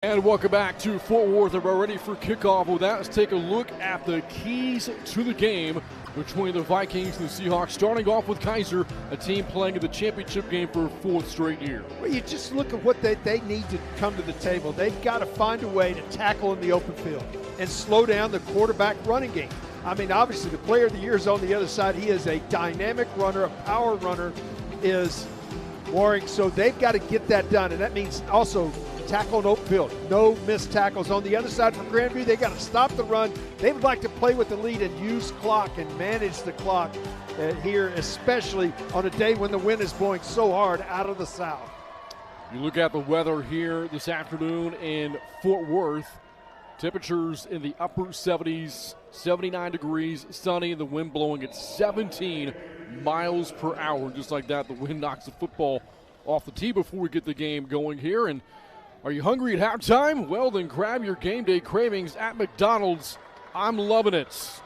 And welcome back to Fort Worth. We're ready for kickoff. With that, let's take a look at the keys to the game between the Vikings and the Seahawks. Starting off with Kaiser, a team playing in the championship game for a fourth straight year. Well, you just look at what they need to come to the table. They've got to find a way to tackle in the open field and slow down the quarterback running game. I mean, obviously, the player of the year is on the other side. He is a dynamic runner, a power runner is Warring. So they've got to get that done, and that means also tackle in open field. No missed tackles. On the other side for Grandview, they got to stop the run. They would like to play with the lead and use clock and manage the clock here, especially on a day when the wind is blowing so hard out of the south. You look at the weather here this afternoon in Fort Worth. Temperatures in the upper 70s, 79 degrees, sunny, and the wind blowing at 17 miles per hour. Just like that, the wind knocks the football off the tee before we get the game going here. And are you hungry at halftime? Well, then grab your game day cravings at McDonald's. I'm loving it.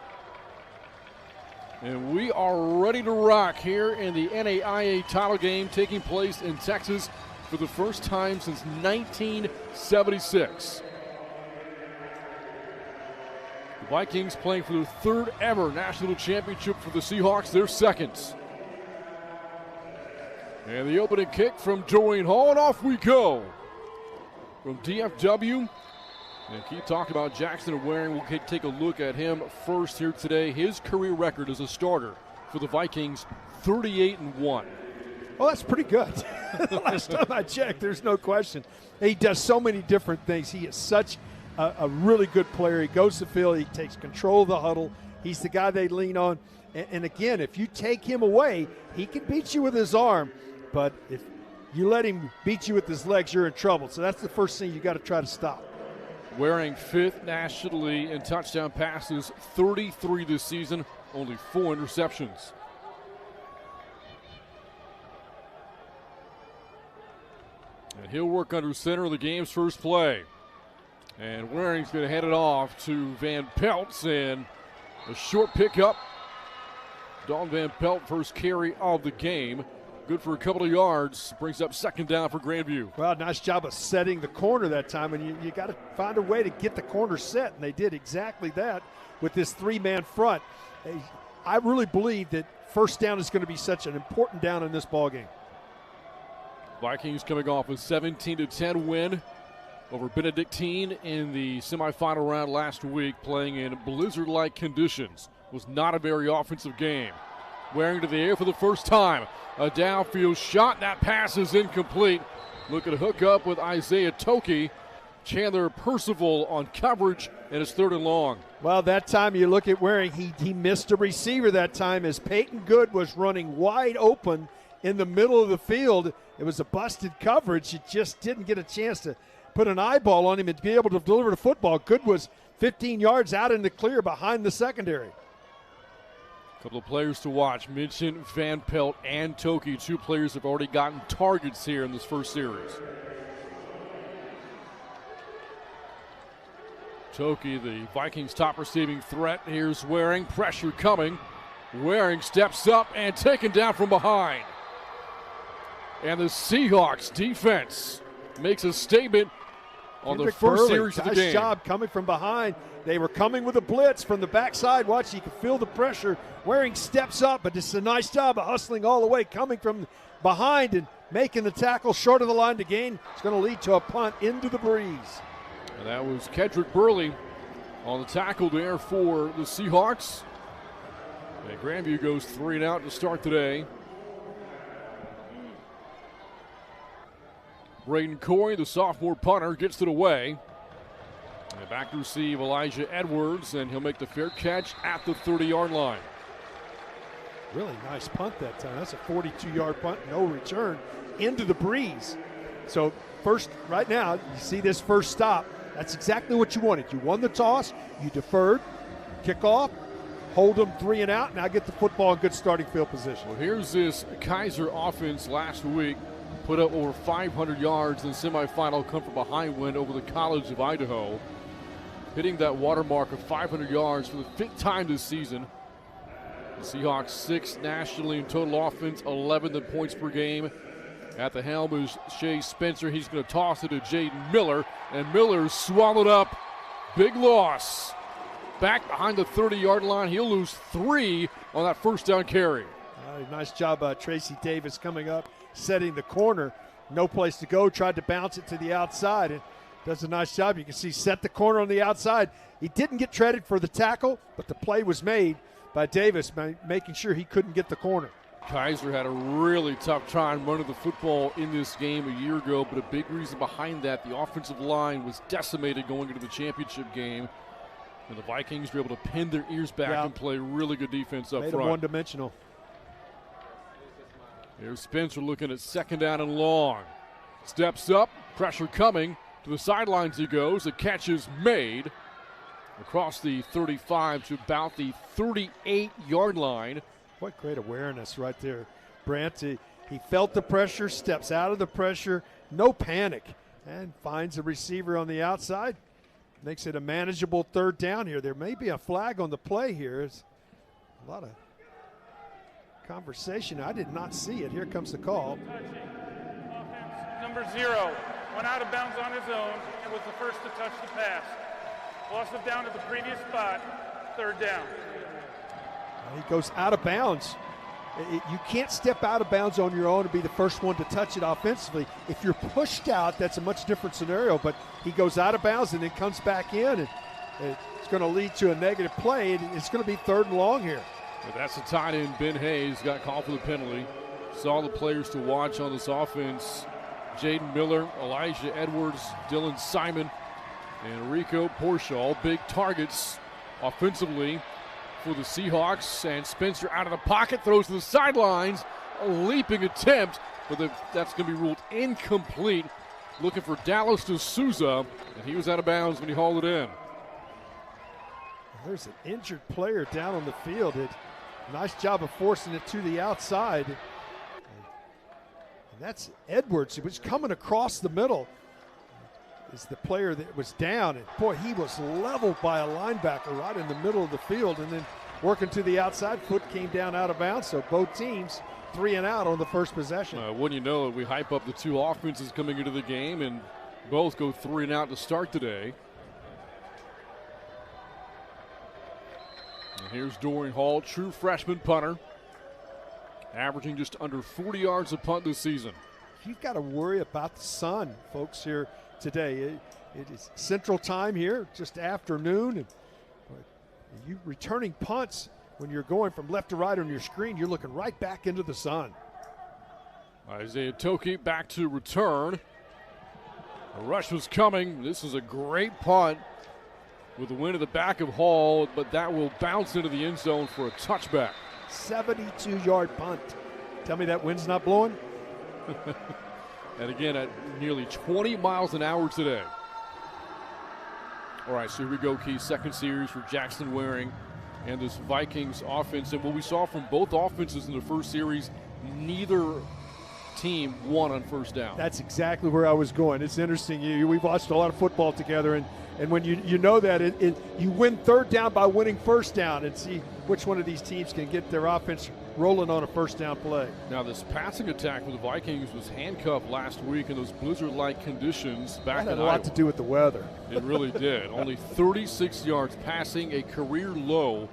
And we are ready to rock here in the NAIA title game taking place in Texas for the first time since 1976. The Vikings playing for their third ever national championship for the Seahawks, their second. And the opening kick from Dorian Hall, and off we go. From DFW, and keep talking about Jackson Waring. We'll take a look at him first here today. His career record as a starter for the Vikings, 38-1. Well, that's pretty good. The last time I checked, there's no question. He does so many different things. He is such a really good player. He goes to the field. He takes control of the huddle. He's the guy they lean on. And again, if you take him away, he can beat you with his arm. But if you let him beat you with his legs, you're in trouble. So that's the first thing you got to try to stop. Waring fifth nationally in touchdown passes, 33 this season, only 4 interceptions. And he'll work under center of the game's first play. And Waring's going to hand it off to Van Pelt, and a short pickup. Dalton Van Pelt, first carry of the game. Good for a couple of yards. Brings up second down for Grandview. Well, nice job of setting the corner that time. And you got to find a way to get the corner set. And they did exactly that with this three-man front. I really believe that first down is going to be such an important down in this ballgame. Vikings coming off a 17-10 win over Benedictine in the semifinal round last week, playing in blizzard-like conditions. Was not a very offensive game. Waring to the air for the first time. A downfield shot. That pass is incomplete. Look at a hook up with Isaiah Toki. Chandler Percival on coverage, and it's third and long. Well, that time you look at Waring, he missed a receiver that time as Peyton Good was running wide open in the middle of the field. It was a busted coverage. It just didn't get a chance to put an eyeball on him and be able to deliver the football. Good was 15 yards out in the clear behind the secondary. Couple of players to watch. Mention Van Pelt and Toki. 2 players have already gotten targets here in this first series. Toki, the Vikings' top receiving threat. Here's Waring. Pressure coming. Waring steps up and taken down from behind. And the Seahawks defense makes a statement on the first series of the game. Nice job coming from behind. They were coming with a blitz from the backside. Watch, you can feel the pressure. Waring steps up, but it's a nice job of hustling all the way, coming from behind and making the tackle short of the line to gain. It's going to lead to a punt into the breeze. And that was Kedrick Burley on the tackle there for the Seahawks. And Grandview goes 3 and out to start today. Braden Coy, the sophomore punter, gets it away. And back to receive Elijah Edwards, and he'll make the fair catch at the 30-yard line. Really nice punt that time. That's a 42-yard punt, no return, into the breeze. So first, right now, you see this first stop. That's exactly what you wanted. You won the toss, you deferred, kickoff, hold them 3 and out, now get the football in good starting field position. Well, here's this Kaiser offense last week. Put up over 500 yards in the semifinal come from behind win over the College of Idaho. Hitting that watermark of 500 yards for the 5th time this season. The Seahawks 6th nationally in total offense, 11th in points per game. At the helm is Shea Spencer. He's going to toss it to Jaden Miller, and Miller's swallowed up. Big loss. Back behind the 30-yard line. He'll lose 3 on that first down carry. Nice job by Tracy Davis coming up, setting the corner. No place to go. Tried to bounce it to the outside. It does a nice job. You can see set the corner on the outside. He didn't get credit for the tackle, but the play was made by Davis by making sure he couldn't get the corner. Kaiser had a really tough time running the football in this game a year ago, but a big reason behind that, the offensive line was decimated going into the championship game. And the Vikings were able to pin their ears back and play really good defense up front. Made them one-dimensional. Here's Spencer looking at second down and long. Steps up, pressure coming. To the sidelines he goes. The catch is made across the 35 to about the 38-yard line. What great awareness right there. Bryant, he felt the pressure, steps out of the pressure, no panic, and finds a receiver on the outside. Makes it a manageable third down here. There may be a flag on the play here. It's a lot of conversation. I did not see it. Here comes the call. Offense number 0 went out of bounds on his own and was the first to touch the pass. Loss of down at the previous spot, third down. He goes out of bounds. You can't step out of bounds on your own and be the first one to touch it offensively. If you're pushed out, that's a much different scenario, but he goes out of bounds and then comes back in, and it's going to lead to a negative play, and it's going to be third and long here. But that's the tight end, Ben Hayes, got called for the penalty. Saw the players to watch on this offense. Jaden Miller, Elijah Edwards, Dylan Simon, and Maurico, Porcha, all big targets offensively for the Seahawks. And Spencer out of the pocket, throws to the sidelines. A leaping attempt, but that's going to be ruled incomplete. Looking for Dallas D'Souza, and he was out of bounds when he hauled it in. There's an injured player down on the field. Nice job of forcing it to the outside. And that's Edwards. He was coming across the middle. Is the player that was down, and boy, he was leveled by a linebacker right in the middle of the field, and then working to the outside, foot came down out of bounds, so both teams 3 and out on the first possession. Wouldn't you know it, we hype up the two offenses coming into the game, and both go 3 and out to start today. And here's Dorian Hall, true freshman punter, averaging just under 40 yards a punt this season. You've got to worry about the sun, folks, here today. It is Central Time here, just afternoon. And you returning punts, when you're going from left to right on your screen, you're looking right back into the sun. Isaiah Toki back to return. A rush was coming. This is a great punt with the wind at the back of Hall, but that will bounce into the end zone for a touchback. 72-yard punt. Tell me that wind's not blowing? And again, at nearly 20 miles an hour today. All right, so here we go, Key. Second series for Jackson Waring and this Vikings offense. And what we saw from both offenses in the first series, neither team won on first down. That's exactly where I was going. It's interesting. We've watched a lot of football together, and when you know that, you win third down by winning first down, and see which one of these teams can get their offense rolling on a first down play. Now, this passing attack for the Vikings was handcuffed last week in those blizzard-like conditions back in Iowa. That had a lot to do with the weather. It really did. Only 36 yards passing, a career low,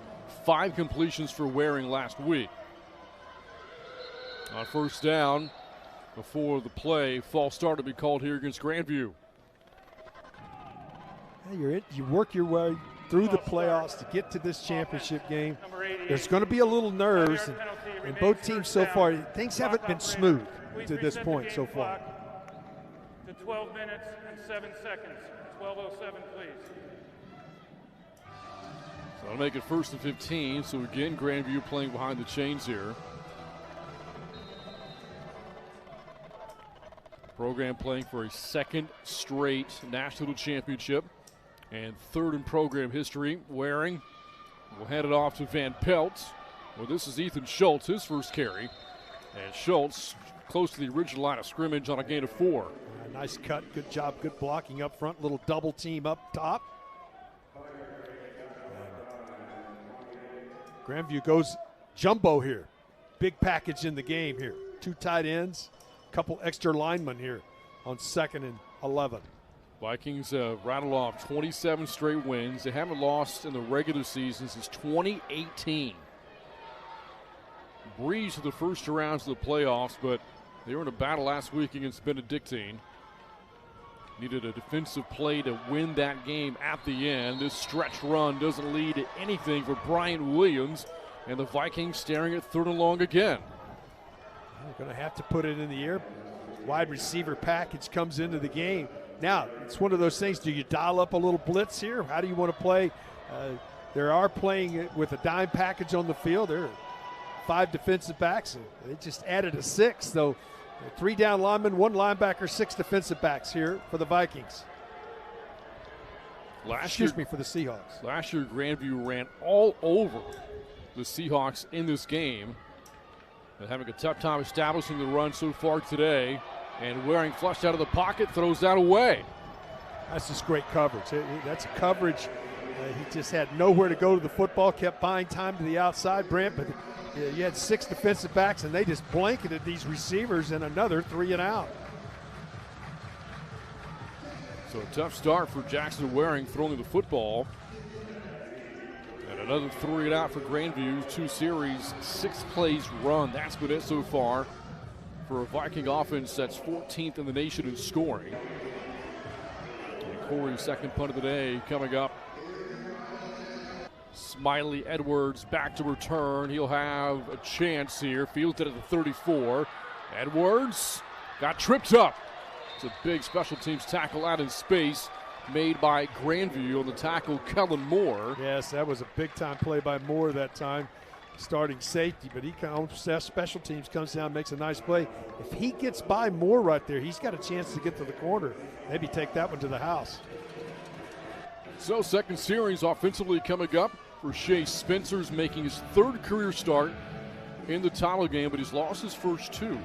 5 completions for Waring last week. On first down, before the play, false start to be called here against Grandview. You work your way through the playoffs to get to this championship game. There's going to be a little nerves, and both teams so far, things haven't been smooth to this point so far. To 12 minutes and 7 seconds. 12:07, please. So I'll make it first and 15. So again, Grandview playing behind the chains here. Program playing for a second straight national championship and third in program history. Waring will hand it off to Van Pelt. Well, this is Ethan Schultz, his first carry. And Schultz close to the original line of scrimmage on a gain of 4. Nice cut, good job, good blocking up front, little double team up top. Grandview goes jumbo here. Big package in the game here. 2 tight ends. couple extra linemen here on 2nd and 11. Vikings rattle off 27 straight wins. They haven't lost in the regular season since 2018. Breeze to the first rounds of the playoffs, but they were in a battle last week against Benedictine. Needed a defensive play to win that game at the end. This stretch run doesn't lead to anything for Bryant Williams, and the Vikings staring at 3rd and long again. They're going to have to put it in the air. Wide receiver package comes into the game. Now, it's one of those things, do you dial up a little blitz here? How do you want to play? They are playing with a dime package on the field. There are 5 defensive backs, and they just added a 6th, though. 3 down linemen, 1 linebacker, 6 defensive backs here for the Vikings. For the Seahawks. Last year, Grandview ran all over the Seahawks in this game. They're having a tough time establishing the run so far today. And Waring flushed out of the pocket, throws that away. That's just great coverage. That's a coverage. He just had nowhere to go to the football, kept buying time to the outside, Brent, but you had 6 defensive backs, and they just blanketed these receivers in another 3 and out. So a tough start for Jackson Waring throwing the football. And another 3 and out for Grandview. 2 series, 6 plays run. That's been it so far for a Viking offense that's 14th in the nation in scoring. And Corey's second punt of the day coming up. Smiley Edwards back to return. He'll have a chance here. Fields it at the 34. Edwards got tripped up. It's a big special teams tackle out in space made by Grandview on the tackle, Kellen Moore. Yes, that was a big-time play by Moore that time, starting safety. But he comes, special teams comes down, makes a nice play. If he gets by Moore right there, he's got a chance to get to the corner. Maybe take that one to the house. So second series offensively coming up for Shea. Spencer's making his 3rd career start in the title game, but he's lost his first 2.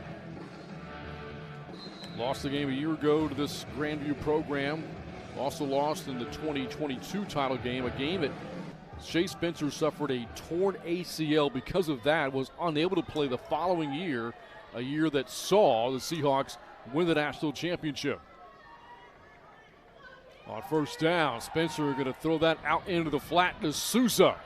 Lost the game a year ago to this Grandview program. Also lost in the 2022 title game, a game that Shea Spencer suffered a torn ACL because of that, was unable to play the following year, a year that saw the Seahawks win the national championship. On first down, Spencer going to throw that out into the flat to Sousa.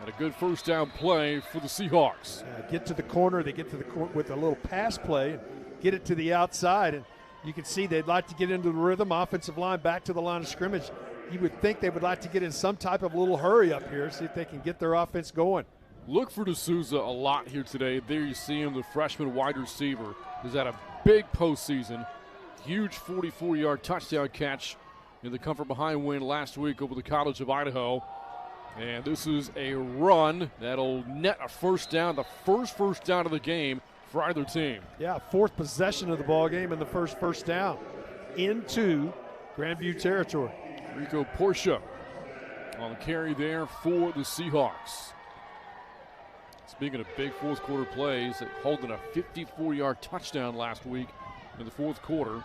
And a good first down play for the Seahawks. Get to the corner. They get to the corner with a little pass play and get it to the outside. And you can see they'd like to get into the rhythm. Offensive line back to the line of scrimmage. You would think they would like to get in some type of little hurry up here, see if they can get their offense going. Look for D'Souza a lot here today. There you see him, the freshman wide receiver, who's had a big postseason. Huge 44-yard touchdown catch in the come from behind win last week over the College of Idaho. And this is a run that'll net a first down, the first down of the game for either team. Yeah, 4th possession of the ball game and the first down into Grandview territory. Maurico Porcha on the carry there for the Seahawks. Speaking of big fourth quarter plays, holding a 54-yard touchdown last week in the fourth quarter.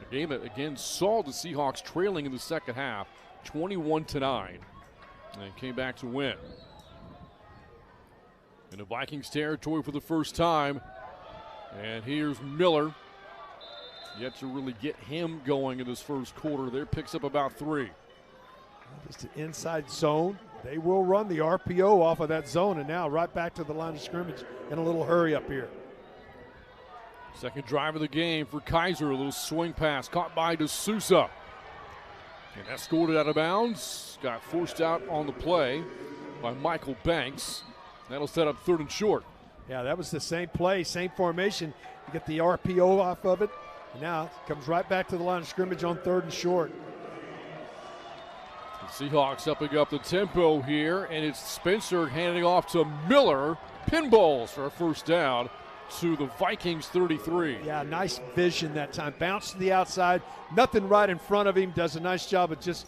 A game that again saw the Seahawks trailing in the second half, 21-9, and came back to win. In the Vikings territory for the first time, and here's Miller. Yet to really get him going in this first quarter. There, picks up about 3. Just an inside zone. They will run the RPO off of that zone, and now right back to the line of scrimmage in a little hurry up here. Second drive of the game for Kaiser. A little swing pass caught by D'Souza. And escorted out of bounds. Got forced out on the play by Michael Banks. That'll set up 3rd and short. Yeah, that was the same play, same formation. You get the RPO off of it. And now it comes right back to the line of scrimmage on 3rd and short. The Seahawks upping up the tempo here, and it's Spencer handing off to Miller. Pinballs for a first down to the Vikings 33. Yeah, nice vision that time. Bounce to the outside. Nothing right in front of him. Does a nice job of just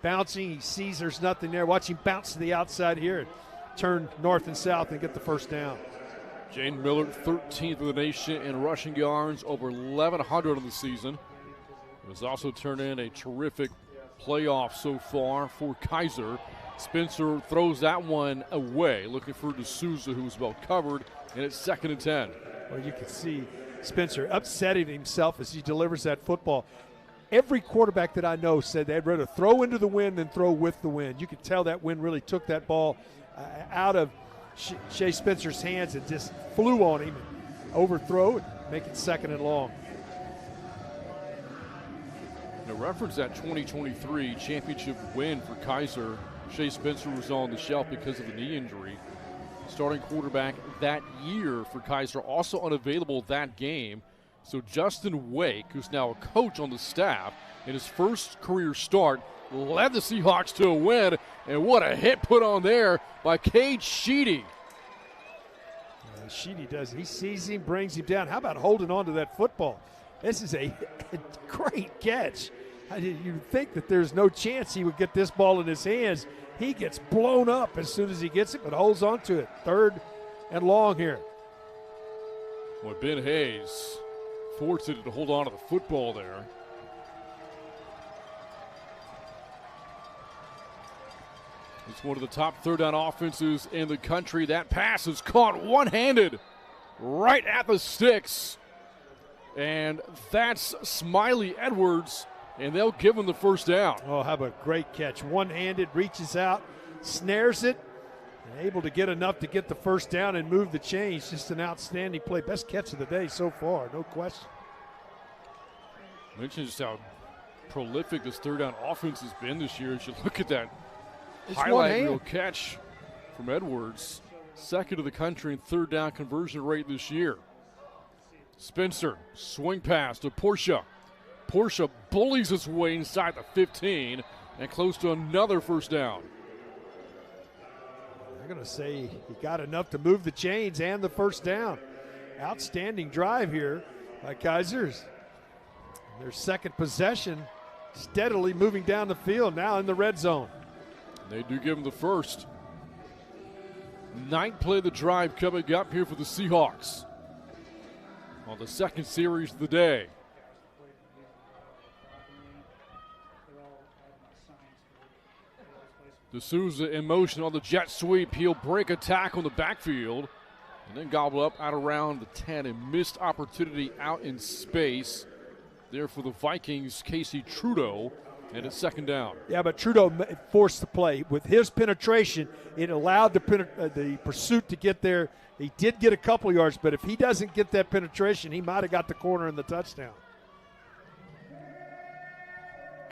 bouncing. He sees there's nothing there. Watch him bounce to the outside here and turn north and south and get the first down. Jaden Miller, 13th in the nation in rushing yards, over 1,100 on the season. Has also turned in a terrific playoff so far for Kaiser. Spencer throws that one away, looking for D'Souza, who's well covered, and it's 2nd and 10. Well, you can see Spencer, upsetting himself as he delivers that football. Every quarterback that I know said they'd rather throw into the wind than throw with the wind. You could tell that wind really took that ball out of Shea Spencer's hands and just flew on him and overthrow and make it 2nd and long. To reference that 2023 championship win for Kaiser, Shea Spencer was on the shelf because of a knee injury. Starting quarterback that year for Kaiser, also unavailable that game. So Justin Wake, who's now a coach on the staff, in his first career start, led the Seahawks to a win. And what a hit put on there by Cade Sheedy. Sheedy does. He sees him, brings him down. How about holding on to that football? This is a great catch. You'd think that there's no chance he would get this ball in his hands. He gets blown up as soon as he gets it, but holds on to it. 3rd and long here. Well, Ben Hayes forced it to hold on to the football there. It's one of the top 3rd down offenses in the country. That pass is caught one-handed right at the sticks. And that's Smiley Edwards, and they'll give him the 1st down. Oh, how about a great catch. One-handed, reaches out, snares it, and able to get enough to get the 1st down and move the chains. Just an outstanding play. Best catch of the day so far, no question. Mentioned just how prolific this 3rd down offense has been this year. As you look at that highlight reel catch from Edwards, 2nd of the country in 3rd down conversion rate this year. Spencer, swing pass to Porcha. Porcha bullies his way inside the 15 and close to another 1st down. I'm going to say he got enough to move the chains and the 1st down. Outstanding drive here by Kaisers. Their 2nd possession, steadily moving down the field, now in the red zone. They do give him the 1st. 9th play of the drive coming up here for the Seahawks on the 2nd series of the day. D'Souza in motion on the jet sweep. He'll break a tackle in the backfield and then gobble up out around the 10. A missed opportunity out in space there for the Vikings. Casey Trudeau, and it's 2nd down. Yeah, but Trudeau forced the play. With his penetration, it allowed the pursuit to get there. He did get a couple yards, but if he doesn't get that penetration, he might have got the corner and the touchdown.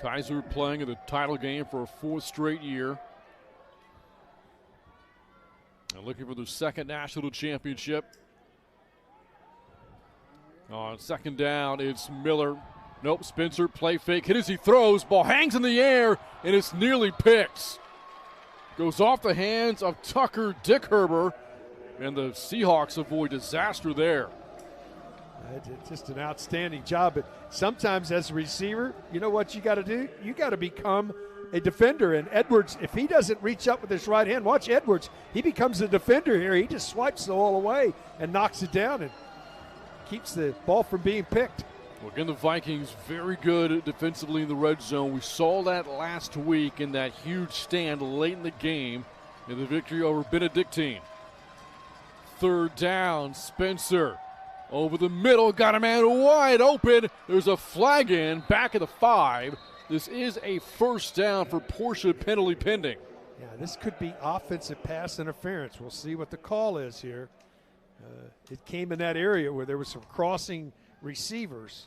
Kaiser playing in the title game for a 4th straight year. And looking for their 2nd national championship. On 2nd down, it's Miller. Nope, Spencer, play fake, hit as he throws. Ball hangs in the air, and it's nearly picked. Goes off the hands of Tucker Dickherber, and the Seahawks avoid disaster there. Just an outstanding job. But sometimes as a receiver, you know what you got to do? You got to become a defender. And Edwards, if he doesn't reach up with his right hand, watch Edwards. He becomes a defender here. He just swipes the ball away and knocks it down and keeps the ball from being picked. Well, again, the Vikings very good defensively in the red zone. We saw that last week in that huge stand late in the game in the victory over Benedictine. 3rd down, Spencer over the middle, got a man wide open. There's a flag in, back at the 5. This is a 1st down for Porcha, penalty pending. Yeah, this could be offensive pass interference. We'll see what the call is here. It came in that area where there was some crossing receivers.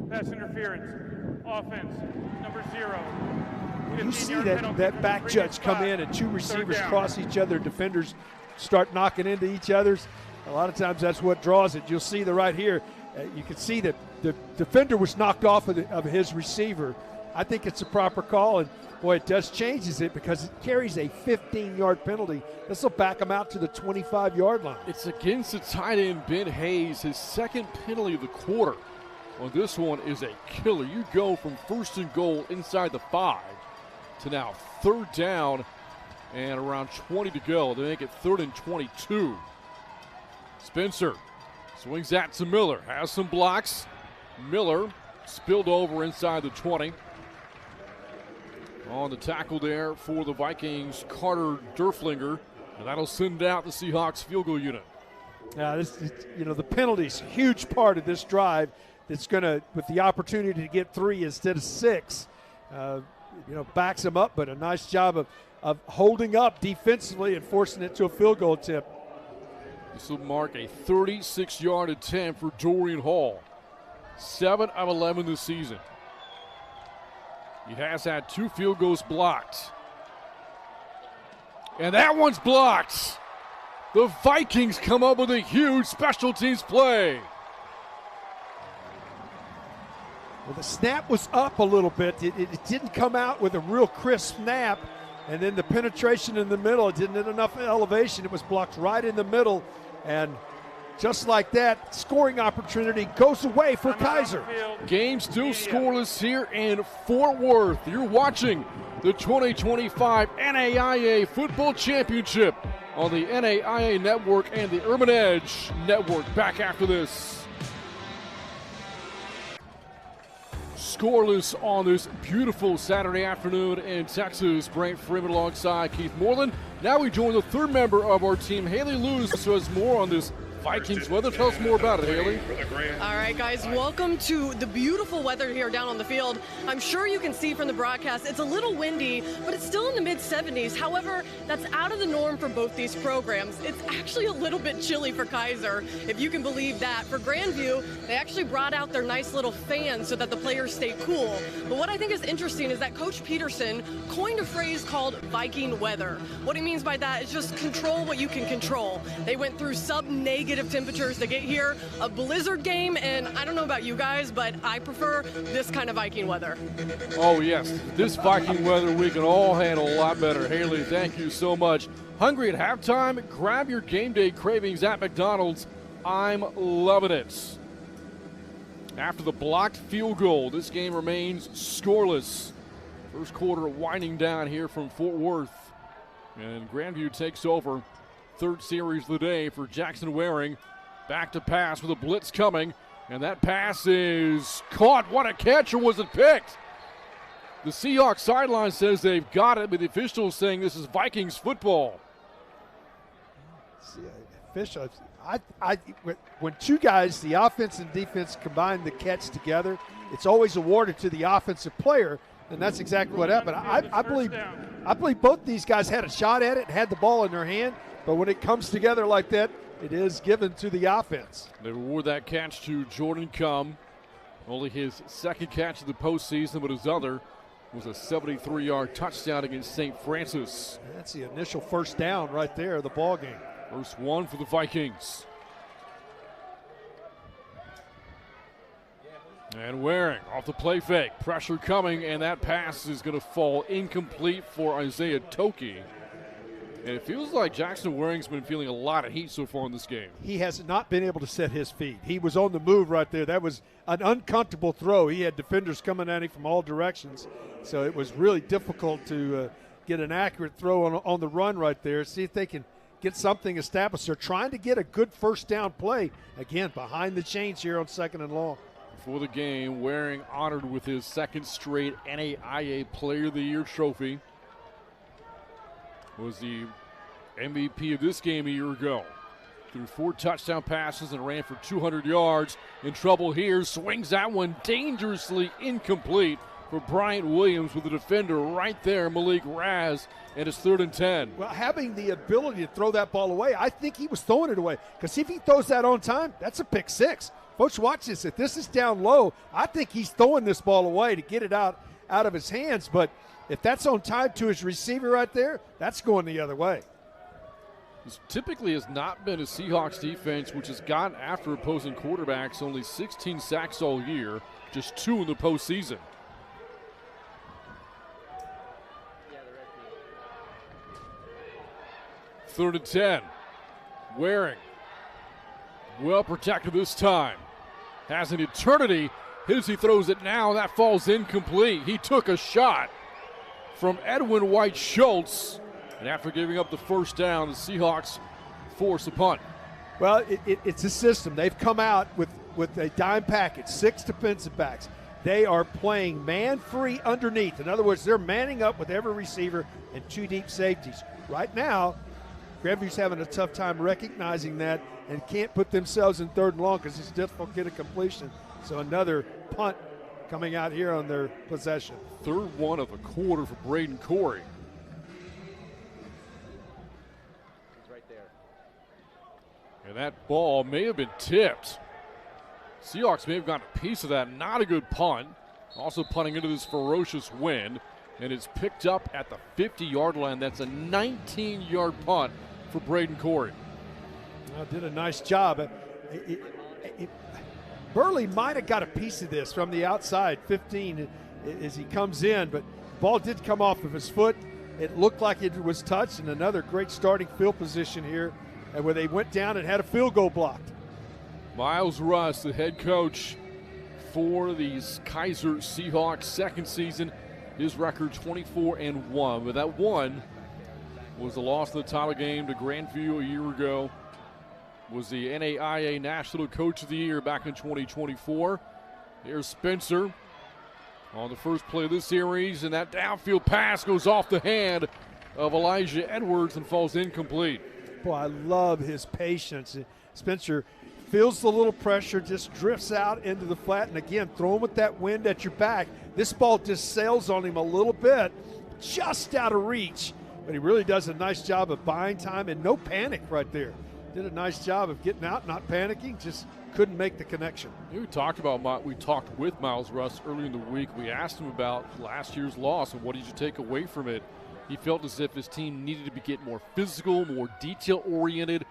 Pass interference, offense, number 0. You see that back judge come in and 2 receivers cross each other, defenders start knocking into each other's. A lot of times that's what draws it. You'll see the right here. You can see that the defender was knocked off of his receiver. I think it's a proper call, and boy, it does changes it because it carries a 15-yard penalty. This will back him out to the 25-yard line. It's against the tight end Ben Hayes, his 2nd penalty of the quarter. Well, this one is a killer. You go from 1st and goal inside the 5 to now 3rd down and around 20 to go. They make it 3rd and 22. Spencer swings that to Miller, has some blocks. Miller spilled over inside the 20. On the tackle there for the Vikings, Carter Derflinger, and that'll send out the Seahawks field goal unit. The penalty's a huge part of this drive. That's going to, with the opportunity to get 3 instead of 6, backs them up. But a nice job of holding up defensively and forcing it to a field goal attempt. This will mark a 36-yard attempt for Dorian Hall. 7 of 11 this season. He has had 2 field goals blocked. And that one's blocked. The Vikings come up with a huge special teams play. Well, the snap was up a little bit. It didn't come out with a real crisp snap. And then the penetration in the middle, it didn't have enough elevation. It was blocked right in the middle. And just like that, scoring opportunity goes away for Kaiser. Game still scoreless here in Fort Worth. You're watching the 2025 NAIA Football Championship on the NAIA Network and the Urban Edge Network. Back after this. Scoreless on this beautiful Saturday afternoon in Texas. Bryant Freeman alongside Keith Moreland. Now we join the third member of our team, Haley Lewis, who has more on this Vikings weather. Tell us more about it, Haley. All right, guys, welcome to the beautiful weather here down on the field. I'm sure you can see from the broadcast, it's a little windy, but it's still in the mid-70s. However, that's out of the norm for both these programs. It's actually a little bit chilly for Kaiser, if you can believe that. For Grandview, they actually brought out their nice little fans so that the players stay cool. But what I think is interesting is that Coach Peterson coined a phrase called Viking weather. What he means by that is just control what you can control. They went through sub-negative temperatures to get here, a blizzard game, and I don't know about you guys, but I prefer this kind of Viking weather. Oh yes, this Viking weather we can all handle a lot better. Haley, thank you so much. Hungry at halftime? Grab your game day cravings at McDonald's. I'm loving it. After the blocked field goal, this game remains scoreless. First quarter winding down here from Fort Worth, and Grandview takes over. Third series of the day for Jackson Waring. Back to pass with a blitz coming, and that pass is caught. What a catch, or was it picked? The Seahawks sideline says they've got it, but the officials saying this is Vikings football. When two guys, the offense and defense, combine the catch together, it's always awarded to the offensive player, and that's exactly what happened. I believe both these guys had a shot at it, had the ball in their hand, but when it comes together like that, it is given to the offense. They award that catch to Jordan Cum. Only his second catch of the postseason, but his other was a 73-yard touchdown against St. Francis. That's the initial first down right there of the ball game. First one for the Vikings. And Waring off the play fake. Pressure coming, and that pass is going to fall incomplete for Isaiah Toki. And it feels like Jackson Waring's been feeling a lot of heat so far in this game. He has not been able to set his feet. He was on the move right there. That was an uncomfortable throw. He had defenders coming at him from all directions. So it was really difficult to get an accurate throw on the run right there. See if they can get something established. They're trying to get a good first down play. Again, behind the chains here on 2nd and long. Before the game, Waring honored with his second straight NAIA Player of the Year trophy. Was the MVP of this game a year ago. Threw 4 touchdown passes and ran for 200 yards. In trouble here, swings that one dangerously incomplete for Bryant Williams with the defender right there, Malik Raz, and it's 3rd and 10. Well, having the ability to throw that ball away, I think he was throwing it away. Because if he throws that on time, that's a pick 6. Folks, watch this. If this is down low, I think he's throwing this ball away to get it out of his hands. But if that's on time to his receiver right there, that's going the other way. This typically has not been a Seahawks defense which has gotten after opposing quarterbacks. Only 16 sacks all year, just 2 in the postseason. Third and 10. Waring. Well protected this time. Has an eternity. As he throws it now, that falls incomplete. He took a shot from Edwin White Schultz. And after giving up the first down, the Seahawks force a punt. Well, it's a system. They've come out with a dime package, 6 defensive backs. they are playing man-free underneath. In other words, they're manning up with every receiver and 2 deep safeties. Right now, Grandview's having a tough time recognizing that and can't put themselves in 3rd and long because it's difficult to get a completion. So another punt coming out here on their possession. 3rd one of the quarter for Braden Corey. He's right there. And that ball may have been tipped. Seahawks may have gotten a piece of that. Not a good punt. Also punting into this ferocious wind. And it's picked up at the 50-yard line. That's a 19-yard punt for Braden Corey. Did a nice job. Burley might have got a piece of this from the outside, 15, as he comes in, but the ball did come off of his foot. It looked like it was touched, and another great starting field position here, and where they went down and had a field goal blocked. Miles Russ, the head coach for these Kaiser Seahawks, 2nd season. His record 24-1, but that one was the loss of the title game to Grandview a year ago. Was the NAIA National Coach of the Year back in 2024. Here's Spencer on the first play of this series, and that downfield pass goes off the hand of Elijah Edwards and falls incomplete. Boy, I love his patience. Spencer feels the little pressure, just drifts out into the flat, and again, throw him with that wind at your back. This ball just sails on him a little bit, just out of reach, but he really does a nice job of buying time and no panic right there. Did a nice job of getting out, not panicking, just couldn't make the connection. We talked with Miles Russ earlier in the week. We asked him about last year's loss and what did you take away from it. He felt as if his team needed to get more physical, more detail-oriented,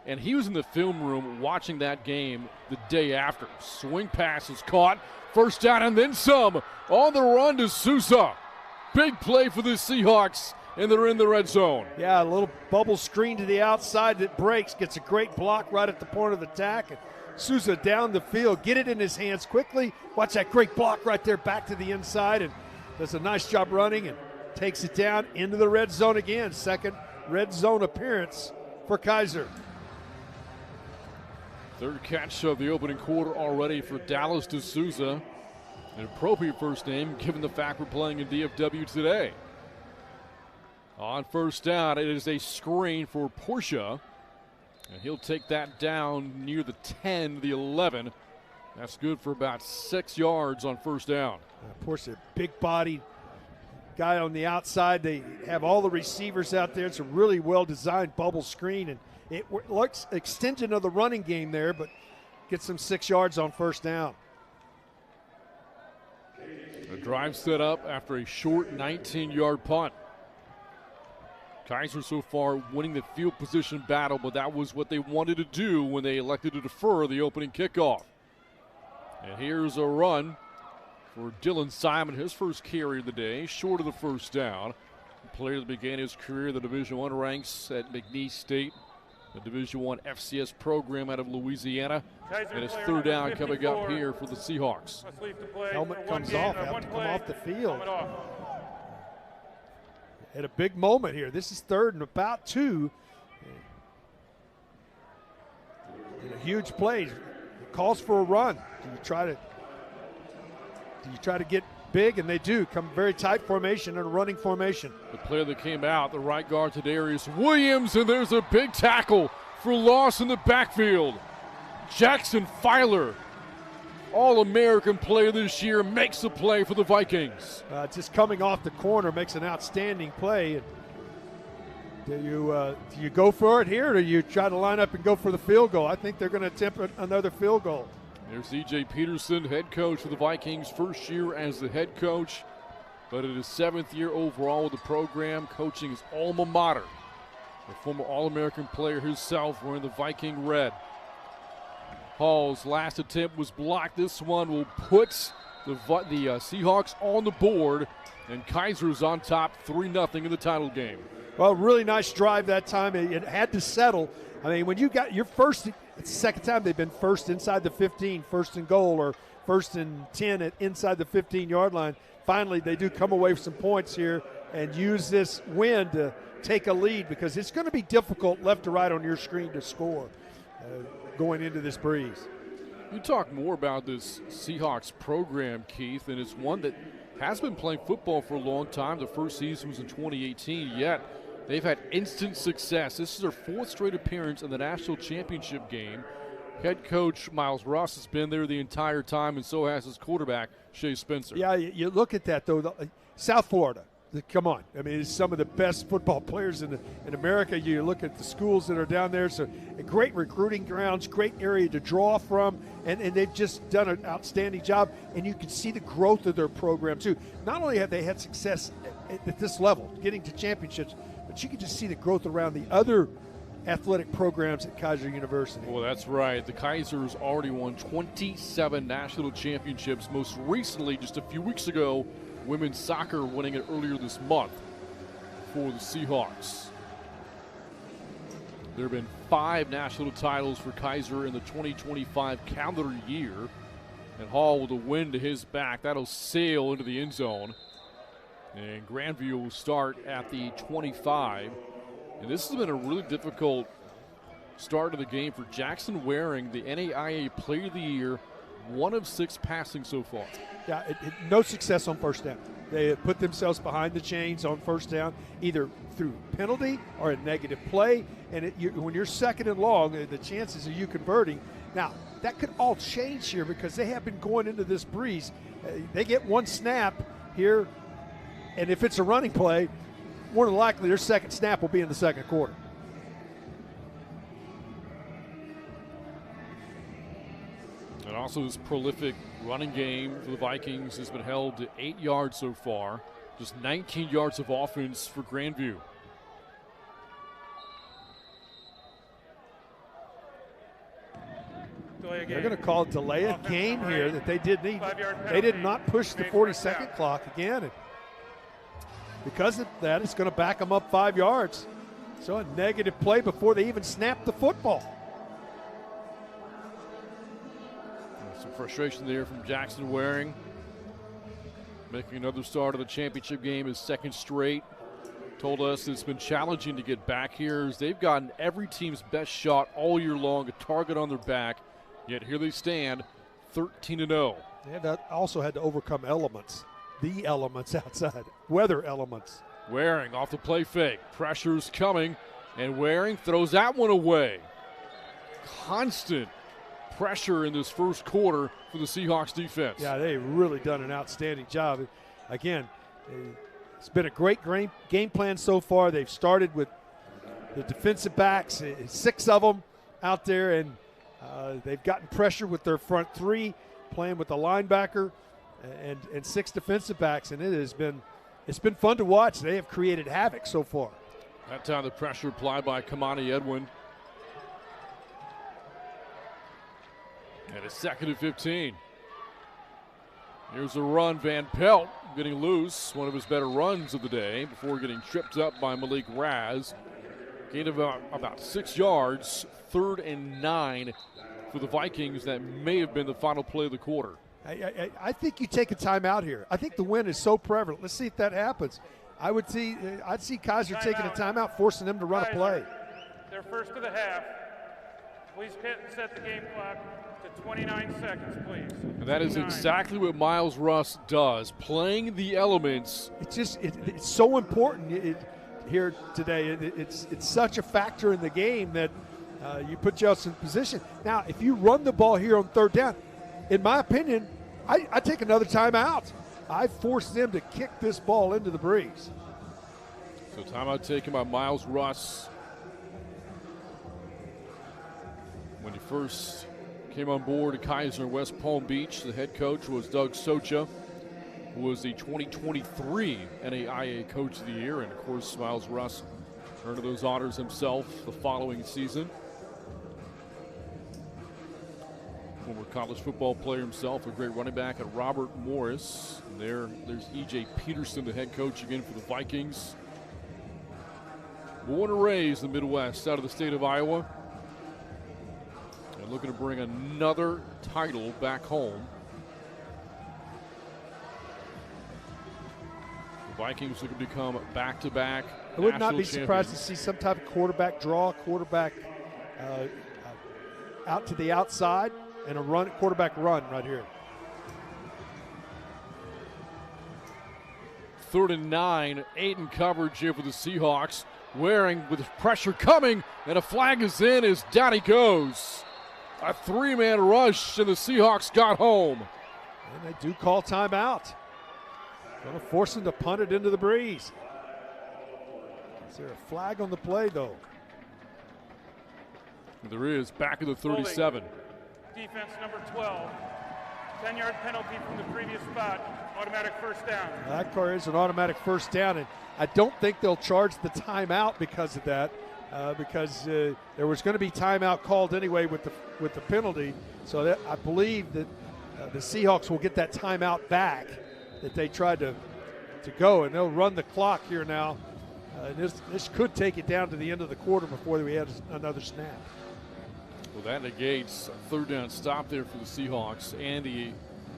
and he was in the film room watching that game the day after. Swing pass is caught, 1st down and then some. On the run to Sousa. Big play for the Seahawks, and they're in the red zone. Yeah, a little bubble screen to the outside that breaks, gets a great block right at the point of the attack. And Sousa down the field, get it in his hands quickly. Watch that great block right there back to the inside, and does a nice job running and takes it down into the red zone again. 2nd red zone appearance for Kaiser. 3rd catch of the opening quarter already for Dallas D'Souza. An appropriate first name given the fact we're playing in DFW today. On 1st down, it is a screen for Porcha. And he'll take that down near the 10, the 11. That's good for about 6 yards on 1st down. Porcha, big body guy on the outside. They have all the receivers out there. It's a really well-designed bubble screen, and it looks extension of the running game there, but gets them 6 yards on 1st down. The drive set up after a short 19-yard punt. Kaiser so far winning the field position battle, but that was what they wanted to do when they elected to defer the opening kickoff. And here's a run for Dylan Simon, his first carry of the day, short of the 1st down. A player that began his career in the Division I ranks at McNeese State, the Division I FCS program out of Louisiana. And it's 3rd down coming up here for the Seahawks. Helmet comes off, have to come off the field. Had a big moment here. This is 3rd and about 2. And a huge play. It calls for a run. Do you try to get big? And they do. Come very tight formation and a running formation. The player that came out, the right guard to Ariz Williams, and there's a big tackle for loss in the backfield. Jackson Filer, All-American player this year, makes the play for the Vikings. Just coming off the corner makes an outstanding play. Do you go for it here, or do you try to line up and go for the field goal? I think they're going to attempt another field goal. There's E.J. Peterson, head coach for the Vikings, first year as the head coach, but in his 7th year overall with the program, coaching his alma mater. The former All-American player himself wearing the Viking red. Hall's last attempt was blocked. This one will put the Seahawks on the board, and Kaiser's on top 3-0 in the title game. Well, really nice drive that time. It had to settle. I mean, when you got your first, it's the 2nd time they've been first inside the 15, 1st and goal, or 1st and 10 inside the 15-yard line. Finally, they do come away with some points here and use this win to take a lead, because it's going to be difficult left to right on your screen to score going into this breeze. You talk more about this Seahawks program, Keith, and it's one that has been playing football for a long time. The first season was in 2018, yet they've had instant success. This is their fourth straight appearance in the national championship game. Head coach Miles Ross has been there the entire time, and so has his quarterback, Shea Spencer. Yeah, you look at that, though. South Florida, come on. I mean, it's some of the best football players in America. You look at the schools that are down there. So great recruiting grounds, great area to draw from, and they've just done an outstanding job. And you can see the growth of their program, too. Not only have they had success at this level, getting to championships, but you can just see the growth around the other athletic programs at Kaiser University. Well, that's right. The Kaisers already won 27 national championships. Most recently, just a few weeks ago, women's soccer winning it earlier this month for the Seahawks. There have been 5 national titles for Kaiser in the 2025 calendar year. And Hall with a win to his back. That'll sail into the end zone. And Grandview will start at the 25. And this has been a really difficult start of the game for Jackson Waring, the NAIA Player of the Year, 1 of 6 passing so far. Yeah, no success on first down. They put themselves behind the chains on first down, either through penalty or a negative play. And when you're second and long, the chances of you converting. Now, that could all change here because they have been going into this breeze. They get one snap here, and if it's a running play, more than likely their second snap will be in the second quarter. And also this prolific running game for the Vikings has been held to 8 yards so far. Just 19 yards of offense for Grandview. They're going to call it delay a game here that they did need. They did not push the 40-second clock again. And because of that, it's going to back them up 5 yards. So a negative play before they even snap the football. Some frustration there from Jackson Waring. Making another start of the championship game, his second straight. Told us it's been challenging to get back here as they've gotten every team's best shot all year long, a target on their back. Yet here they stand, 13-0. They also had to overcome elements. The elements outside, weather elements. Waring off the play fake. Pressure's coming, and Waring throws that one away. Constant pressure in this first quarter for the Seahawks defense. Yeah, they've really done an outstanding job. Again, it's been a great game plan so far. They've started with the defensive backs, 6 of them out there, and they've gotten pressure with their front 3, playing with the linebacker and 6 defensive backs, and it's been fun to watch. They have created havoc so far. That time the pressure applied by Kamani Edwin. And it's 2nd and 15. Here's a run. Van Pelt getting loose, one of his better runs of the day, before getting tripped up by Malik Raz. Gain of about 6 yards, 3rd and 9 for the Vikings. That may have been the final play of the quarter. I think you take a timeout here. I think the win is so prevalent. Let's see if that happens. I'd see Kaiser taking a timeout, forcing them to run a play. Their first of the half. Please set the game clock to 29 seconds, please. And that is exactly what Miles Russ does, playing the elements. It's so important here today. It's such a factor in the game that you put yourself in position. Now, if you run the ball here on 3rd down, in my opinion, I take another timeout. I force them to kick this ball into the breeze. So timeout taken by Miles Russ. When he first came on board at Kaiser in West Palm Beach, the head coach was Doug Socha, who was the 2023 NAIA Coach of the Year. And, of course, Miles Russ earned those honors himself the following season. Former college football player himself, a great running back at Robert Morris. And there's E.J. Peterson, the head coach again for the Vikings. Born and raised in the Midwest, out of the state of Iowa. And looking to bring another title back home. The Vikings looking to become back-to-back I would not be national surprised to champions. see some type of quarterback draw, quarterback out to the outside. and a quarterback run right here. 3rd and 9, 8 in coverage here for the Seahawks. Waring with pressure coming, and a flag is in as down he goes. A 3-man rush, and the Seahawks got home. And they do call timeout. Going to force him to punt it into the breeze. Is there a flag on the play, though? There is, back at the 37. Defense number 12. 10-yard penalty from the previous spot. Automatic first down. That car is an automatic first down, and I don't think they'll charge the timeout because of that, because there was going to be timeout called anyway with the penalty. So that, I believe that the Seahawks will get that timeout back that they tried to go, and they'll run the clock here now. This could take it down to the end of the quarter before we had another snap. Well, that negates a 3rd down stop there for the Seahawks and the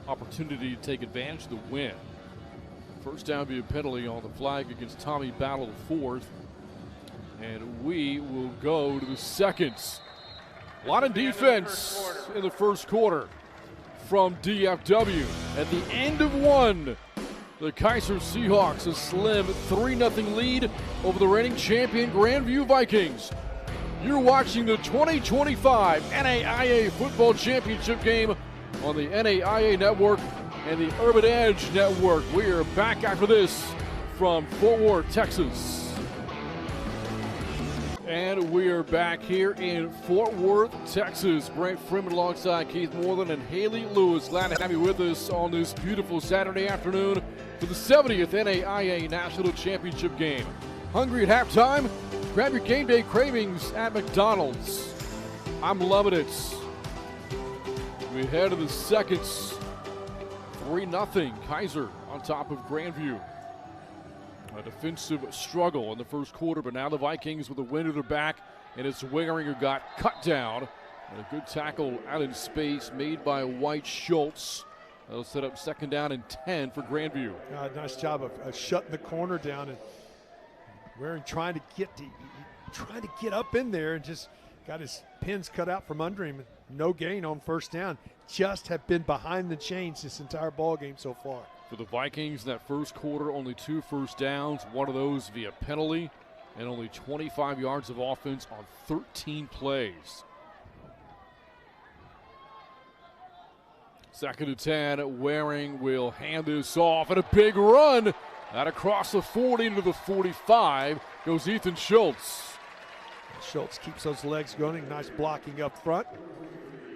opportunity to take advantage of the win. First down be a penalty on the flag against Tommy Battle, the 4th. And we will go to the seconds. A lot of defense in the first quarter from DFW. At the end of one, the Kaiser Seahawks a slim 3-0 lead over the reigning champion Grandview Vikings. You're watching the 2025 NAIA Football Championship game on the NAIA Network and the Urban Edge Network. We are back after this from Fort Worth, Texas. And we are back here in Fort Worth, Texas. Brent Freeman alongside Keith Moreland and Haley Lewis. Glad to have you with us on this beautiful Saturday afternoon for the 70th NAIA National Championship game. Hungry at halftime? Grab your game day cravings at McDonald's. I'm loving it. We head to the seconds. 3-0 Kaiser on top of Grandview. A defensive struggle in the first quarter, but now the Vikings with a win to their back, and it's Waring who got cut down. And a good tackle out in space made by White Schultz. That'll set up 2nd down and 10 for Grandview. Nice job of shutting the corner down, and Waring trying to get up in there and just got his pins cut out from under him. No gain on first down. Just have been behind the chains this entire ball game so far. For the Vikings in that first quarter, only 2 first downs, one of those via penalty, and only 25 yards of offense on 13 plays. 2nd and 10, Waring will hand this off, and a big run out across the 40 to the 45 goes Ethan Schultz. Schultz keeps those legs going. Nice blocking up front.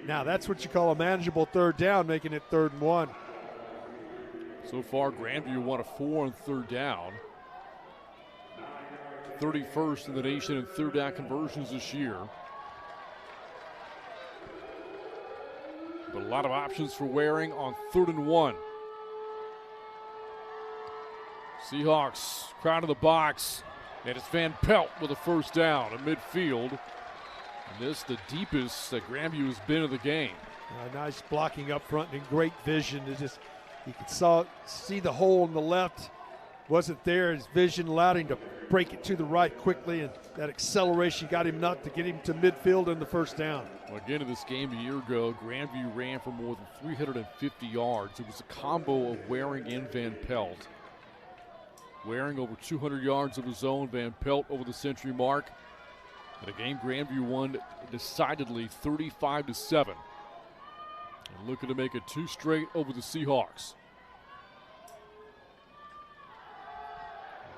Now that's what you call a manageable 3rd down, making it 3rd and 1. So far, Grandview won a 4 on 3rd down. 31st in the nation in 3rd down conversions this year. But a lot of options for Waring on 3rd and 1. Seahawks crowd in the box, and it's Van Pelt with a first down in midfield. And this the deepest that Grandview has been in the game. Nice blocking up front and great vision. You could see the hole in the left wasn't there. His vision allowed him to break it to the right quickly, and that acceleration got him to get him to midfield in the first down. Well, again, in this game a year ago, Grandview ran for more than 350 yards. It was a combo of Waring and Van Pelt. Waring over 200 yards of his own, Van Pelt over the century mark. And a game Grandview won decidedly 35-7. And looking to make it 2 straight over the Seahawks.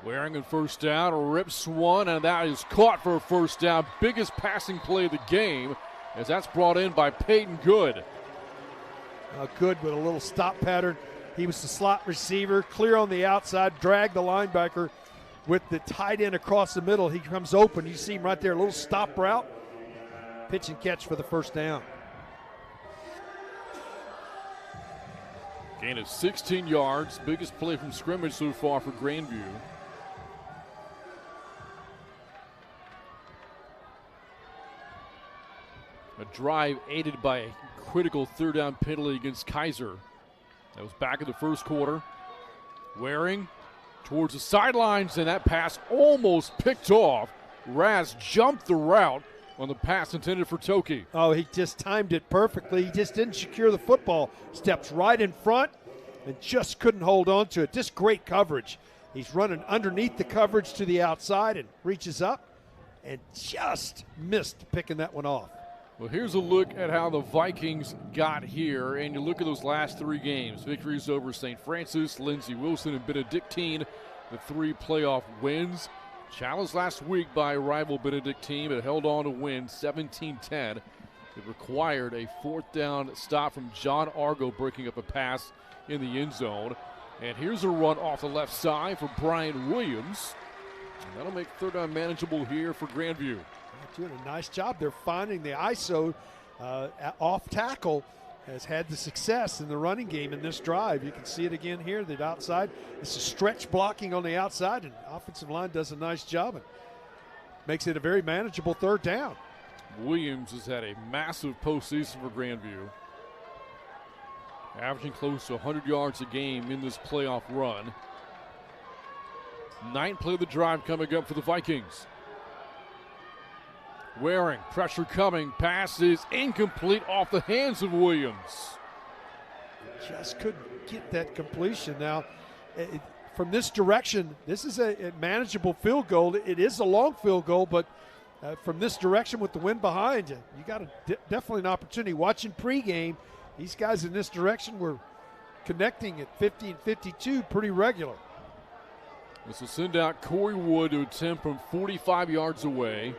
Waring in first down, rips one, and that is caught for a first down. Biggest passing play of the game, as that's brought in by Peyton Good. Good with a little stop pattern. He was the slot receiver, clear on the outside, dragged the linebacker with the tight end across the middle. He comes open. You see him right there, a little stop route. Pitch and catch for the first down. Gain of 16 yards, biggest play from scrimmage so far for Grandview. A drive aided by a critical 3rd down penalty against Kaiser. That was back in the first quarter. Waring towards the sidelines, and that pass almost picked off. Raz jumped the route on the pass intended for Toki. Oh, he just timed it perfectly. He just didn't secure the football. Steps right in front and just couldn't hold on to it. Just great coverage. He's running underneath the coverage to the outside and reaches up and just missed picking that one off. Well, here's a look at how the Vikings got here, and you look at those last 3 games. Victories over St. Francis, Lindsey Wilson, and Benedictine, the 3 playoff wins. Challenged last week by rival Benedictine, but held on to win 17-10. It required a 4th down stop from John Argo breaking up a pass in the end zone. And here's a run off the left side for Brian Williams. And that'll make 3rd down manageable here for Grandview. They're doing a nice job. They're finding the ISO off tackle has had the success in the running game in this drive. You can see it again here, the outside. It's a stretch blocking on the outside, and offensive line does a nice job and makes it a very manageable 3rd down. Williams has had a massive postseason for Grandview, averaging close to 100 yards a game in this playoff run. 9th play of the drive coming up for the Vikings. Waring, pressure coming, pass is incomplete off the hands of Williams. Just couldn't get that completion. Now, from this direction, this is a manageable field goal. It is a long field goal, but from this direction with the wind behind you, you got definitely an opportunity. Watching pregame, these guys in this direction were connecting at 50 and 52 pretty regular. This will send out Corey Wood to attempt from 45 yards away.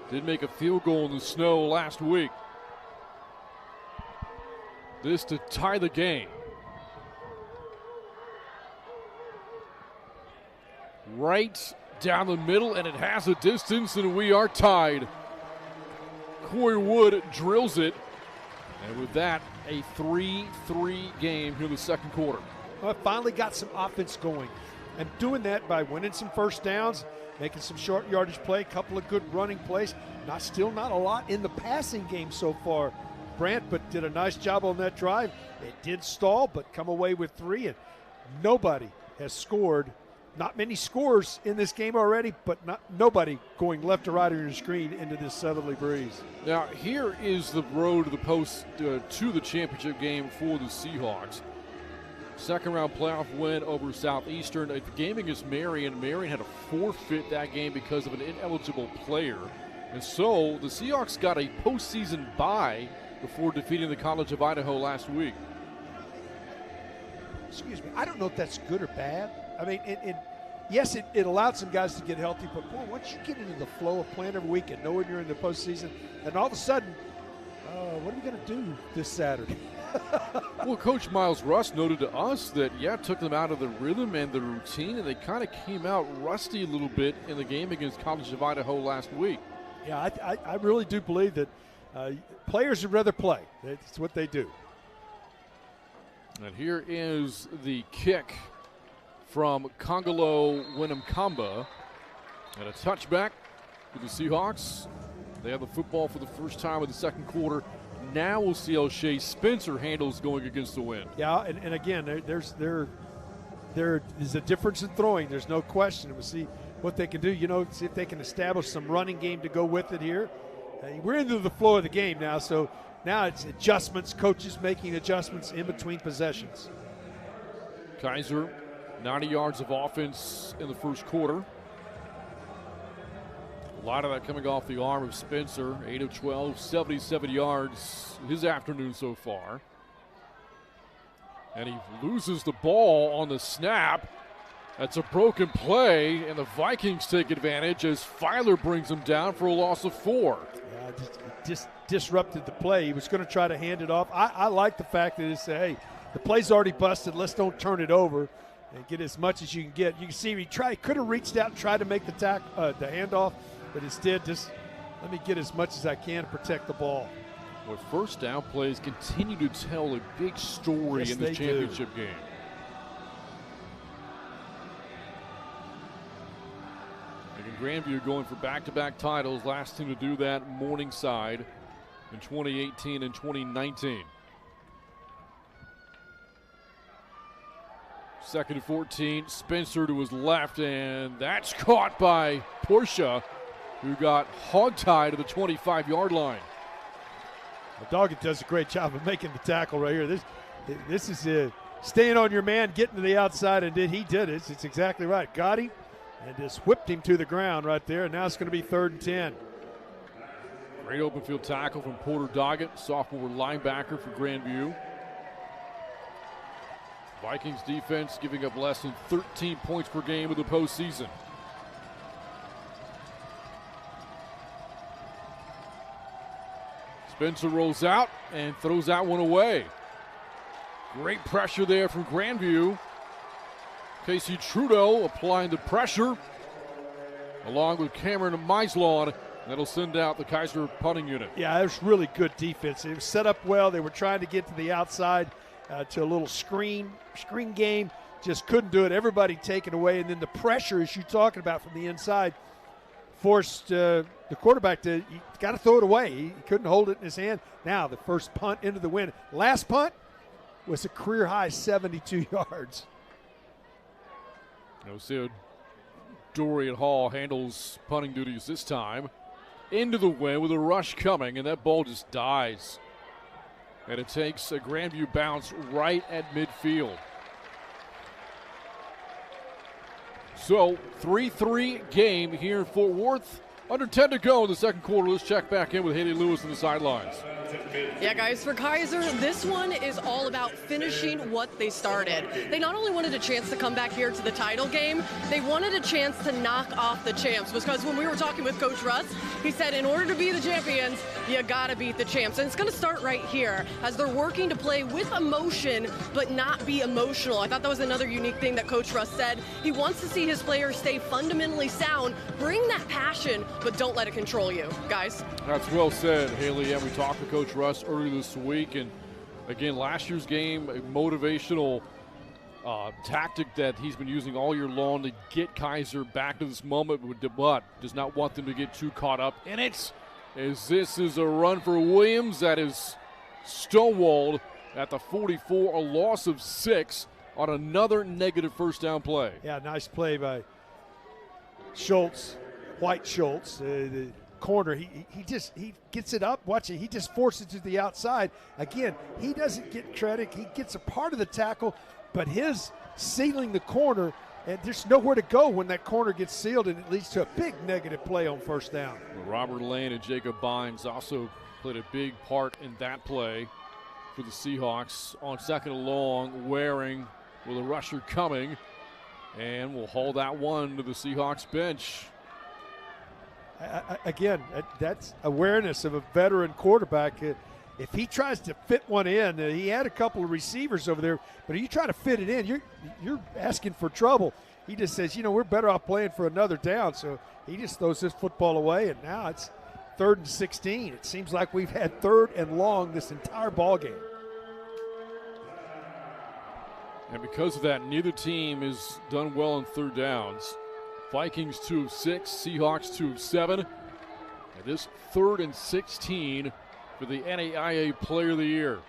Did make a field goal in the snow last week. This to tie the game. Right down the middle, and it has a distance, and we are tied. Corey Wood drills it, and with that, a 3-3 game here in the 2nd quarter. Well, finally got some offense going, and doing that by winning some 1st downs, making some short yardage play, a couple of good running plays. Still not a lot in the passing game so far, Bryant, but did a nice job on that drive. It did stall, but come away with 3, and nobody has scored. Not many scores in this game already, but nobody going left or right on your screen into this southerly breeze. Now, here is the road to the post to the championship game for the Seahawks. 2nd round playoff win over Southeastern. The game against Marian. Marian had to forfeit that game because of an ineligible player. And so the Seahawks got a postseason bye before defeating the College of Idaho last week. Excuse me. I don't know if that's good or bad. I mean, yes, it allowed some guys to get healthy, but boy, once you get into the flow of playing every week and knowing you're in the postseason, and all of a sudden, what are we going to do this Saturday? Well, Coach Miles Russ noted to us that, it took them out of the rhythm and the routine, and they kind of came out rusty a little bit in the game against College of Idaho last week. Yeah, I really do believe that players would rather play. That's what they do. And here is the kick from Kongolo Winamkamba, and a touchback for the Seahawks. They have the football for the first time in the 2nd quarter. Now we'll see how Shea Spencer handles going against the wind. Yeah, and again, there is a difference in throwing. There's no question. We'll see what they can do. See if they can establish some running game to go with it here. We're into the flow of the game now, so now it's adjustments, coaches making adjustments in between possessions. Kaiser, 90 yards of offense in the 1st quarter. A lot of that coming off the arm of Spencer. 8 of 12, 77 yards his afternoon so far. And he loses the ball on the snap. That's a broken play, and the Vikings take advantage as Filer brings him down for a loss of 4. Yeah, just disrupted the play. He was going to try to hand it off. I like the fact that he said, hey, the play's already busted. Let's don't turn it over and get as much as you can get. You can see he could have reached out and tried to make the handoff, but instead just let me get as much as I can to protect the ball. Well, 1st down plays continue to tell a big story in this championship game. Grandview going for back-to-back titles. Last team to do that, Morningside, in 2018 and 2019. 2nd and 14, Spencer to his left, and that's caught by Porcha. who got hogtied to the 25-yard line. Well, Doggett does a great job of making the tackle right here. This is staying on your man, getting to the outside, and he did it. It's exactly right. Got him and just whipped him to the ground right there, and now it's going to be 3rd and 10. Great open field tackle from Porter Doggett, sophomore linebacker for Grandview. Vikings defense giving up less than 13 points per game in the postseason. Spencer rolls out and throws that one away. Great pressure there from Grandview. Casey Trudeau applying the pressure along with Cameron Meislaw. That'll send out the Kaiser punting unit. Yeah, it was really good defense. It was set up well. They were trying to get to the outside to a little screen game. Just couldn't do it. Everybody taken away. And then the pressure, as you're talking about from the inside, forced the quarterback to – got to throw it away. He couldn't hold it in his hand. Now the first punt into the wind. Last punt was a career-high 72 yards. No, Sid Dorian Hall handles punting duties this time. Into the wind with a rush coming, and that ball just dies. And it takes a Grandview bounce right at midfield. So, 3-3 game here in Fort Worth. Under 10 to go in the second quarter. Let's check back in with Haley Lewis on the sidelines. Yeah, guys, for Kaiser, this one is all about finishing what they started. They not only wanted a chance to come back here to the title game, they wanted a chance to knock off the champs. Because when we were talking with Coach Russ, he said in order to be the champions, you got to beat the champs. And it's going to start right here as they're working to play with emotion but not be emotional. I thought that was another unique thing that Coach Russ said. He wants to see his players stay fundamentally sound, bring that passion, but don't let it control you, guys. That's well said, Haley. Yeah, we talked to Coach Russ earlier this week, and again, last year's game, a motivational tactic that he's been using all year long to get Kaiser back to this moment, but does not want them to get too caught up in it. As this is a run for Williams that is stonewalled at the 44, a loss of 6 on another negative first down play. Yeah, nice play by Schultz. White Schultz, the corner, he gets it up. Watch it. He just forces it to the outside. Again, he doesn't get credit. He gets a part of the tackle, but his sealing the corner, and there's nowhere to go when that corner gets sealed, and it leads to a big negative play on first down. Robert Lane and Jacob Bynes also played a big part in that play for the Seahawks. On second and long, Waring with a rusher coming, and will haul that one to the Seahawks bench. Again, that's awareness of a veteran quarterback. If he tries to fit one in, he had a couple of receivers over there, but if you try to fit it in, you're asking for trouble. He just says, we're better off playing for another down, so he just throws this football away, and now it's 3rd and 16. It seems like we've had 3rd and long this entire ball game. And because of that, neither team has done well on third downs. Vikings 2 of 6, Seahawks 2 of 7. And this 3rd and 16 for the NAIA Player of the Year.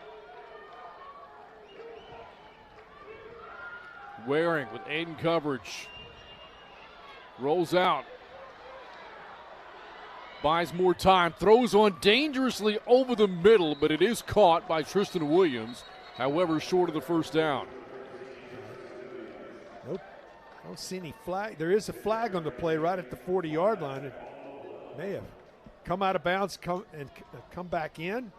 Waring with Aiden coverage. Rolls out. Buys more time. Throws on dangerously over the middle, but it is caught by Tristan Williams. However, short of the first down. I don't see any flag. There is a flag on the play right at the 40-yard line. It may have come out of bounds, come back in.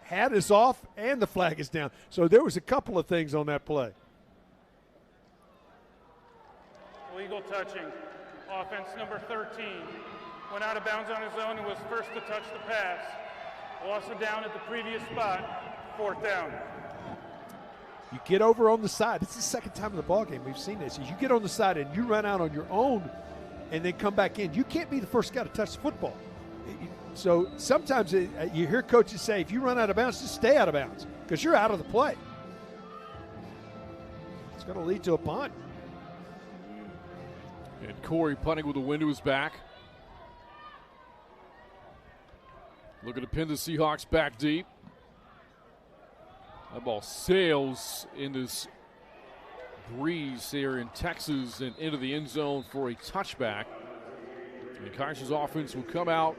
Hat is off, and the flag is down. So there was a couple of things on that play. Illegal touching. Offense number 13. Went out of bounds on his own and was first to touch the pass. Loss of down at the previous spot. 4th down. You get over on the side. It's the second time in the ballgame we've seen this. You get on the side and you run out on your own and then come back in. You can't be the first guy to touch the football. So sometimes you hear coaches say, if you run out of bounds, just stay out of bounds because you're out of the play. It's going to lead to a punt. And Corey punting with the wind to his back. Looking to pin the Seahawks back deep. That ball sails in this breeze here in Texas and into the end zone for a touchback. And Kaiser's offense will come out.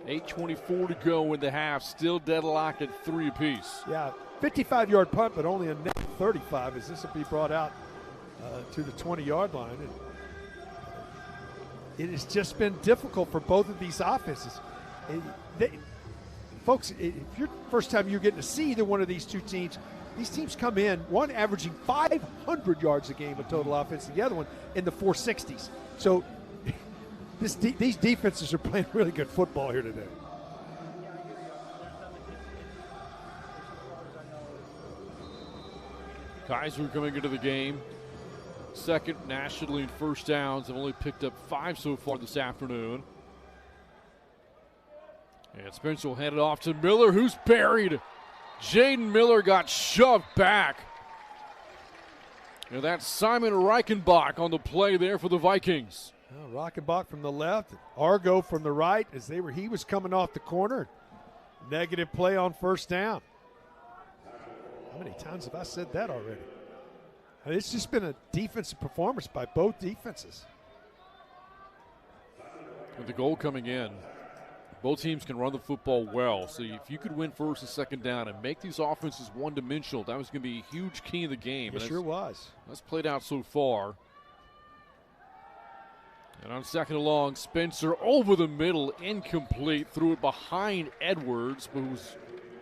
8:24 to go in the half. Still deadlocked at 3 apiece. Yeah, 55-yard punt, but only a net 35 as this will be brought out to the 20-yard line. And it has just been difficult for both of these offenses. Folks, if you're first time you're getting to see either one of these two teams, these teams come in, one averaging 500 yards a game of total offense, and the other one in the 460s. So these defenses are playing really good football here today. Kaiser coming into the game. Second nationally in first downs. Have only picked up 5 so far this afternoon. And Spencer will hand it off to Miller, who's buried. Jaden Miller got shoved back. And that's Simon Reichenbach on the play there for the Vikings. Reichenbach from the left, Argo from the right as he was coming off the corner. Negative play on first down. How many times have I said that already? It's just been a defensive performance by both defenses. With the goal coming in, both teams can run the football well. So if you could win first and second down and make these offenses one-dimensional, that was going to be a huge key in the game. It sure was. That's played out so far. And on second and long, Spencer over the middle, incomplete, threw it behind Edwards, who was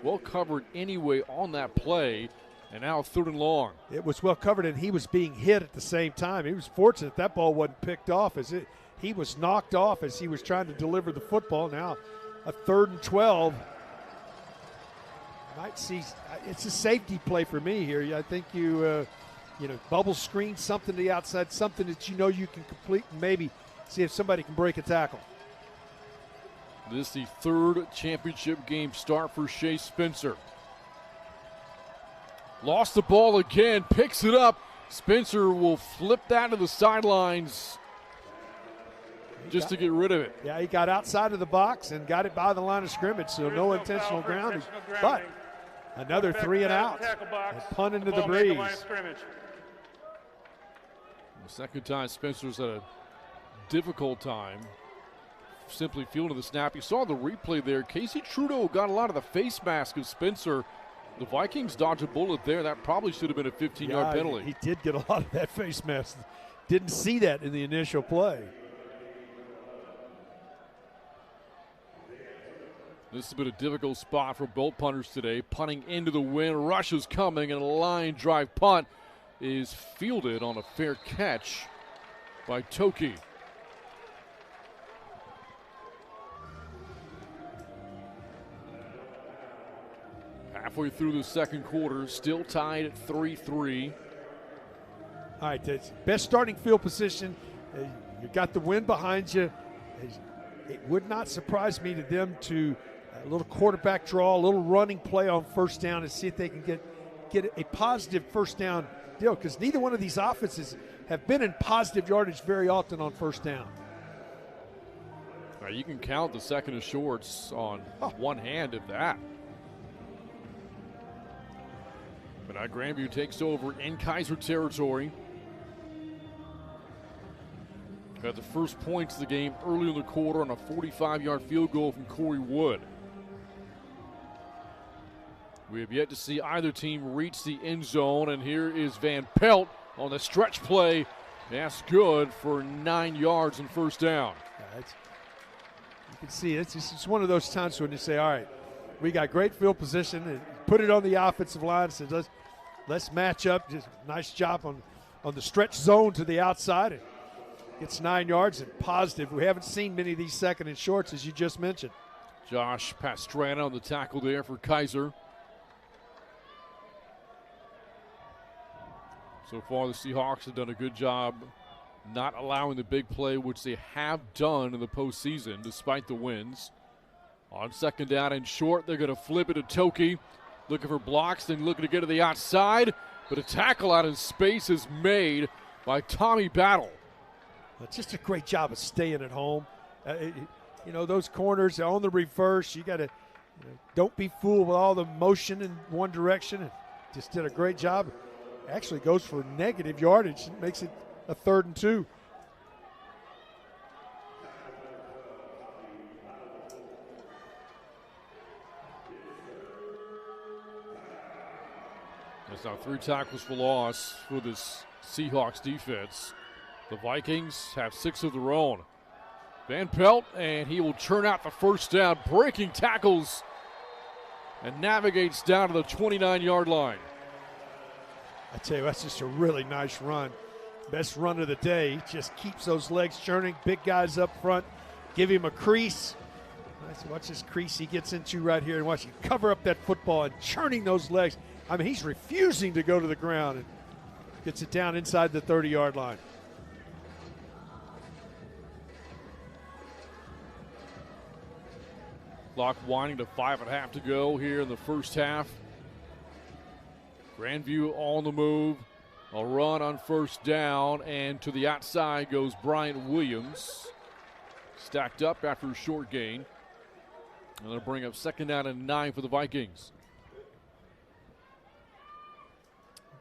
well covered anyway on that play. And now third and long. It was well covered, and he was being hit at the same time. He was fortunate that ball wasn't picked off as he was knocked off as he was trying to deliver the football. Now a 3rd and 12. Might see it's a safety play for me here. I think you bubble screen something to the outside, something that you know you can complete, and maybe see if somebody can break a tackle. This is the 3rd championship game start for Shea Spencer. Lost the ball again, picks it up. Spencer will flip that to the sidelines just to get rid of it. Yeah, he got outside of the box and got it by the line of scrimmage, so no intentional grounding. But another 3 and out. And punt into the breeze. The second time Spencer's had a difficult time simply fielding the snap. You saw the replay there. Casey Trudeau got a lot of the face mask of Spencer. The Vikings dodged a bullet there. That probably should have been a 15-yard penalty. He did get a lot of that face mask. Didn't see that in the initial play. This has been a difficult spot for both punters today. Punting into the wind. Rush is coming, and a line drive punt is fielded on a fair catch by Toki. Halfway through the second quarter, still tied at 3-3. All right, that's best starting field position. You got the wind behind you. It would not surprise me to them to a little quarterback draw, a little running play on first down, and see if they can get a positive first down deal, because neither one of these offenses have been in positive yardage very often on first down. Now you can count the second and shorts on one hand, if that. But now Grandview takes over in Kaiser territory. Got the first points of the game early in the quarter on a 45-yard field goal from Corey Wood. We have yet to see either team reach the end zone, and here is Van Pelt on the stretch play. That's good for 9 yards and first down. You can see it's one of those times when you say, all right, we got great field position, and put it on the offensive line and said, let's match up. Just nice job on the stretch zone to the outside. And gets 9 yards and positive. We haven't seen many of these second and shorts, as you just mentioned. Josh Pastrana on the tackle there for Kaiser. So far, the Seahawks have done a good job not allowing the big play, which they have done in the postseason, despite the wins. On second down and short, they're going to flip it to Toki. Looking for blocks, then looking to get to the outside. But a tackle out in space is made by Tommy Battle. Just a great job of staying at home. Those corners are on the reverse. You got to don't be fooled with all the motion in one direction. And just did a great job. Actually goes for negative yardage. Makes it a 3rd and 2. It's now 3 tackles for loss for this Seahawks defense. The Vikings have 6 of their own. Van Pelt, and he will turn out the first down, breaking tackles, and navigates down to the 29-yard line. I tell you, that's just a really nice run. Best run of the day. Just keeps those legs churning. Big guys up front. Give him a crease. Watch this crease he gets into right here, and watch him cover up that football and churning those legs. I mean, he's refusing to go to the ground and gets it down inside the 30-yard line. Clock winding to 5.5 to go here in the first half. Grandview on the move. A run on first down, and to the outside goes Bryant Williams. Stacked up after a short gain. And they'll bring up 2nd down and 9 for the Vikings.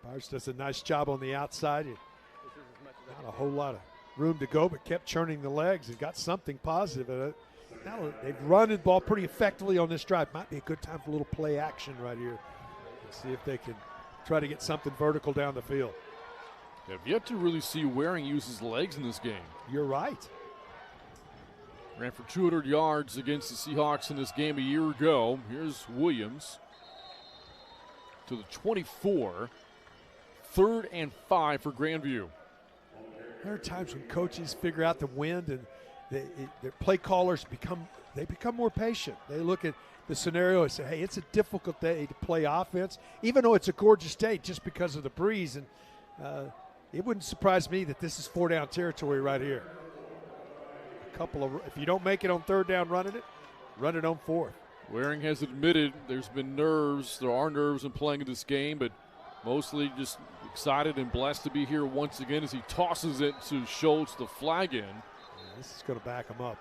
Byers does a nice job on the outside. Not a whole lot of room to go, but kept churning the legs and got something positive. Now they've run the ball pretty effectively on this drive. Might be a good time for a little play action right here. Let's see if they can try to get something vertical down the field. Have yet to really see Waring use his legs in this game. You're right. Ran for 200 yards against the Seahawks in this game a year ago. Here's Williams to the 24. 3rd and 5 for Grandview. There are times when coaches figure out the wind and their play callers become more patient. They look at the scenario and say, hey, it's a difficult day to play offense, even though it's a gorgeous day just because of the breeze. And it wouldn't surprise me that this is 4-down territory right here. If you don't make it on 3rd down running it, run it on 4th. Waring has admitted there are nerves in playing this game, but mostly just excited and blessed to be here once again as he tosses it to Schultz, the flag in. Yeah, this is going to back him up.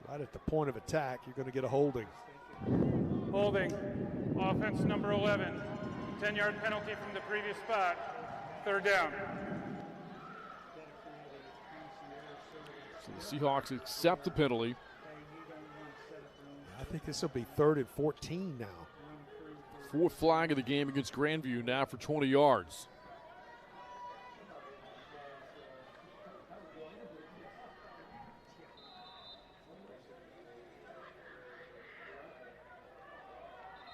Right at the point of attack, you're going to get a holding. Holding. Offense number 11. 10-yard penalty from the previous spot. 3rd down. So the Seahawks accept the penalty. I think this will be 3rd and 14 now. 4th flag of the game against Grandview now for 20 yards.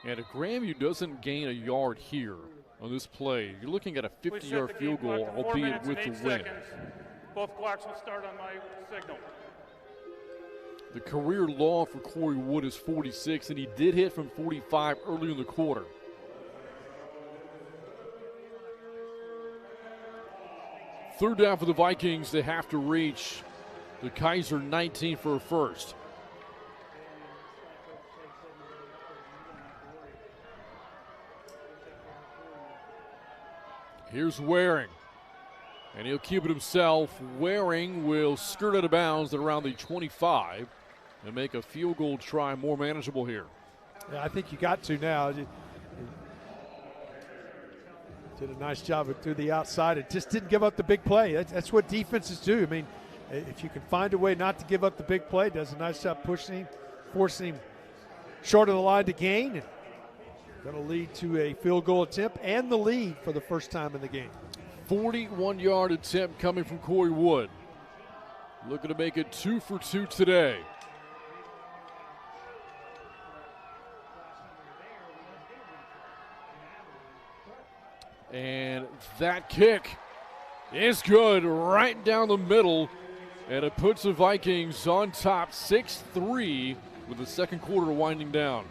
And if Grandview doesn't gain a yard here on this play, you're looking at a 50-yard field goal, albeit with the win. Both clocks will start on my signal. The career long for Corey Wood is 46, and he did hit from 45 early in the quarter. Third down for the Vikings. They have to reach the Kaiser 19 for a first. Here's Waring, and he'll keep it himself. Waring will skirt out of bounds at around the 25 and make a field goal try more manageable here. Yeah, I think you got to now. Did a nice job through the outside. It just didn't give up the big play. That's what defenses do. I mean, if you can find a way not to give up the big play, does a nice job pushing him, forcing him short of the line to gain. And going to lead to a field goal attempt and the lead for the first time in the game. 41-yard attempt coming from Corey Wood. Looking to make it 2 for 2 today. And that kick is good right down the middle, and it puts the Vikings on top 6-3 with the second quarter winding down.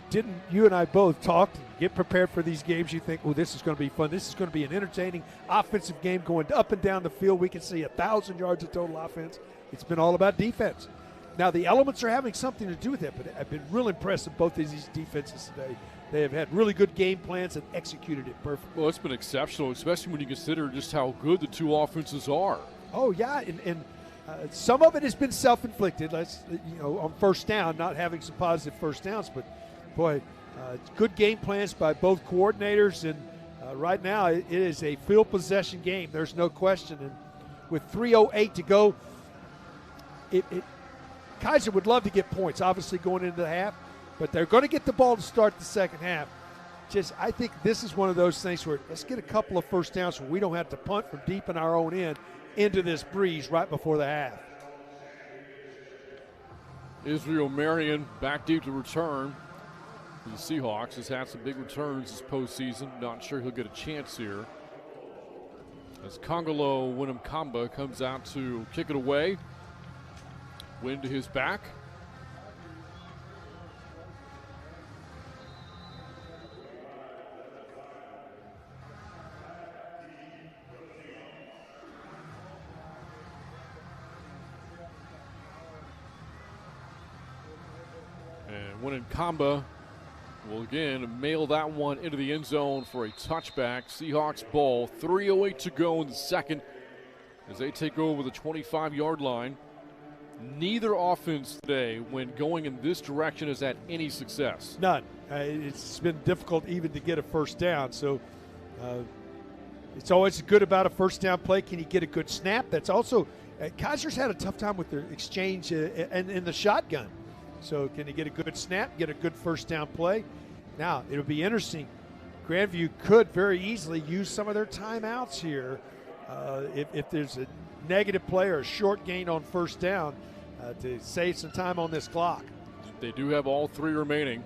Didn't you and I both talk, get prepared for these games? You think, oh, this is going to be fun. This is going to be an entertaining offensive game going up and down the field. We can see 1,000 yards of total offense. It's been all about defense. Now, the elements are having something to do with it, but I've been real impressed with both of these defenses today. They have had really good game plans and executed it perfectly. Well, it's been exceptional, especially when you consider just how good the two offenses are. Oh, yeah, and some of it has been self-inflicted. On first down, not having some positive first downs, but boy, good game plans by both coordinators, and right now it is a field possession game. There's no question. And with 3:08 to go, Kaiser would love to get points, obviously, going into the half, but they're going to get the ball to start the second half. I think this is one of those things where let's get a couple of first downs where we don't have to punt from deep in our own end into this breeze right before the half. Israel Marian back deep to return. The Seahawks has had some big returns this postseason. Not sure he'll get a chance here. As Kongolo Winham-Kamba comes out to kick it away. Wind to his back. And Winham-Kamba will again mail that one into the end zone for a touchback. Seahawks ball, 3:08 to go in the second as they take over the 25-yard line. Neither offense today, when going in this direction, has had any success. None. It's been difficult even to get a first down. So it's always good about a first down play. Can you get a good snap? That's also Kaiser's had a tough time with their exchange and in the shotgun. So can you get a good snap, get a good first down play? Now, it'll be interesting. Grandview could very easily use some of their timeouts here if there's a negative play or a short gain on first down to save some time on this clock. They do have all three remaining.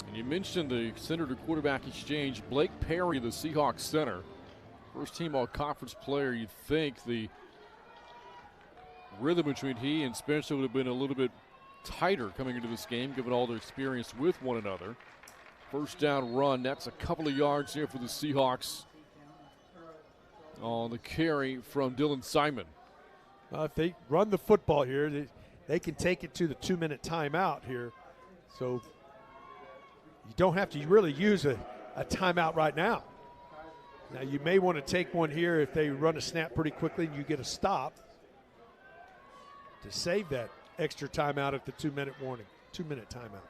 And you mentioned the center to quarterback exchange. Blake Perry, the Seahawks center, first team all-conference player. You'd think the rhythm between he and Spencer would have been a little bit tighter coming into this game, given all their experience with one another. First down run, that's a couple of yards here for the Seahawks on the carry from Dylan Simon. If they run the football here, they can take it to the 2-minute timeout here. So you don't have to really use a timeout right now. Now you may want to take one here if they run a snap pretty quickly and you get a stop to save that extra timeout at the 2-minute warning, 2-minute timeout.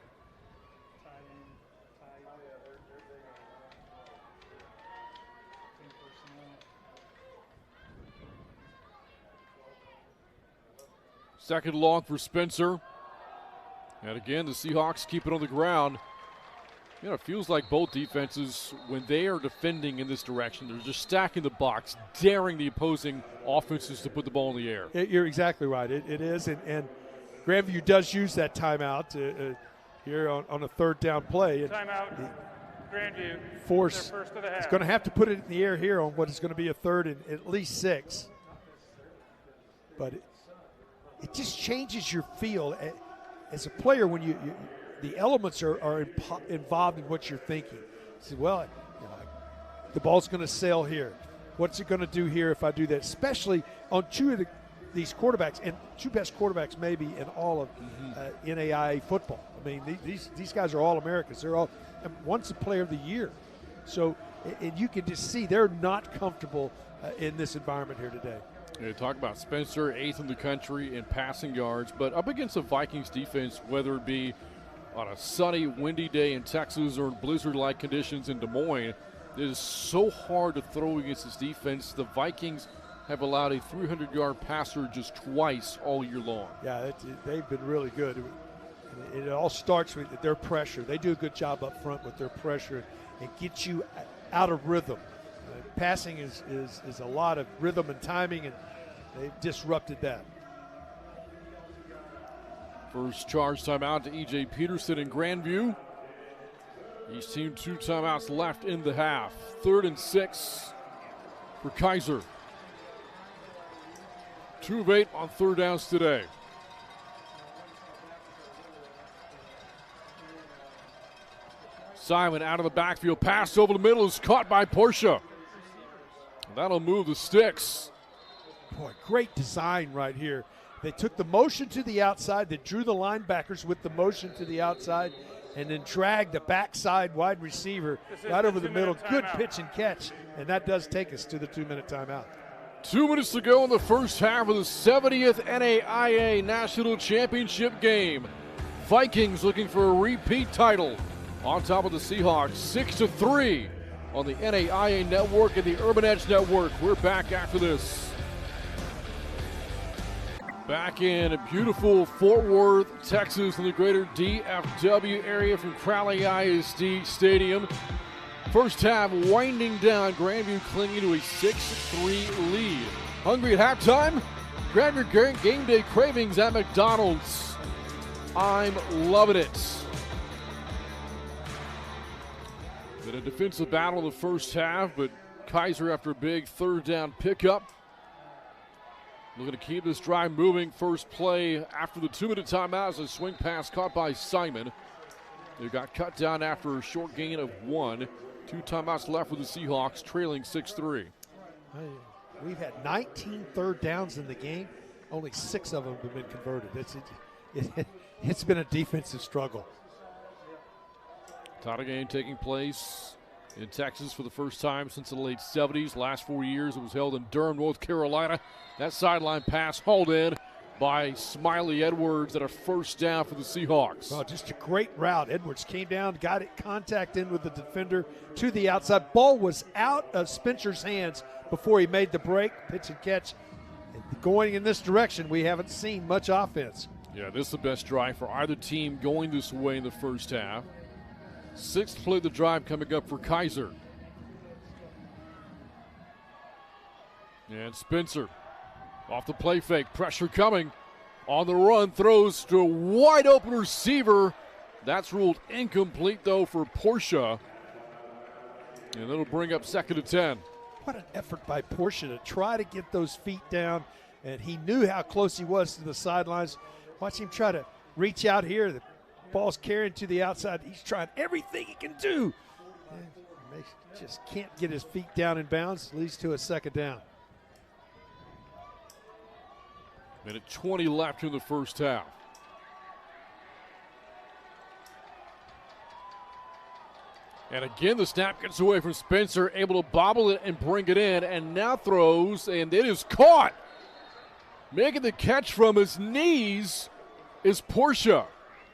Second long for Spencer. And again, the Seahawks keep it on the ground. You know, it feels like both defenses, when they are defending in this direction, they're just stacking the box, daring the opposing offenses to put the ball in the air. You're exactly right. It is, and Grandview does use that timeout here on a third down play. Timeout, Grandview. Force. First of the half. It's going to have to put it in the air here on what is going to be a third and at least 6. But it just changes your feel as a player when the elements are involved in what you're thinking. You say, well, the ball's going to sail here. What's it going to do here if I do that? Especially on two of these quarterbacks, and two best quarterbacks maybe in all of NAIA football. I mean, these guys are all Americans. They're all, one's a player of the year. So, and you can just see they're not comfortable in this environment here today. You talk about Spencer, 8th in the country in passing yards, but up against the Vikings defense, whether it be on a sunny, windy day in Texas or in blizzard-like conditions in Des Moines, it is so hard to throw against this defense. The Vikings have allowed a 300-yard passer just twice all year long. Yeah, they've been really good. It all starts with their pressure. They do a good job up front with their pressure and get you out of rhythm. Passing is a lot of rhythm and timing, and they've disrupted that. First charge timeout to E.J. Peterson in Grandview. Each team 2 timeouts left in the half. 3rd and 6 for Kaiser. 2 of 8 on third downs today. Simon out of the backfield. Pass over the middle is caught by Porcha. That'll move the sticks. Boy, great design right here. They took the motion to the outside. They drew the linebackers with the motion to the outside and then dragged the backside wide receiver right over the middle. Good pitch and catch, and that does take us to the 2-minute timeout. 2 minutes to go in the first half of the 70th NAIA National Championship game. Vikings looking for a repeat title on top of the Seahawks, 6-3 on the NAIA Network and the Urban Edge Network. We're back after this. Back in beautiful Fort Worth, Texas, in the greater DFW area from Crowley ISD Stadium. First half winding down, Grandview clinging to a 6-3 lead. Hungry at halftime? Grab your game day cravings at McDonald's. I'm loving it. Been a defensive battle in the first half, but Kaiser, after a big third down pickup, looking to keep this drive moving. First play after the 2-minute timeout is a swing pass caught by Simon. They got cut down after a short gain of 1. 2 timeouts left for the Seahawks, trailing 6-3. We've had 19 third downs in the game. Only 6 of them have been converted. It's been a defensive struggle. Title game taking place in Texas for the first time since the late 70s. Last 4 years it was held in Durham, North Carolina. That sideline pass hauled in by Smiley Edwards at a first down for the Seahawks. Well, just a great route. Edwards came down, got it, contact in with the defender to the outside. Ball was out of Spencer's hands before he made the break. Pitch and catch. Going in this direction, we haven't seen much offense. Yeah, this is the best drive for either team going this way in the first half. 6th play of the drive coming up for Kaiser. And Spencer off the play fake, pressure coming. On the run, throws to a wide open receiver. That's ruled incomplete though for Porcha. And it'll bring up 2nd and 10. What an effort by Porcha to try to get those feet down. And he knew how close he was to the sidelines. Watch him try to reach out here. The ball's carrying to the outside. He's trying everything he can do. And just can't get his feet down in bounds. Leads to a 2nd down. Minute 20 left in the first half. And again, the snap gets away from Spencer, able to bobble it and bring it in, and now throws, and it is caught. Making the catch from his knees is Porcha.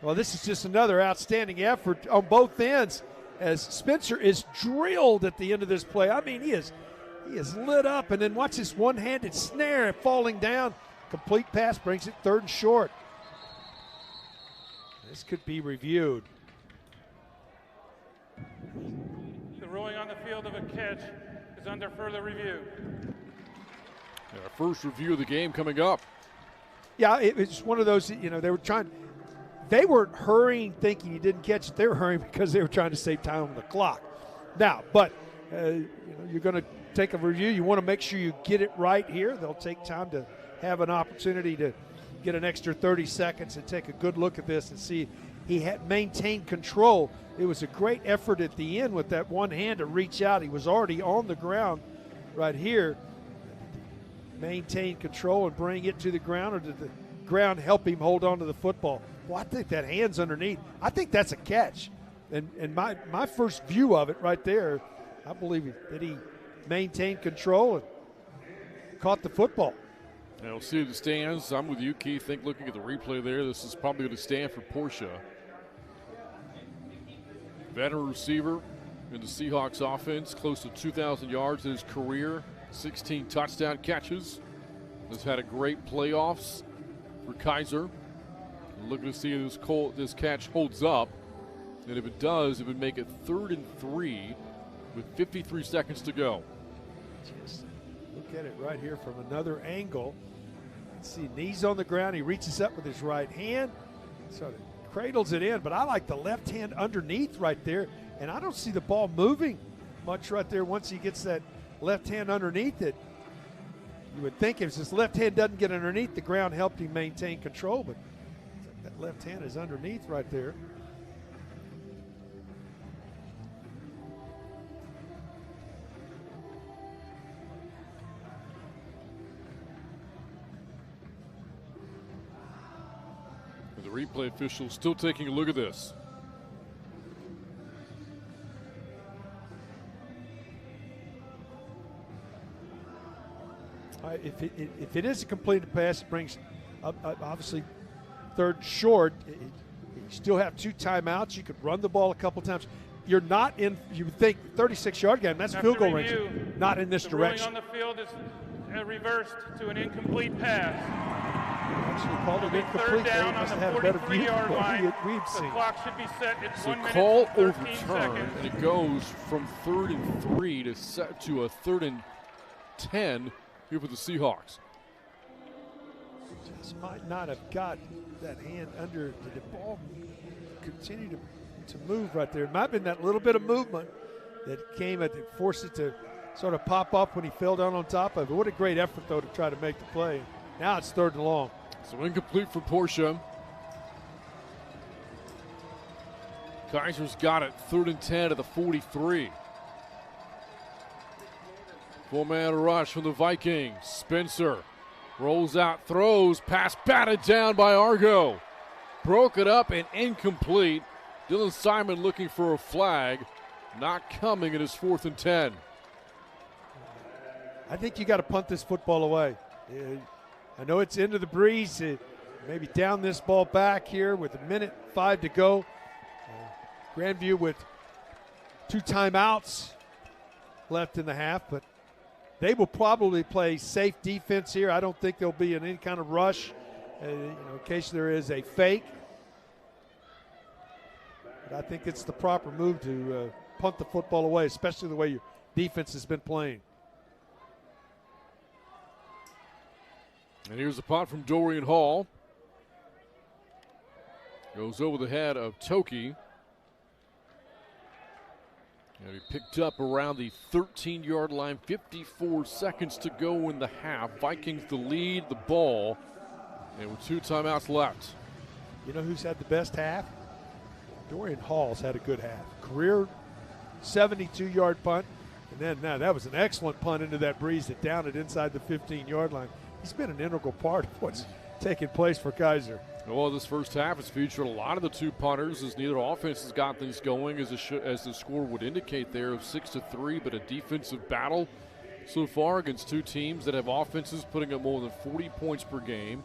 Well, this is just another outstanding effort on both ends as Spencer is drilled at the end of this play. I mean, he is lit up, and then watch this one-handed snare falling down. Complete pass brings it 3rd and short. This could be reviewed. The ruling on the field of a catch is under further review. Our first review of the game coming up. Yeah, it was one of those, they weren't hurrying thinking you didn't catch it. They were hurrying because they were trying to save time on the clock. Now, but you're going to take a review. You want to make sure you get it right here. They'll take time to have an opportunity to get an extra 30 seconds and take a good look at this and see he had maintained control. It was a great effort at the end with that one hand to reach out. He was already on the ground right here. Maintain control and bring it to the ground, or did the ground help him hold on to the football? Well, I think that hand's underneath. I think that's a catch. And my first view of it right there, I believe that he maintained control and caught the football. Now we'll see the stands. I'm with you, Keith. Think looking at the replay there, this is probably going to stand for Porcha. Veteran receiver in the Seahawks offense, close to 2,000 yards in his career, 16 touchdown catches. Has had a great playoffs for Kaiser. Looking to see if this catch holds up. And if it does, it would make it 3rd and 3 with 53 seconds to go. Just look at it right here from another angle. Let's see, knees on the ground. He reaches up with his right hand, sort of cradles it in. But I like the left hand underneath right there. And I don't see the ball moving much right there once he gets that left hand underneath it. You would think if his left hand doesn't get underneath, the ground helped him maintain control. But that left hand is underneath right there. The replay official still taking a look at this. If it is a completed pass, it brings up obviously 3rd short. You still have 2 timeouts. You could run the ball a couple times. You're not in, you would think, 36-yard game. That's field goal range. Not in this direction. The ruling on the field is reversed to an incomplete pass. Actually called it incomplete. They Down must on have the had a better view 43-yard than line. we've The seen. clock should be set at So 1 minute call and 13 overturned, seconds. and it goes from 3rd and 3 to set to a 3rd and 10 here for the Seahawks. Just might not have got that hand under. Did the ball continue to move right there? It might have been that little bit of movement that came at it, forced it to sort of pop up when he fell down on top of it. What a great effort, though, to try to make the play. Now it's 3rd and long. So incomplete for Porcha. Kaiser's got it, 3rd and 10 at the 43. Four-man rush from the Vikings. Spencer rolls out, throws, pass batted down by Argo. Broke it up and incomplete. Dylan Simon looking for a flag. Not coming. It is 4th and 10. I think you got to punt this football away. I know it's into the breeze. Maybe down this ball back here with 1:05 to go. Grandview with 2 timeouts left in the half, but they will probably play safe defense here. I don't think there'll be any kind of rush, in case there is a fake. But I think it's the proper move to punt the football away, especially the way your defense has been playing. And here's the punt from Dorian Hall. Goes over the head of Toki. And he picked up around the 13-yard line. 54 seconds to go in the half. Vikings the lead, the ball. And with 2 timeouts left. You know who's had the best half? Dorian Hall's had a good half. Career 72-yard punt. And then now that was an excellent punt into that breeze that downed it inside the 15-yard line. He's been an integral part of what's taking place for Kaiser. Well, this first half has featured a lot of the 2 punters as neither offense has got things going as the score would indicate there of 6-3, but a defensive battle so far against 2 teams that have offenses putting up more than 40 points per game.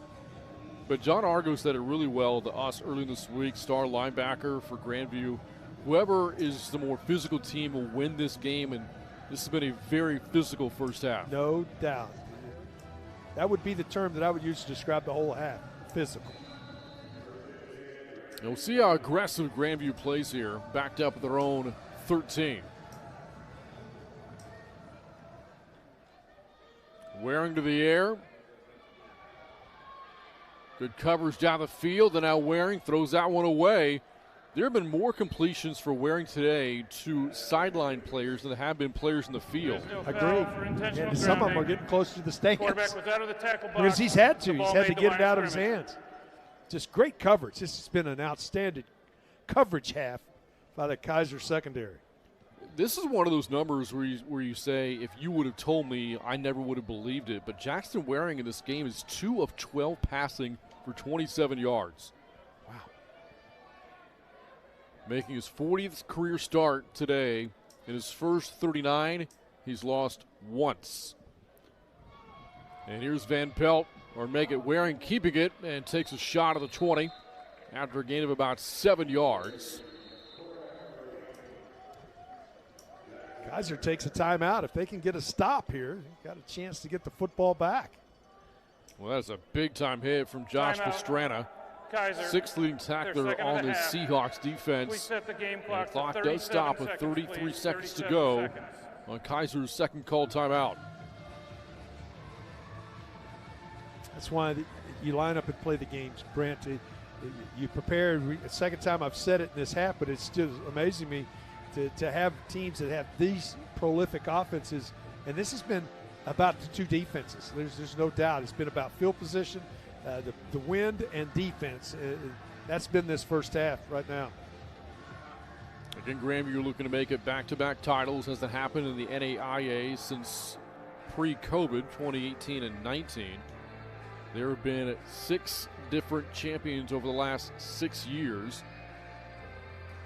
But John Argo said it really well to us early this week, star linebacker for Grandview. Whoever is the more physical team will win this game, and this has been a very physical first half. No doubt. That would be the term that I would use to describe the whole half, physical. And we'll see how aggressive Grandview plays here, backed up at their own 13. Waring to the air. Good coverage down the field, and now Waring throws that one away. There have been more completions for Waring today to sideline players than there have been players in the field. Agreed. And some of them are getting close to the stands. Quarterback was out of the tackle box. Because he's had to. The He's ball had to made the get it line out of of his scrimmage. hands. Just great coverage. This has been an outstanding coverage half by the Kaiser secondary. This is one of those numbers where you say, if you would have told me, I never would have believed it. But Jackson Waring in this game is 2 of 12 passing for 27 yards. Wow. Making his 40th career start today. In his first 39, he's lost once. And here's Van Pelt, or make it Waring keeping it, and takes a shot at the 20 after a gain of about 7 yards. Kaiser takes a timeout. If they can get a stop here, got a chance to get the football back. Well, that's a big-time hit from Josh Timeout. Pastrana. Kaiser, 6th leading tackler second on and the a half. Seahawks Please defense. set the game And clock the clock to does stop 37 with 33 please. seconds to 37 go seconds. on Kaiser's second called timeout. That's why you line up and play the games, Brent. You prepare. The second time I've said it in this half, but it's still amazing me to have teams that have these prolific offenses. And this has been about the 2 defenses. There's no doubt. It's been about field position, the wind, and defense. That's been this first half right now. Again, Grandview looking to make it back-to-back titles. Hasn't happened in the NAIA since pre-COVID, 2018 and 19. There have been 6 different champions over the last 6 years.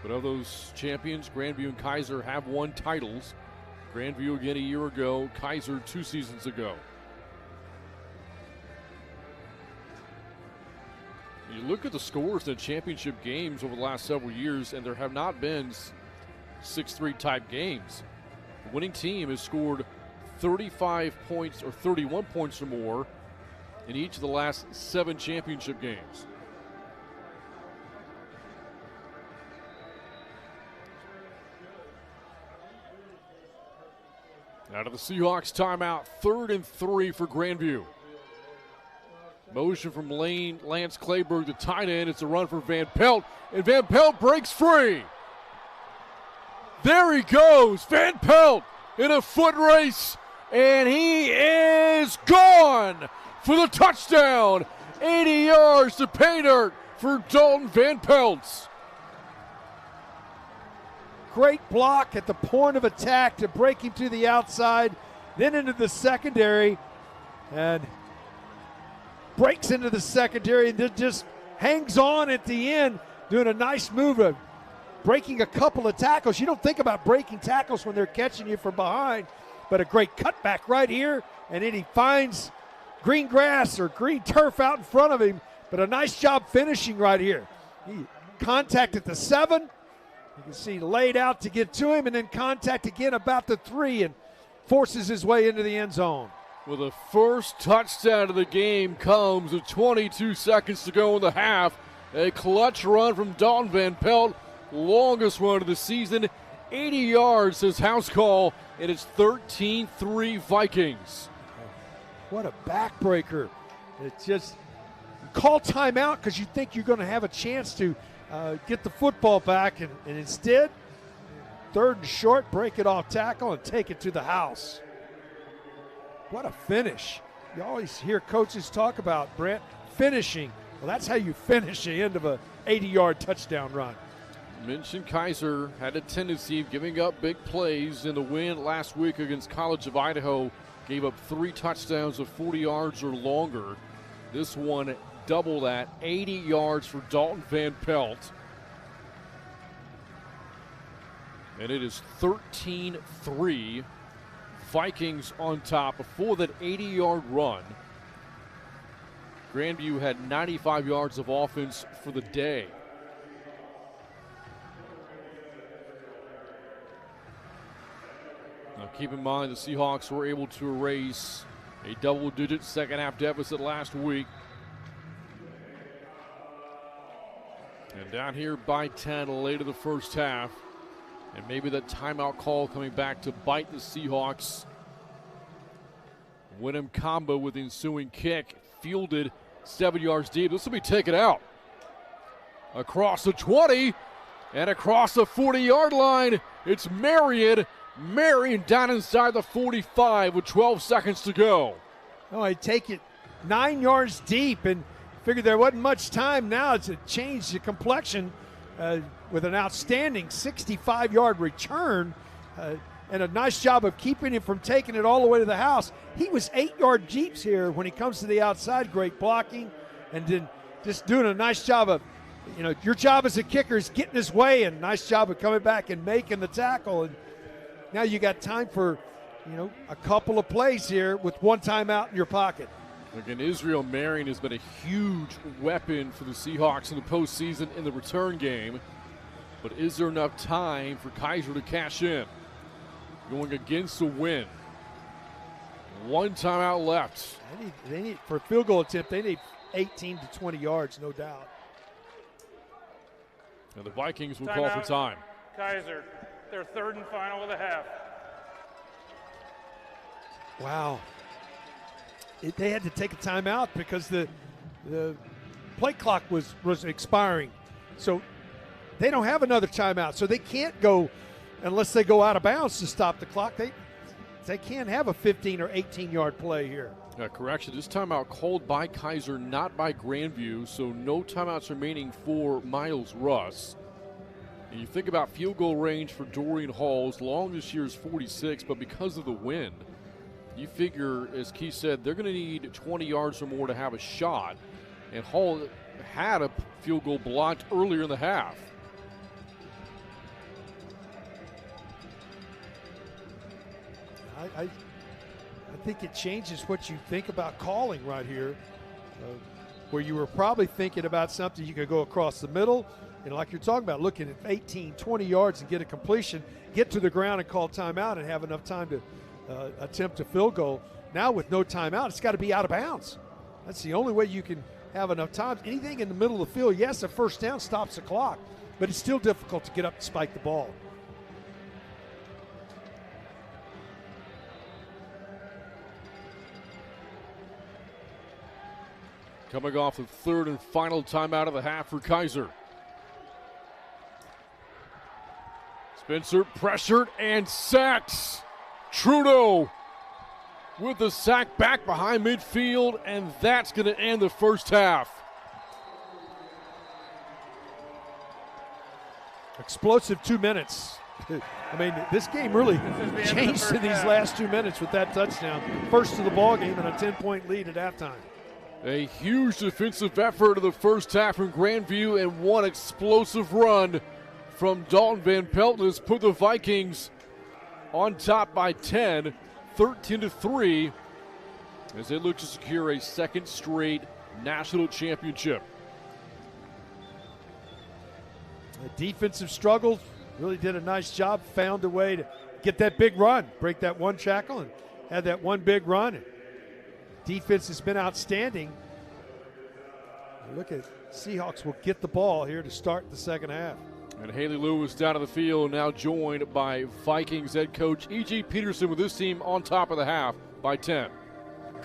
But of those champions, Grandview and Kaiser have won titles. Grandview again a year ago, Kaiser 2 seasons ago. You look at the scores in the championship games over the last several years, and there have not been 6-3 type games. The winning team has scored 35 points or 31 points or more in each of the last 7 championship games. Out of the Seahawks timeout, 3rd and 3 for Grandview. Motion from Lance Clayberg, the tight end. It's a run for Van Pelt, and Van Pelt breaks free. There he goes, Van Pelt in a foot race, and he is gone for the touchdown. 80 yards to pay dirt for Dalten Van Pelt. Great block at the point of attack to break him to the outside, then into the secondary, and breaks into the secondary and then just hangs on at the end, doing a nice move of breaking a couple of tackles. You don't think about breaking tackles when they're catching you from behind, but a great cutback right here, and then he finds green grass or green turf out in front of him, but a nice job finishing right here. He contact at the 7. You can see laid out to get to him, and then contact again about the 3 and forces his way into the end zone. Well, the first touchdown of the game comes with 22 seconds to go in the half. A clutch run from Dalten Van Pelt, longest run of the season. 80 yards, says house call, and it's 13-3 Vikings. What a backbreaker. It's just call timeout because you think you're going to have a chance to get the football back, and instead, 3rd and short, break it off tackle and take it to the house. What a finish. You always hear coaches talk about, Brent, finishing. Well, that's how you finish the end of a 80-yard touchdown run. Mentioned Kaiser had a tendency of giving up big plays in the win last week against College of Idaho. Gave up 3 touchdowns of 40 yards or longer. This one double that, 80 yards for Dalten Van Pelt. And it is 13-3. Vikings on top before that 80-yard run. Grandview had 95 yards of offense for the day. Now keep in mind the Seahawks were able to erase a double-digit second-half deficit last week. And down here by 10 late in the first half. And maybe that timeout call coming back to bite the Seahawks. Wyndham combo with the ensuing kick. Fielded 7 yards deep. This will be taken out. Across the 20 and across the 40-yard line. It's Marian. Marian down inside the 45 with 12 seconds to go. Oh, I take it 9 yards deep and figured there wasn't much time now to change the complexion with an outstanding 65-yard return and a nice job of keeping him from taking it all the way to the house. He was 8-yard deep here when he comes to the outside. Great blocking, and then just doing a nice job of, your job as a kicker is getting his way, and nice job of coming back and making the tackle. And now you got time for, a couple of plays here with one timeout in your pocket. Again, Israel Marian has been a huge weapon for the Seahawks in the postseason in the return game. But is there enough time for Kaiser to cash in? Going against the wind. One timeout left. They need for a field goal attempt, they need 18 to 20 yards, no doubt. And the Vikings will call for time. Kaiser, their 3rd and final of the half. Wow. They had to take a timeout because the play clock was expiring. So they don't have another timeout. So they can't go unless they go out of bounds to stop the clock. They can't have a 15 or 18-yard play here. Correction, this timeout called by Kaiser, not by Grandview, so no timeouts remaining for Miles Russ. And you think about field goal range for Dorian Hall's long this year is 46, but because of the wind, you figure, as Keith said, they're going to need 20 yards or more to have a shot. And Hall had a field goal blocked earlier in the half. I think it changes what you think about calling right here, where you were probably thinking about something you could go across the middle, and like you're talking about, looking at 18, 20 yards and get a completion, get to the ground and call timeout and have enough time to attempt a field goal. Now with no timeout, it's got to be out of bounds. That's the only way you can have enough time. Anything in the middle of the field, yes, a first down stops the clock, but it's still difficult to get up and spike the ball. Coming off the third and final timeout of the half for Kaiser. Spencer pressured and sacks. Trudeau with the sack back behind midfield, and that's going to end the first half. Explosive 2 minutes. I mean, this game really changed in these last 2 minutes with that touchdown. First to the ball game and a 10-point lead at halftime. A huge defensive effort of the first half from Grandview, and one explosive run from Dalten Van Pelt has put the Vikings on top by 10, 13-3, as they look to secure a second straight national championship. The defensive struggles really did a nice job, found a way to get that big run, break that one shackle, and had that one big run. Defense has been outstanding. Look at Seahawks will get the ball here to start the second half. And Haley Lewis down on the field, now joined by Vikings head coach E.G. Peterson with this team on top of the half by 10.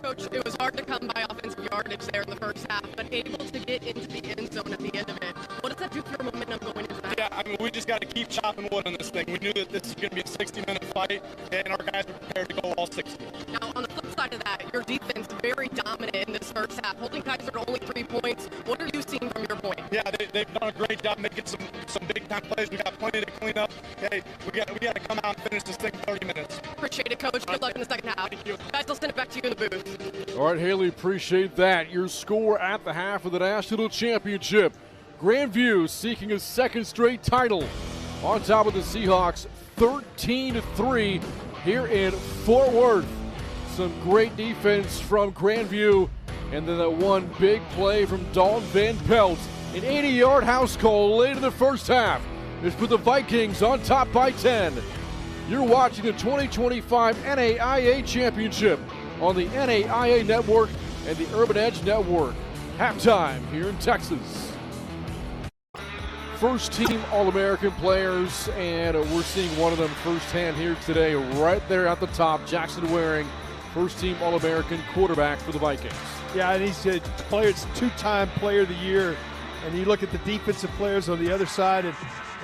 Coach, it was hard to come by offensive yardage there in the first half, but able to get into the end zone at the end of it. What does that do for your momentum going into that? Yeah, I mean, we just got to keep chopping wood on this thing. We knew that this is going to be a 60-minute fight, and our guys were prepared to go all 60. Now, on the flip side of that, your defense very dominant in this first half, holding Kaiser to only 3 points. What are you seeing from your point? Yeah, they've done a great job making some big-time plays. We got plenty to clean up. Hey, we got to come out and finish this thing in 30 minutes. Appreciate it, Coach. Good luck in the second half. Thank you. Guys, I'll send it back to you in the booth. All right, Haley, appreciate that. Your score at the half of the national championship. Grandview seeking a second straight title on top of the Seahawks, 13-3 here in Fort Worth. Some great defense from Grandview, and then that one big play from Dalten Van Pelt. An 80-yard house call late in the first half. It's put the Vikings on top by 10. You're watching the 2025 NAIA Championship on the NAIA Network and the Urban Edge Network. Halftime here in Texas. First team All-American players, and we're seeing one of them firsthand here today, right there at the top. Jackson Waring, first team All-American quarterback for the Vikings. Yeah, and he's a player, it's two-time player of the year. And you look at the defensive players on the other side, and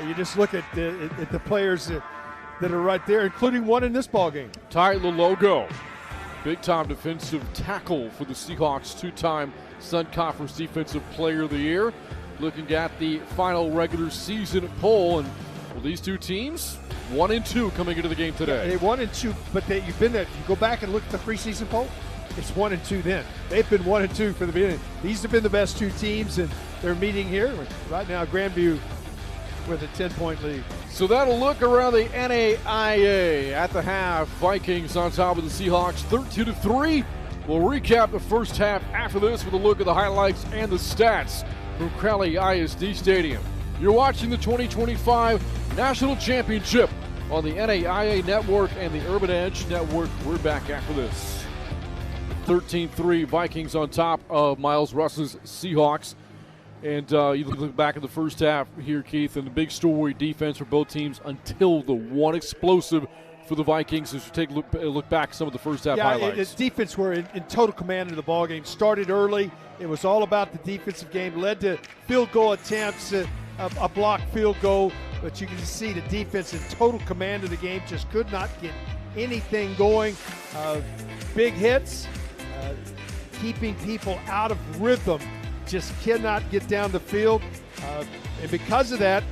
you just look at the players that are right there, including one in this ball game. Ty Lalogo, big-time defensive tackle for the Seahawks, two-time Sun Conference Defensive Player of the Year. Looking at the final regular season poll, and well, these two teams, 1-2 coming into the game today. Yeah, they 1-2, but you've been there. You go back and look at the preseason poll, it's 1-2 then. They've been 1-2 for the beginning. These have been the best two teams, and they're meeting here. Right now, Grandview with a 10-point lead. So that'll look around the NAIA at the half. Vikings on top of the Seahawks, 13-3. We'll recap the first half after this with a look at the highlights and the stats from Crowley ISD Stadium. You're watching the 2025 National Championship on the NAIA Network and the Urban Edge Network. We're back after this. 13-3 Vikings on top of Miles Russ's Seahawks. And you look back at the first half here, Keith, and the big story defense for both teams until the one explosive for the Vikings as you take a look back at some of the first half highlights. The defense were in total command of the ball game. Started early. It was all about the defensive game. Led to field goal attempts, a blocked field goal. But you can see the defense in total command of the game. Just could not get anything going. Big hits, keeping people out of rhythm. Just cannot get down the field. And because of that,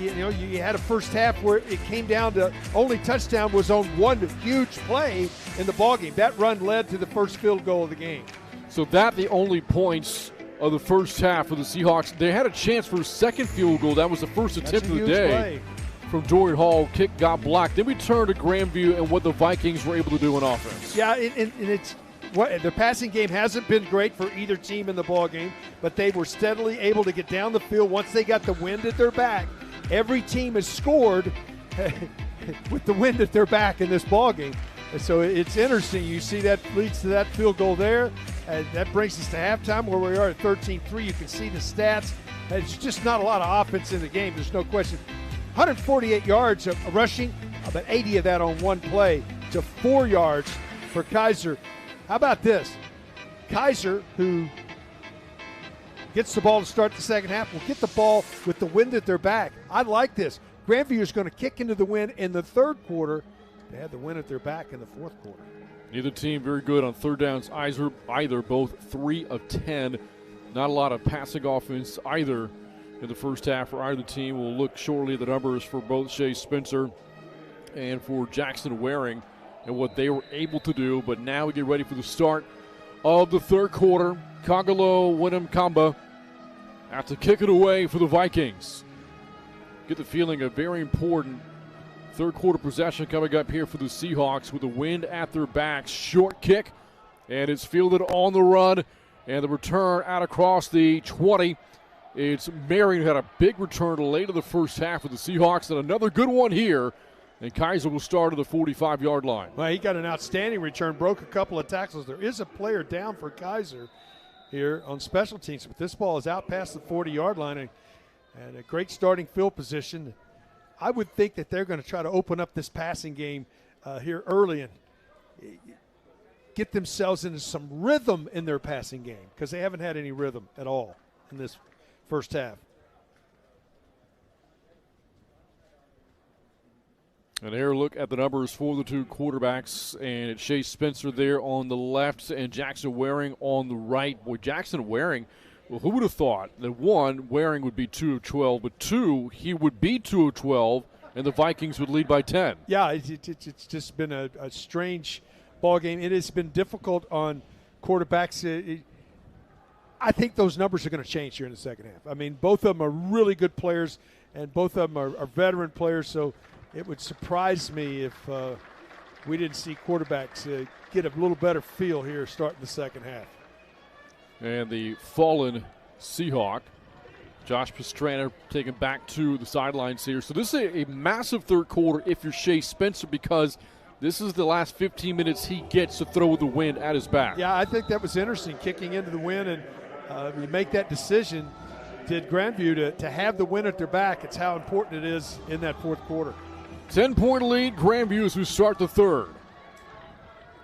you had a first half where it came down to only touchdown was on one huge play in the ballgame. That run led to the first field goal of the game. So the only points of the first half for the Seahawks. They had a chance for a second field goal. That was the first attempt of the day play from Dorian Hall. Kick got blocked. Then we turn to Grandview and what the Vikings were able to do in offense. Yeah, and it's the passing game hasn't been great for either team in the ball game, but they were steadily able to get down the field once they got the wind at their back. Every team has scored with the wind at their back in this ball game. And so it's interesting. You see that leads to that field goal there. That brings us to halftime where we are at 13-3. You can see the stats. It's just not a lot of offense in the game. There's no question. 148 yards of rushing, about 80 of that on one play to 4 yards for Kaiser. How about this? Kaiser, who gets the ball to start the second half, will get the ball with the wind at their back. I like this. Grandview is going to kick into the wind in the third quarter. They had the wind at their back in the fourth quarter. Neither team very good on third downs either, both 3 of 10. Not a lot of passing offense either in the first half for either team. We'll look shortly at the numbers for both Shea Spencer and for Jackson Waring and what they were able to do. But now we get ready for the start of the third quarter. Kagalo Winham-Kamba have to kick it away for the Vikings. Get the feeling a very important third quarter possession coming up here for the Seahawks with the wind at their backs. Short kick, and it's fielded on the run, and the return out across the 20. It's Marian who had a big return late in the first half of the Seahawks, and another good one here. And Kaiser will start at the 45-yard line. Well, he got an outstanding return, broke a couple of tackles. There is a player down for Kaiser here on special teams, but this ball is out past the 40-yard line, and a great starting field position. I would think that they're going to try to open up this passing game here early and get themselves into some rhythm in their passing game because they haven't had any rhythm at all in this first half. And here, look at the numbers for the two quarterbacks, and it's Shea Spencer there on the left and Jackson Waring on the right. Boy, Jackson Waring, well, who would have thought that, one, Waring would be 2 of 12, but two, he would be 2 of 12, and the Vikings would lead by 10. Yeah, it's just been a strange ball game. It has been difficult on quarterbacks. I think those numbers are going to change here in the second half. I mean, both of them are really good players, and both of them are veteran players, so it would surprise me if we didn't see quarterbacks get a little better feel here starting the second half. And the fallen Seahawk, Josh Pastrana, taken back to the sidelines here. So this is a massive third quarter if you're Shea Spencer because this is the last 15 minutes he gets to throw with the wind at his back. Yeah, I think that was interesting, kicking into the wind, and you make that decision, did Grandview, to have the wind at their back. It's how important it is in that fourth quarter. 10-point lead, Grandview as we start the third.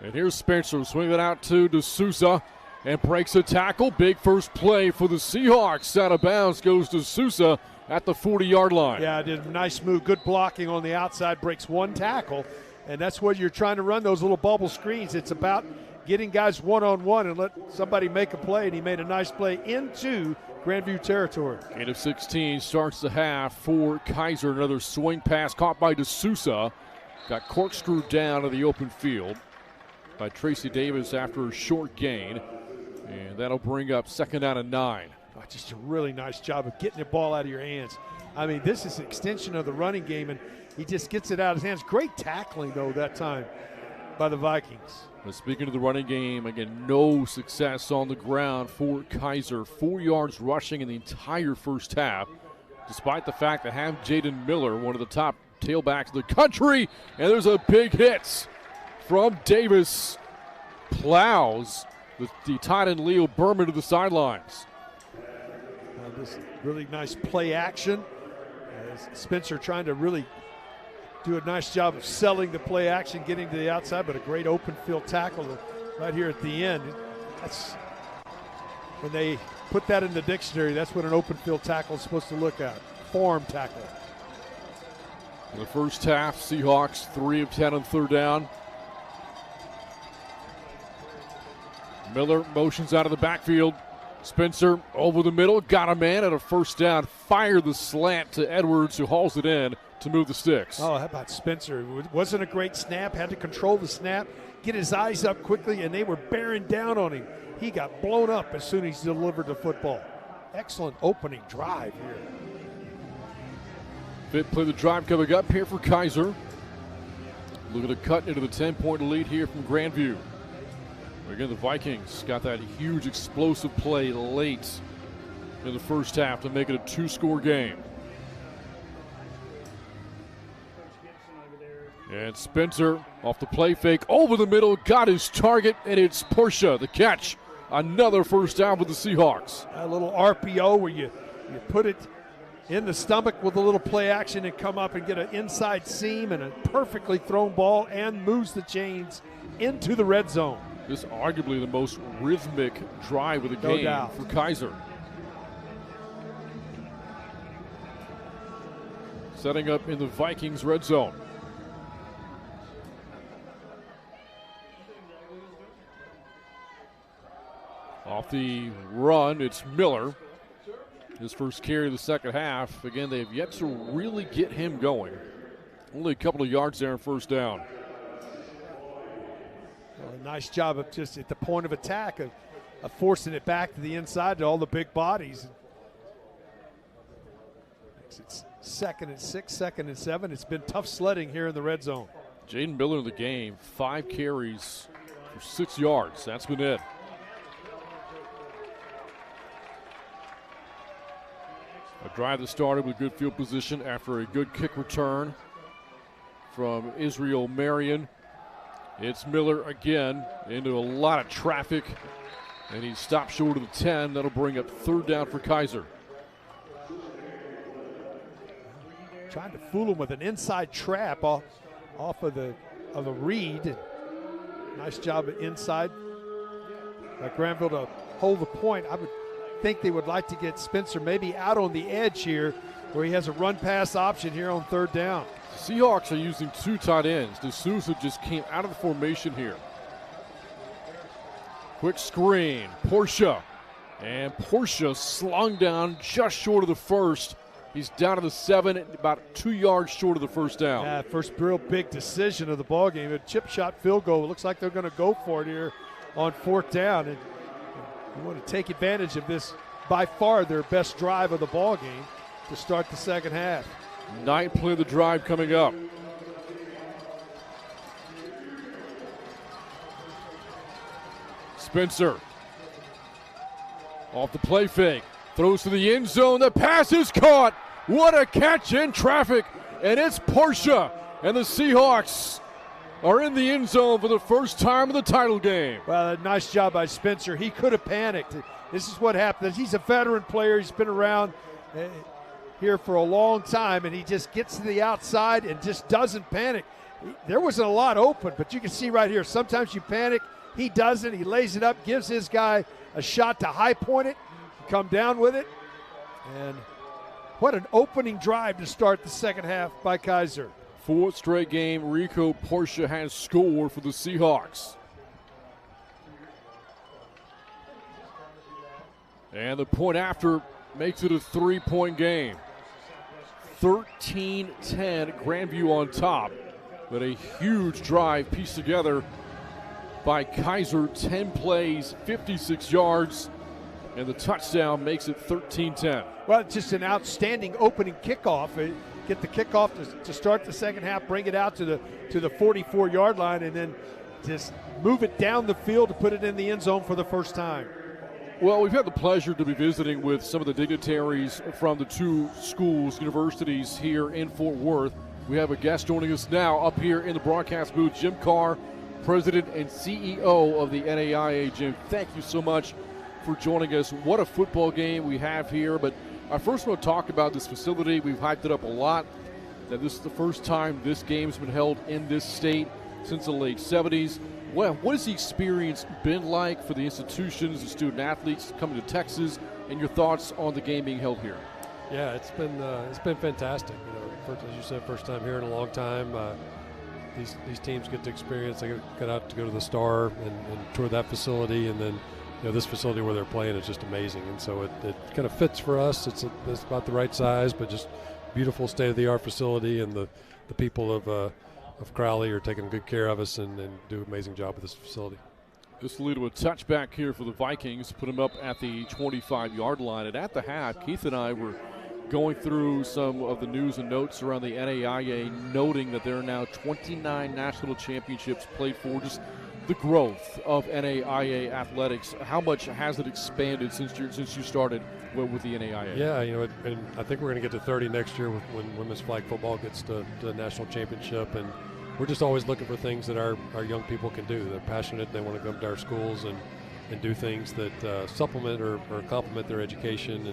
And here's Spencer swinging it out to D'Souza and breaks a tackle. Big first play for the Seahawks. Out of bounds goes D'Souza at the 40-yard line. Yeah, did a nice move. Good blocking on the outside. Breaks one tackle. And that's what you're trying to run, those little bubble screens. It's about getting guys one-on-one and let somebody make a play. And he made a nice play into Grandview territory. Gain of 16 starts the half for Kaiser. Another swing pass caught by D'Souza. Got corkscrewed down to the open field by Tracy Davis after a short gain. And that'll bring up second down and 9. Oh, just a really nice job of getting the ball out of your hands. I mean, this is an extension of the running game, and he just gets it out of his hands. Great tackling, though, that time by the Vikings. But speaking of the running game, again, no success on the ground for Kaiser. 4 yards rushing in the entire first half, despite the fact that have Jaden Miller, one of the top tailbacks in the country, and there's a big hit from Davis. Plows the tight end Leo Berman to the sidelines. This really nice play action. Spencer trying to really do a nice job of selling the play action, getting to the outside, but a great open field tackle right here at the end. That's when they put that in the dictionary, that's what an open field tackle is supposed to look at. Form tackle. In the first half, Seahawks 3 of 10 on third down. Miller motions out of the backfield. Spencer over the middle, got a man at a first down. Fired the slant to Edwards, who hauls it in to move the sticks. Oh, how about Spencer? It wasn't a great snap, had to control the snap, get his eyes up quickly, and they were bearing down on him. He got blown up as soon as he delivered the football. Excellent opening drive here. Fifth play of the drive coming up here for Kaiser. Look at the cut into the 10-point lead here from Grandview. Again, the Vikings got that huge explosive play late in the first half to make it a 2-score game. And Spencer off the play fake over the middle, got his target, and it's Porcha, the catch Another first down for the Seahawks. A little RPO where you put it in the stomach with a little play action and come up and get an inside seam and a perfectly thrown ball and moves the chains into the red zone. This arguably the most rhythmic drive of the No game doubt. for Kaiser. Setting up in the Vikings red zone. Off the run, it's Miller. His first carry of the second half. Again, they've yet to really get him going. Only a couple of yards there on first down. Well, a nice job of just at the point of attack of forcing it back to the inside to all the big bodies. It's 2nd and 6, 2nd and 7. It's been tough sledding here in the red zone. Jaden Miller in the game, 5 carries for 6 yards. That's been it. A drive that started with good field position after a good kick return from Israel Marian. It's Miller again into a lot of traffic, and he stopped short of the 10. That'll bring up third down for Kaiser. Trying to fool him with an inside trap off of the read. Nice job at inside by Granville to hold the point. I would think they would like to get Spencer maybe out on the edge here where he has a run pass option here on third down. Seahawks are using 2 tight ends. D'Souza just came out of the formation here. Quick screen, Porcha. And Porcha slung down just short of the first. He's down to the 7, about 2 yards short of the first down. Yeah, first real big decision of the ball game. A chip shot field goal. It looks like they're going to go for it here on fourth down. And you want to take advantage of this, by far their best drive of the ball game to start the second half. 9th play of the drive coming up. Spencer off the play fake, throws to the end zone. The pass is caught. What a catch in traffic. And it's Porcha. And the Seahawks are in the end zone for the first time in the title game. Well, a nice job by Spencer. He could have panicked. This is what happens. He's a veteran player. He's been around here for a long time, and he just gets to the outside and just doesn't panic. There wasn't a lot open, but you can see right here, sometimes you panic. He doesn't. He lays it up, gives his guy a shot to high point it, come down with it. And what an opening drive to start the second half by Kaiser. 4th straight game, Maurico Porcha has scored for the Seahawks. And the point after makes it a 3-point game. 13-10, Grandview on top. But a huge drive pieced together by Kaiser. 10 plays, 56 yards, and the touchdown makes it 13-10. Well, it's just an outstanding opening kickoff. Get the kickoff to start the second half, bring it out to the 44-yard line, and then just move it down the field to put it in the end zone for the first time. Well, we've had the pleasure to be visiting with some of the dignitaries from the 2 schools, universities here in Fort Worth. We have a guest joining us now up here in the broadcast booth, Jim Carr, President and CEO of the NAIA. Jim, thank you so much for joining us. What a football game we have here. But I first want to talk about this facility. We've hyped it up a lot, that this is the first time this game's been held in this state since the late 70s. Well, what has the experience been like for the institutions, the student athletes coming to Texas, and your thoughts on the game being held here? Yeah, it's been fantastic. As you said, first time here in a long time. These teams get to experience. They get out to go to the Star and tour that facility, and then this facility where they're playing is just amazing. And so it kind of fits for us. It's about the right size, but just beautiful state-of-the-art facility, and the people of Crowley are taking good care of us and do an amazing job with this facility. This will lead to a touchback here for the Vikings, put them up at the 25-yard line. And at the half, Keith and I were going through some of the news and notes around the NAIA, noting that there are now 29 national championships played for. Just the growth of NAIA athletics. How much has it expanded since you started with the NAIA? Yeah, and I think we're going to get to 30 next year when women's flag football gets to the national championship. And we're just always looking for things that our young people can do. They're passionate. They want to come to our schools and and do things that supplement or complement their education.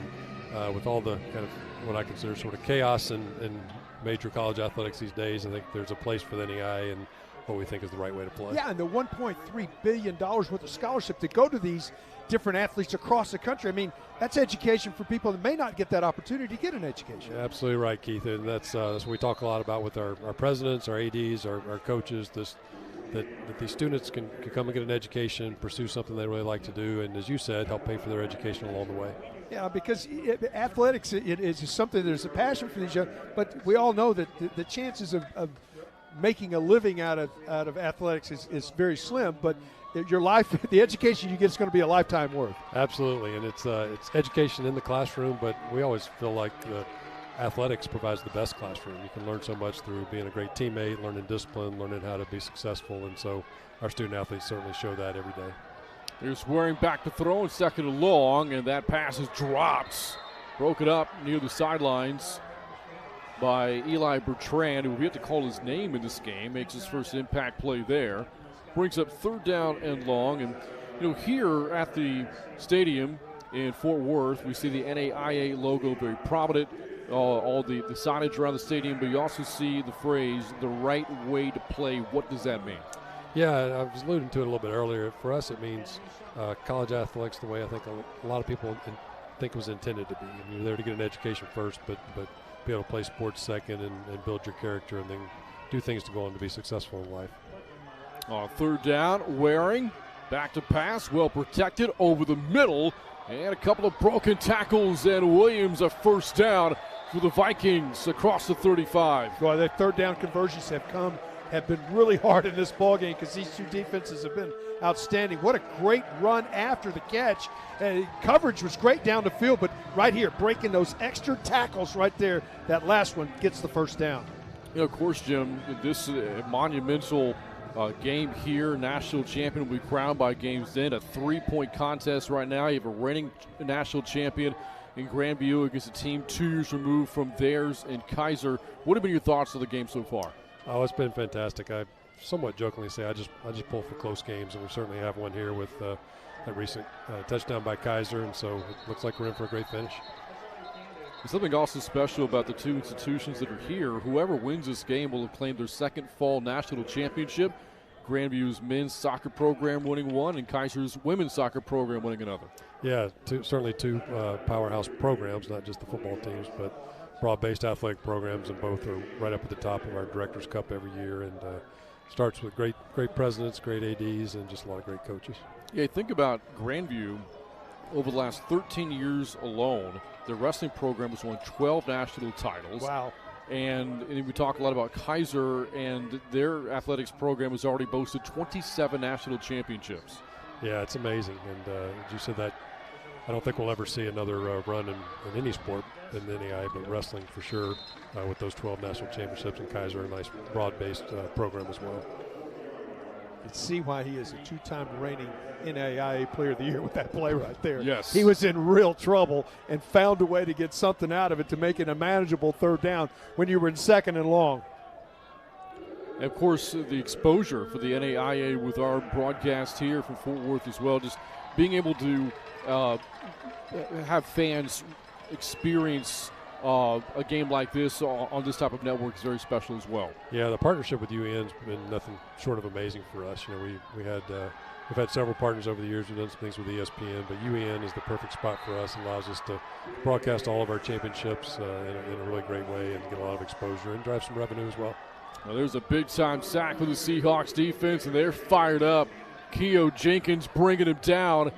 And with all the kind of what I consider sort of chaos in major college athletics these days, I think there's a place for the NAIA and what we think is the right way to play. Yeah, and the $1.3 billion worth of scholarship to go to these different athletes across the country. I mean, that's education for people that may not get that opportunity to get an education. Yeah, absolutely right, Keith. And that's what we talk a lot about with our presidents, our ADs, our coaches, that these students can come and get an education, pursue something they really like to do, and as you said, help pay for their education along the way. Yeah, because athletics it is something, there's a passion for these young, but we all know that the chances of making a living out of athletics is very slim, but your life, the education you get is going to be a lifetime worth. Absolutely, and it's education in the classroom, but we always feel like athletics provides the best classroom. You can learn so much through being a great teammate, learning discipline, learning how to be successful, and so our student athletes certainly show that every day. Here's Waring back to throw and second and long, and that pass is dropped. Broken up near the sidelines by Eli Bertrand, who we have to call his name in this game, makes his first impact play there. Brings up third down and long. And, here at the stadium in Fort Worth, we see the NAIA logo very prominent, all the signage around the stadium, but you also see the phrase, the right way to play. What does that mean? Yeah, I was alluding to it a little bit earlier. For us, it means college athletics the way I think a lot of people think it was intended to be. I mean, you're there to get an education first, but be able to play sports second and build your character and then do things to go on to be successful in life. On third down, Waring back to pass, well protected over the middle, and a couple of broken tackles, and Williams a first down for the Vikings across the 35. Well, their third down conversions have been really hard in this ballgame because these two defenses have been outstanding. What a great run after the catch. Coverage was great down the field, but right here, breaking those extra tackles right there, that last one gets the first down. Of course, Jim, this monumental game here, national champion will be crowned by Games End, a 3-point contest right now. You have a reigning national champion in Grandview against a team 2 years removed from theirs in Kaiser. What have been your thoughts of the game so far? Oh, it's been fantastic. I somewhat jokingly say I just pull for close games, and we certainly have one here with a recent touchdown by Kaiser, and so it looks like we're in for a great finish. There's something also special about the two institutions that are here. Whoever wins this game will have claimed their second fall national championship. Grandview's men's soccer program winning one, and Kaiser's women's soccer program winning another. Yeah, certainly two powerhouse programs, not just the football teams, but broad-based athletic programs, and both are right up at the top of our Directors' Cup every year, and starts with great presidents, great ADs, and just a lot of great coaches. Yeah, think about Grandview. Over the last 13 years alone, their wrestling program has won 12 national titles. Wow. And we talk a lot about Kaiser, and their athletics program has already boasted 27 national championships. Yeah, it's amazing. And as you said, that I don't think we'll ever see another run in any sport in the NAIA, but wrestling for sure with those 12 national championships, and Kaiser, a nice broad-based program as well. You can see why he is a 2-time reigning NAIA Player of the Year with that play right there. Yes. He was in real trouble and found a way to get something out of it to make it a manageable third down when you were in second and long. And of course, the exposure for the NAIA with our broadcast here from Fort Worth as well, just being able to have fans experience a game like this on this type of network is very special as well. Yeah, the partnership with UN's been nothing short of amazing for us. We've had several partners over the years. We've done some things with ESPN, but UN is the perfect spot for us and allows us to broadcast all of our championships in a really great way and get a lot of exposure and drive some revenue as well. Well, there's a big-time sack for the Seahawks defense, and they're fired up. Keo Jenkins bringing him down.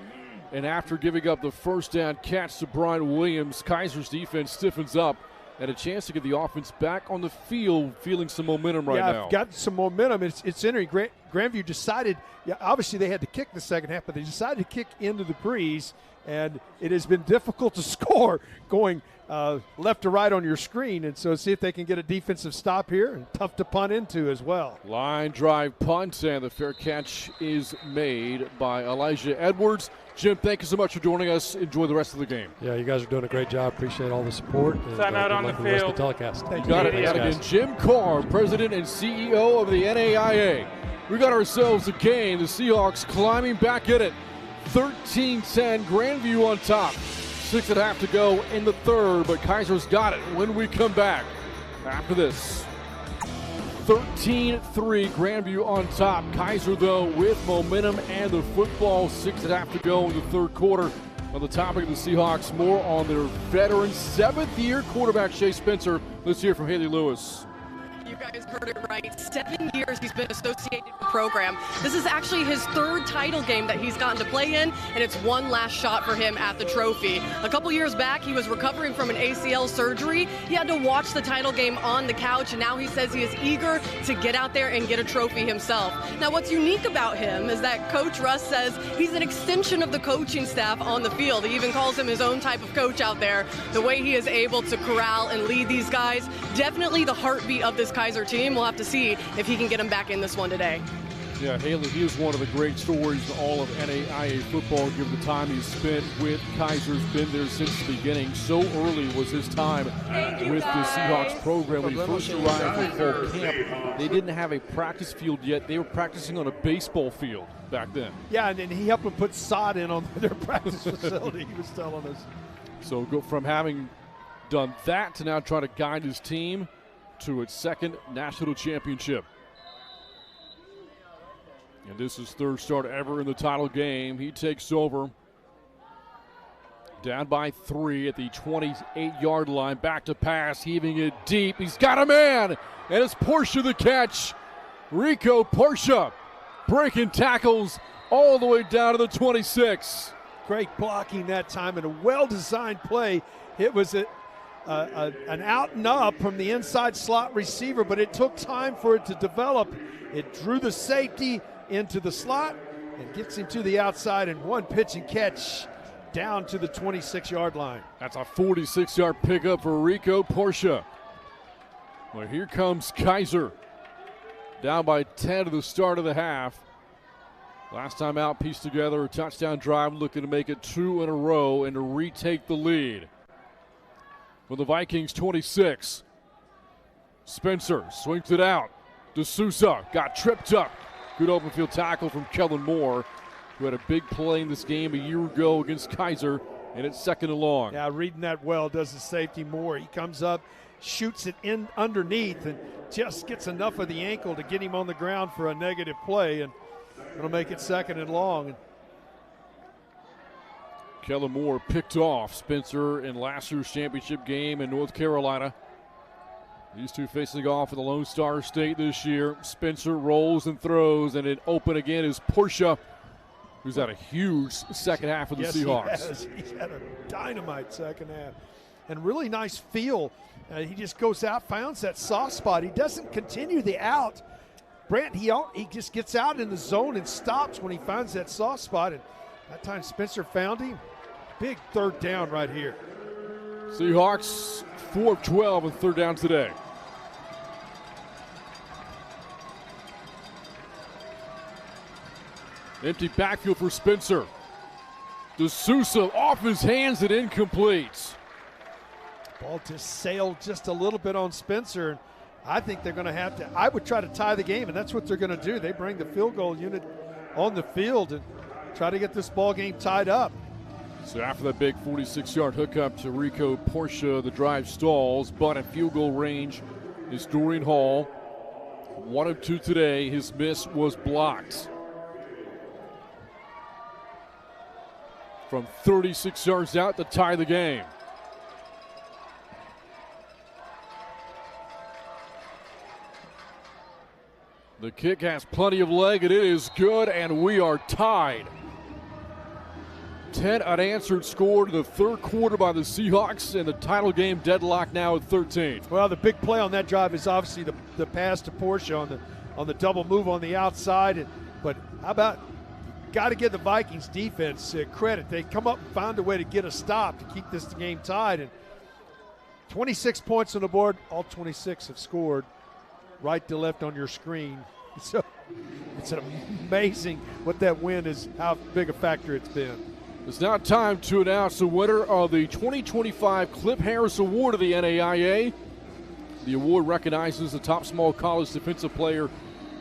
And after giving up the first down catch to Bryant Williams, Kaiser's defense stiffens up and a chance to get the offense back on the field, feeling some momentum right now. Yeah, got some momentum. It's interesting. Grandview decided, obviously they had to kick the second half, but they decided to kick into the breeze, and it has been difficult to score going left to right on your screen. And so see if they can get a defensive stop here, and tough to punt into as well. Line drive punt, and the fair catch is made by Elijah Edwards. Jim, thank you so much for joining us. Enjoy the rest of the game. Yeah, you guys are doing a great job. Appreciate all the support. Time out on the field. Rest of the telecast. You got it. And again, Jim Carr, President and CEO of the NAIA. We got ourselves a game. The Seahawks climbing back in it. 13-10, Grandview on top. 6.5 to go in the third, but Kaiser's got it when we come back after this. 13-3, Grandview on top. Kaiser, though, with momentum and the football. 6.5 to go in the third quarter. On the topic of the Seahawks, more on their veteran 7th-year quarterback, Shea Spencer. Let's hear from Haley Lewis. You guys heard it right. 7 years he's been associated with the program. This is actually his third title game that he's gotten to play in, and it's one last shot for him at the trophy. A couple years back, he was recovering from an ACL surgery. He had to watch the title game on the couch, and now he says he is eager to get out there and get a trophy himself. Now, what's unique about him is that Coach Russ says he's an extension of the coaching staff on the field. He even calls him his own type of coach out there. The way he is able to corral and lead these guys, definitely the heartbeat of this Kaiser team. We'll have to see if he can get him back in this one today. Yeah, Haley, he is one of the great stories in all of NAIA football, given the time he's spent with Kaiser's been there since the beginning. So early was his time with the Seahawks program. When he first arrived for fall camp, they didn't have a practice field yet. They were practicing on a baseball field back then. Yeah, and then he helped them put sod in on their practice facility, he was telling us. So go from having done that to now trying to guide his team to its second national championship. And this is third start ever in the title game. He takes over. Down by 3 at the 28-yard line. Back to pass, heaving it deep. He's got a man, and it's Porcha the catch. Rico Porcha breaking tackles all the way down to the 26. Great blocking that time and a well-designed play. It was an out and up from the inside slot receiver, but it took time for it to develop. It drew the safety into the slot and gets him to the outside, and one pitch and catch down to the 26-yard line. That's a 46-yard pickup for Rico Porcha. Well, here comes Kaiser. Down by 10 to the start of the half. Last time out, pieced together a touchdown drive, looking to make it 2 in a row and to retake the lead. For the Vikings, 26. Spencer swings it out. D'Souza got tripped up. Good open field tackle from Kellen Moore, who had a big play in this game a year ago against Kaiser, and it's 2nd and long. Yeah, reading that well does the safety Moore. He comes up, shoots it in underneath, and just gets enough of the ankle to get him on the ground for a negative play, and it'll make it 2nd and long. Kellen Moore picked off Spencer in last year's championship game in North Carolina. These two facing off in the Lone Star State this year. Spencer rolls and throws, and it open again is Porcha, who's had a huge second half of the Seahawks. He's had a dynamite second half. And really nice feel. He just goes out, finds that soft spot. He doesn't continue the out. Bryant, he just gets out in the zone and stops when he finds that soft spot. And that time Spencer found him. Big third down right here. Seahawks 4 of 12 and third down today. Empty backfield for Spencer. D'Souza off his hands and incomplete. Ball just sailed just a little bit on Spencer. I think they're going to have to, I would try to tie the game, and that's what they're going to do. They bring the field goal unit on the field and try to get this ball game tied up. So after that big 46-yard hookup to Rico Porcha, the drive stalls, but at field goal range is Dorian Hall. 1 of 2 today. His miss was blocked. From 36 yards out to tie the game. The kick has plenty of leg, and it is good, and we are tied. 10 unanswered scored in the third quarter by the Seahawks, and the title game deadlock now at 13. Well, the big play on that drive is obviously the pass to Porcha on the double move on the outside. But how about, got to give the Vikings defense credit. They come up and find a way to get a stop to keep this game tied. And 26 points on the board, all 26 have scored right to left on your screen. So it's amazing what that win is, how big a factor it's been. It's now time to announce the winner of the 2025 Cliff Harris Award of the NAIA. The award recognizes the top small college defensive player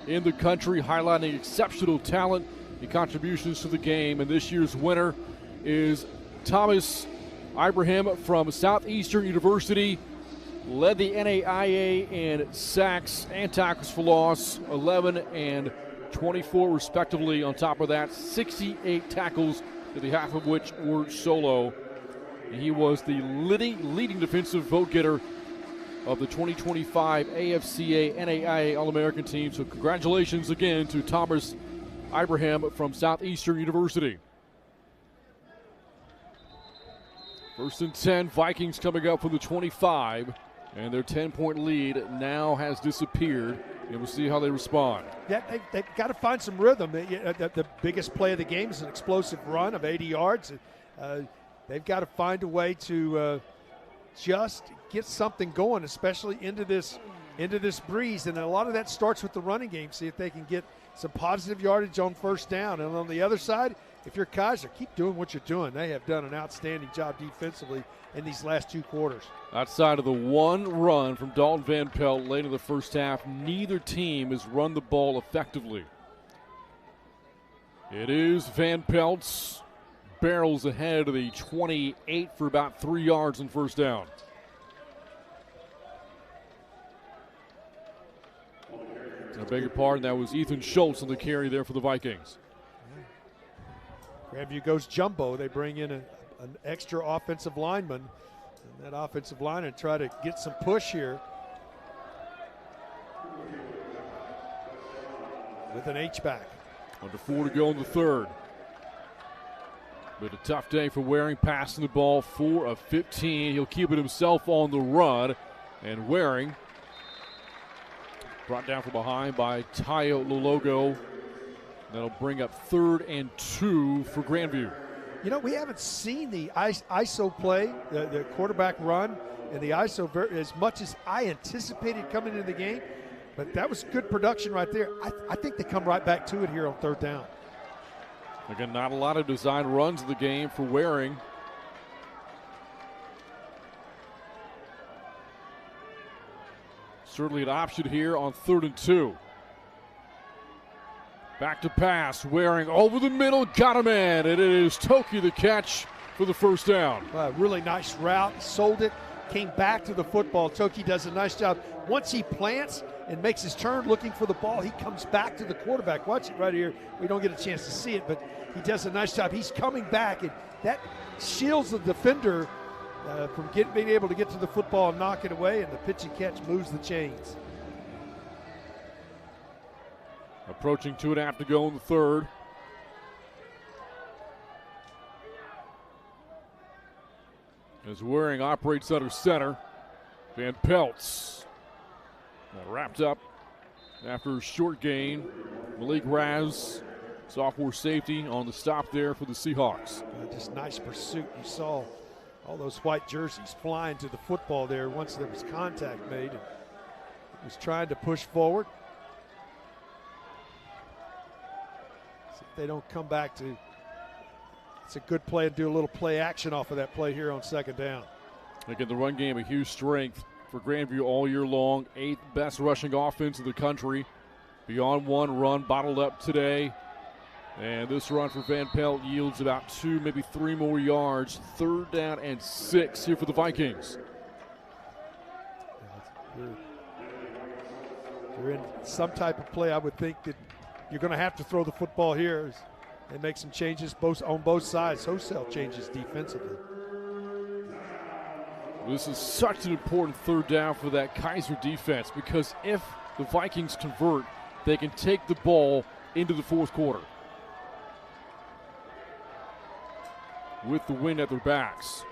in the country, highlighting exceptional talent the contributions to the game. And this year's winner is Thomas Ibrahim from Southeastern University. Led the NAIA in sacks and tackles for loss, 11 and 24 respectively. On top of that, 68 tackles, nearly half of which were solo. And he was the leading defensive vote getter of the 2025 AFCA NAIA All-American team. So congratulations again to Thomas Ibrahim from Southeastern University. 1st and 10, Vikings coming up from the 25. And their 10-point lead now has disappeared, and we'll see how they respond. Yeah, they've got to find some rhythm. The biggest play of the game is an explosive run of 80 yards. They've got to find a way to just get something going, especially into this breeze. And a lot of that starts with the running game. See if they can get some positive yardage on 1st down. And on the other side, if you're Kaiser, keep doing what you're doing. They have done an outstanding job defensively in these last 2 quarters. Outside of the one run from Dalten Van Pelt late in the first half, neither team has run the ball effectively. It is Van Pelt's barrels ahead of the 28 for about 3 yards on 1st down. I beg your pardon, that was Ethan Schultz on the carry there for the Vikings. Grandview goes jumbo. They bring in an extra offensive lineman. And that offensive lineman try to get some push here. With an H-back. Under 4 to go in the 3rd. But a tough day for Waring, passing the ball 4 of 15. He'll keep it himself on the run. And Waring brought down from behind by Tayo Lologo. That'll bring up 3rd and 2 for Grandview. You know, we haven't seen the ISO play, the quarterback run, and the ISO as much as I anticipated coming into the game. But that was good production right there. I think they come right back to it here on 3rd down. Again, not a lot of design runs in the game for Waring. Certainly an option here on 3rd and 2. Back to pass, Waring over the middle, got him in, and it is Toki the catch for the 1st down. Really nice route, sold it, came back to the football. Toki does a nice job. Once he plants and makes his turn looking for the ball, he comes back to the quarterback. Watch it right here. We don't get a chance to see it, but he does a nice job. He's coming back, and that shields the defender from being able to get to the football and knock it away, and the pitch and catch moves the chains. Approaching 2.5 to go in the 3rd. As Waring operates under center. Van Pelt's wrapped up after a short gain. Malik Raz, sophomore safety, on the stop there for the Seahawks. Just nice pursuit. You saw all those white jerseys flying to the football there once there was contact made. He was trying to push forward. They don't come back to, it's a good play and do a little play action off of that play here on 2nd down. Again, the run game a huge strength for Grandview all year long. 8th best rushing offense in the country. Beyond one run bottled up today. And this run for Van Pelt yields about 2, maybe 3 more yards. 3rd down and 6 here for the Vikings. You're in some type of play, I would think that you're going to have to throw the football here and make some changes on both sides. Wholesale changes defensively. This is such an important 3rd down for that Kaiser defense, because if the Vikings convert, they can take the ball into the 4th quarter with the wind at their backs.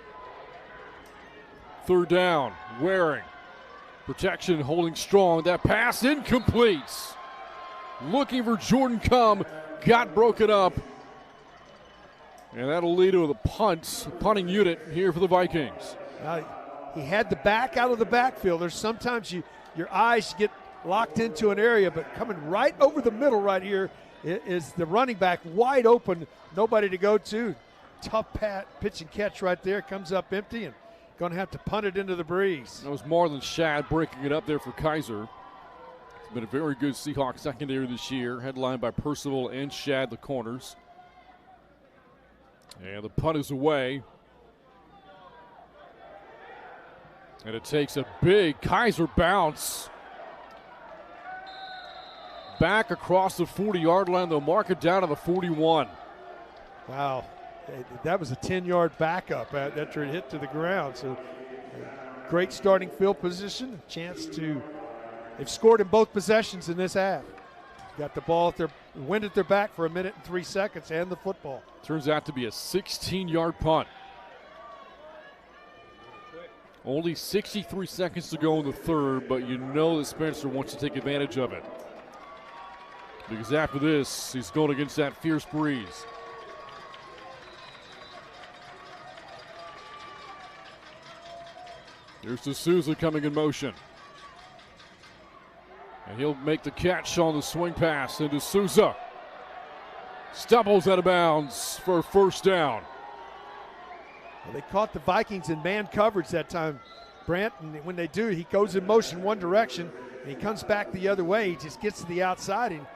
3rd down, Waring. Protection holding strong. That pass incomplete. Looking for Jordan Cum, got broken up. And that'll lead to the punting unit here for the Vikings. He had the back out of the backfield. There's sometimes your eyes get locked into an area, but coming right over the middle right here is the running back wide open, nobody to go to. Tough pitch and catch right there, comes up empty and going to have to punt it into the breeze. That was Marlon Shad breaking it up there for Kaiser. It's been a very good Seahawks secondary this year, headlined by Percival and Shad, the corners. And the punt is away. And it takes a big Kaiser bounce. Back across the 40-yard line. They'll mark it down to the 41. Wow. That was a 10-yard backup after it hit to the ground. So great starting field position. Chance to – they've scored in both possessions in this half. Got the ball at their wind at their back for 1 minute and 3 seconds and the football. Turns out to be a 16-yard punt. Only 63 seconds to go in the third, but you know that Spencer wants to take advantage of it. Because after this, he's going against that fierce breeze. Here's D'Souza coming in motion. And he'll make the catch on the swing pass. And D'Souza stumbles out of bounds for a first down. Well, they caught the Vikings in man coverage that time, Bryant, and when they do, he goes in motion one direction, and he comes back the other way. He just gets to the outside, and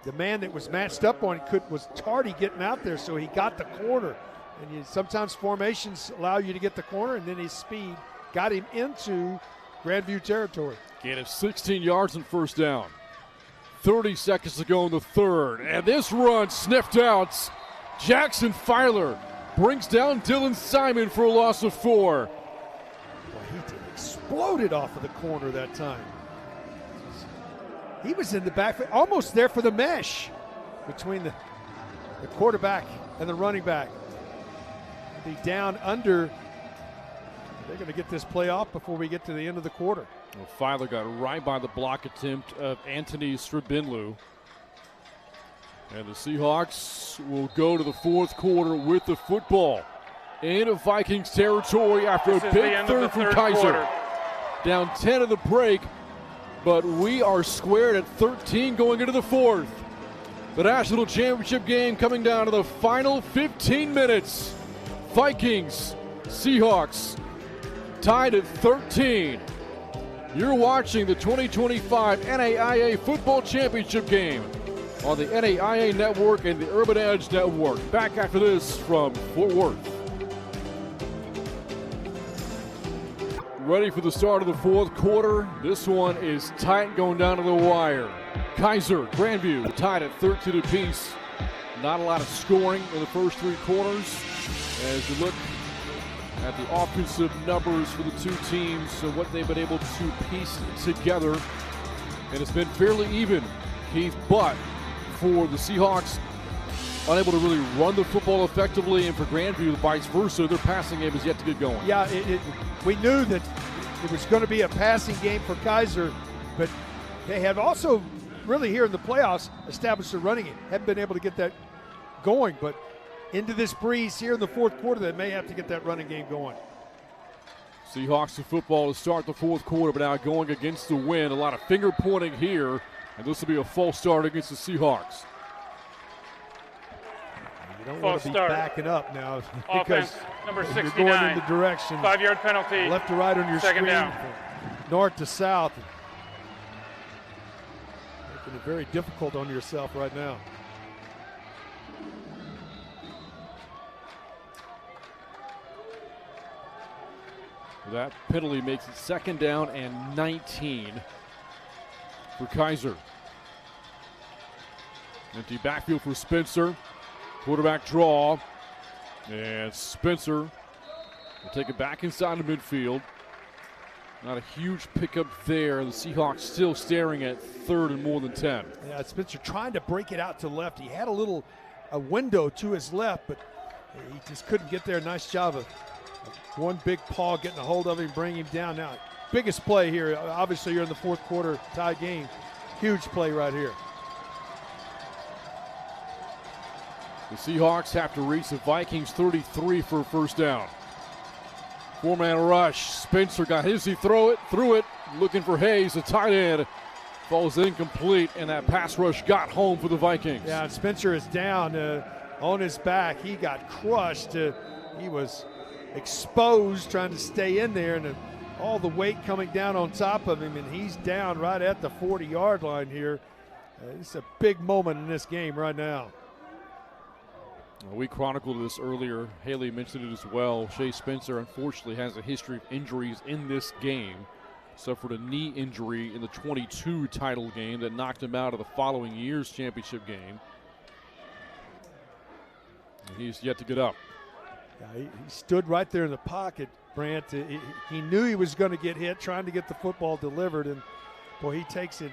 the man that was matched up on it was tardy getting out there, so he got the corner. And sometimes formations allow you to get the corner, and then his speed got him into Grandview territory. Gain of 16 yards and first down. 30 seconds to go in the third, and this run sniffed out. Jackson Filer brings down Dylan Simon for a loss of 4. Boy, he exploded off of the corner that time. He was in the back, almost there for the mesh between the quarterback and the running back. Be down under. They're going to get this play off before we get to the end of the quarter. Well, Filer got right by the block attempt of Anthony Strabinlu. And the Seahawks will go to the fourth quarter with the football in Vikings territory after a big third from Keiser. Quarter. Down 10 of the break, but we are squared at 13 going into the fourth. The national championship game coming down to the final 15 minutes. Vikings, Seahawks, tied at 13. You're watching the 2025 NAIA Football Championship game on the NAIA Network and the Urban Edge Network. Back after this from Fort Worth. Ready for the start of the fourth quarter. This one is tight going down to the wire. Kaiser, Grandview tied at 13 apiece. Not a lot of scoring in the first three quarters. As you look at the offensive numbers for the two teams, so what they've been able to piece together. And it's been fairly even, Keith, but for the Seahawks, unable to really run the football effectively, and for Grandview, vice versa, their passing game is yet to get going. Yeah, we knew that it was going to be a passing game for Kaiser, but they have also really here in the playoffs established a running game. Haven't been able to get that going, but into this breeze here in the fourth quarter, they may have to get that running game going. Seahawks in football to start the fourth quarter, but now going against the wind. A lot of finger pointing here, and this will be a false start against the Seahawks. You don't want to be backing up now because number you're 69, going in the direction 5-yard penalty, left to right on your second screen, down. north to south. Making it very difficult on yourself right now. That penalty makes it second down and 19 for Kaiser. Empty backfield for Spencer. Quarterback draw. And Spencer will take it back inside the midfield. Not a huge pickup there. The Seahawks still staring at third and more than 10. Yeah, Spencer trying to break it out to left. He had a window to his left, but he just couldn't get there. Nice job of one big paw getting a hold of him, bringing him down. Now, biggest play here. Obviously, you're in the fourth quarter tie game. Huge play right here. The Seahawks have to reach the Vikings 33 for a first down. Four-man rush. Spencer got his. He threw it, looking for Hayes, the tight end. Falls incomplete, and that pass rush got home for the Vikings. Yeah, and Spencer is down on his back. He got crushed. He was exposed trying to stay in there, and all the weight coming down on top of him, and he's down right at the 40-yard line here. It's a big moment in this game right now. We chronicled this earlier. Haley mentioned it as well. Shea Spencer, unfortunately, has a history of injuries in this game. Suffered a knee injury in the 22 title game that knocked him out of the following year's championship game. And he's yet to get up. Yeah, he stood right there in the pocket, Bryant. He knew he was going to get hit trying to get the football delivered, and boy, he takes it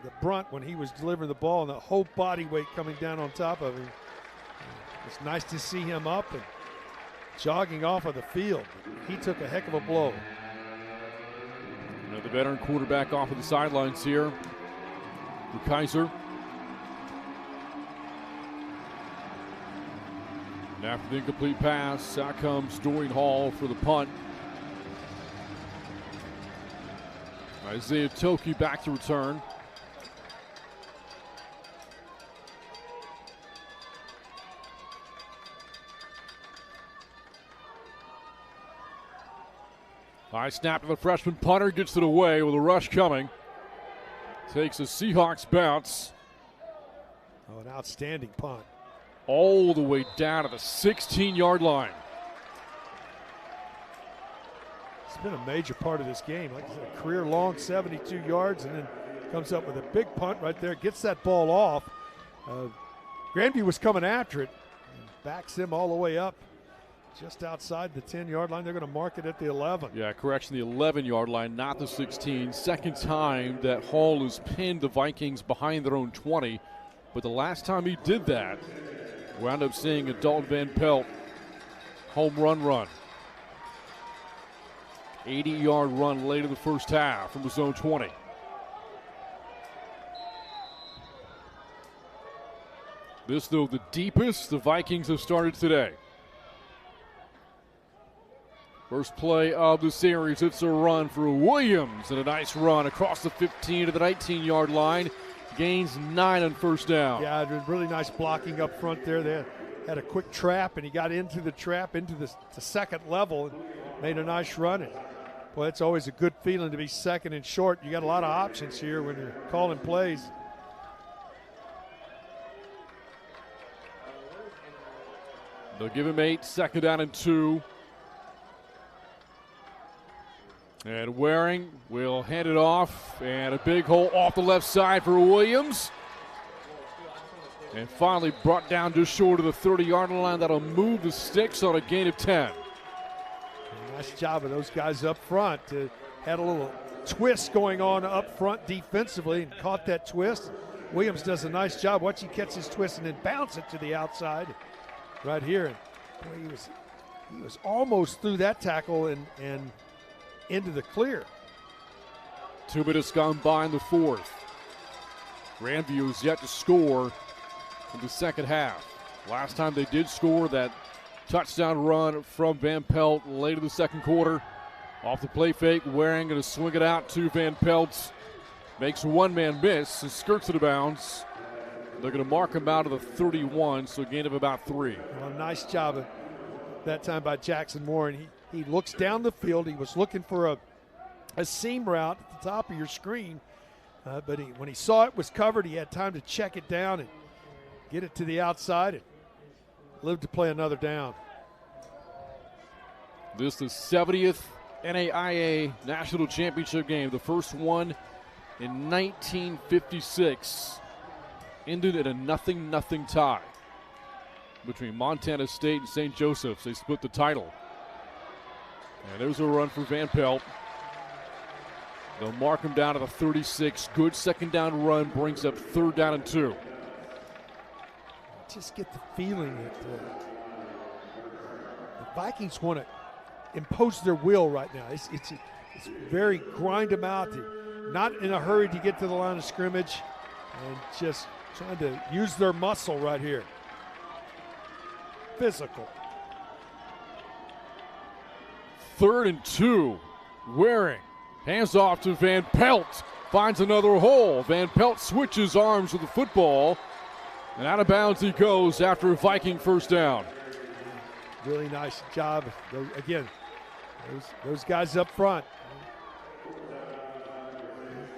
the brunt when he was delivering the ball, and the whole body weight coming down on top of him. It's nice to see him up and jogging off of the field. He took a heck of a blow. The veteran quarterback off of the sidelines here for Kaiser. And after the incomplete pass, out comes Dorian Hall for the punt. Isaiah Toki back to return. High snap to the freshman punter, gets it away with a rush coming. Takes a Seahawks bounce. Oh, an outstanding punt. All the way down to the 16-yard line. It's been a major part of this game. Like I said, a career-long 72 yards, and then comes up with a big punt right there. Gets that ball off. Grandview was coming after it and backs him all the way up. Just outside the 10-yard line. They're going to mark it at the 11. Yeah, correction, the 11-yard line, not the 16. Second time that Hall has pinned the Vikings behind their own 20. But the last time he did that, wound up seeing a Dalten Van Pelt home run. 80-yard run late in the first half from the zone 20. This, though, the deepest the Vikings have started today. First play of the series, it's a run for Williams, and a nice run across the 15 to the 19-yard line. Gains 9 on first down. Yeah, really nice blocking up front there. They had a quick trap, and he got into the trap, into the second level, and made a nice run. And, boy, it's always a good feeling to be second and short. You got a lot of options here when you're calling plays. They'll give him 8, second down and 2. And Waring will hand it off, and a big hole off the left side for Williams. And finally brought down just short of the 30-yard line. That'll move the sticks on a gain of 10. Nice job of those guys up front. Had a little twist going on up front defensively and caught that twist. Williams does a nice job. Watch, he catch his twist and then bounce it to the outside right here. And boy, he was almost through that tackle and into the clear. 2 minutes gone by in the fourth. Grandview is yet to score in the second half. Last time they did score, that touchdown run from Van Pelt late in the second quarter. Off the play fake, Waring going to swing it out to Van Pelt. Makes one man miss and skirts it out of bounds. They're going to mark him out of the 31, so a gain of about 3. Well, nice job that time by Jackson Moore. And he looks down the field. He was looking for a seam route at the top of your screen. But when he saw it was covered, he had time to check it down and get it to the outside and live to play another down. This is the 70th NAIA National Championship game. The first one in 1956 ended in a 0-0 tie between Montana State and St. Joseph's. They split the title. And there's a run for Van Pelt. They'll mark him down to the 36. Good second down run brings up 3rd down and 2. Just get the feeling that the Vikings want to impose their will right now. It's very grind them out. They're not in a hurry to get to the line of scrimmage and just trying to use their muscle right here. Physical. 3rd and 2. Waring hands off to Van Pelt. Finds another hole. Van Pelt switches arms with the football. And out of bounds he goes after a Viking first down. Really nice job. Again, those guys up front,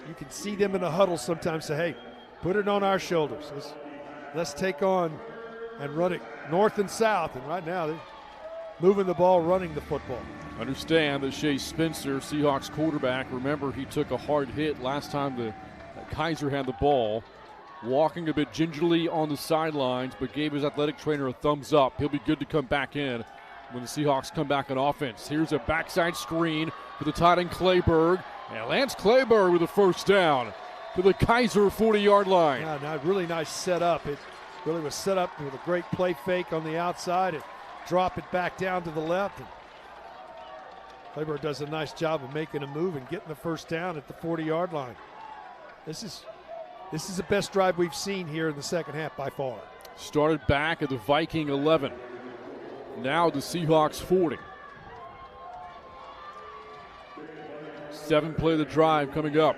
you can see them in the huddle sometimes say, hey, put it on our shoulders. Let's take on and run it north and south. And right now they're moving the ball, running the football. Understand that Shea Spencer, Seahawks quarterback, remember he took a hard hit last time Kaiser had the ball, walking a bit gingerly on the sidelines, but gave his athletic trainer a thumbs up. He'll be good to come back in when the Seahawks come back on offense. Here's a backside screen for the tight end Clayberg, and Lance Clayberg with a first down to the Kaiser 40-yard line. Yeah, really nice setup. It really was set up with a great play fake on the outside and drop it back down to the left. And Clayberg does a nice job of making a move and getting the first down at the 40-yard line. This is the best drive we've seen here in the second half by far. Started back at the Viking 11. Now the Seahawks 40. 7 play of the drive coming up.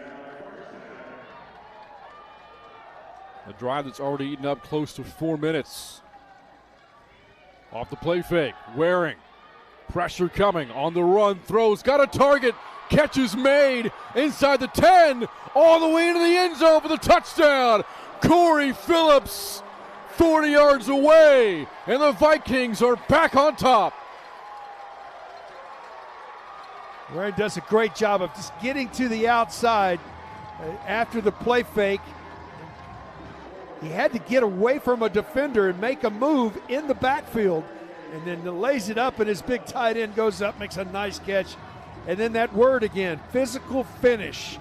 A drive that's already eaten up close to 4 minutes. Off the play fake, Waring. Pressure coming, on the run, throws, got a target, catch is made, inside the 10, all the way into the end zone for the touchdown. Corey Phillips, 40 yards away, and the Vikings are back on top. Waring does a great job of just getting to the outside after the play fake. He had to get away from a defender and make a move in the backfield, and then lays it up, and his big tight end goes up, makes a nice catch. And then that word again, physical finish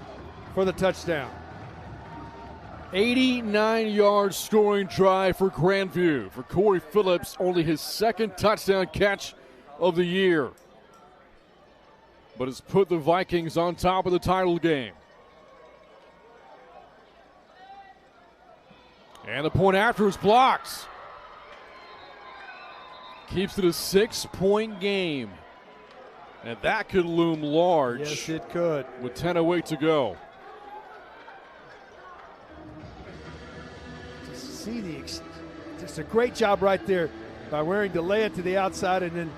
for the touchdown. 89-yard scoring drive for Grandview. For Corey Phillips, only his second touchdown catch of the year. But it's put the Vikings on top of the title game. And the point after is blocked. Keeps it a 6-point game. And that could loom large. Yes, it could. With 10:08 to go. Just a great job right there by Waring to lay it to the outside and then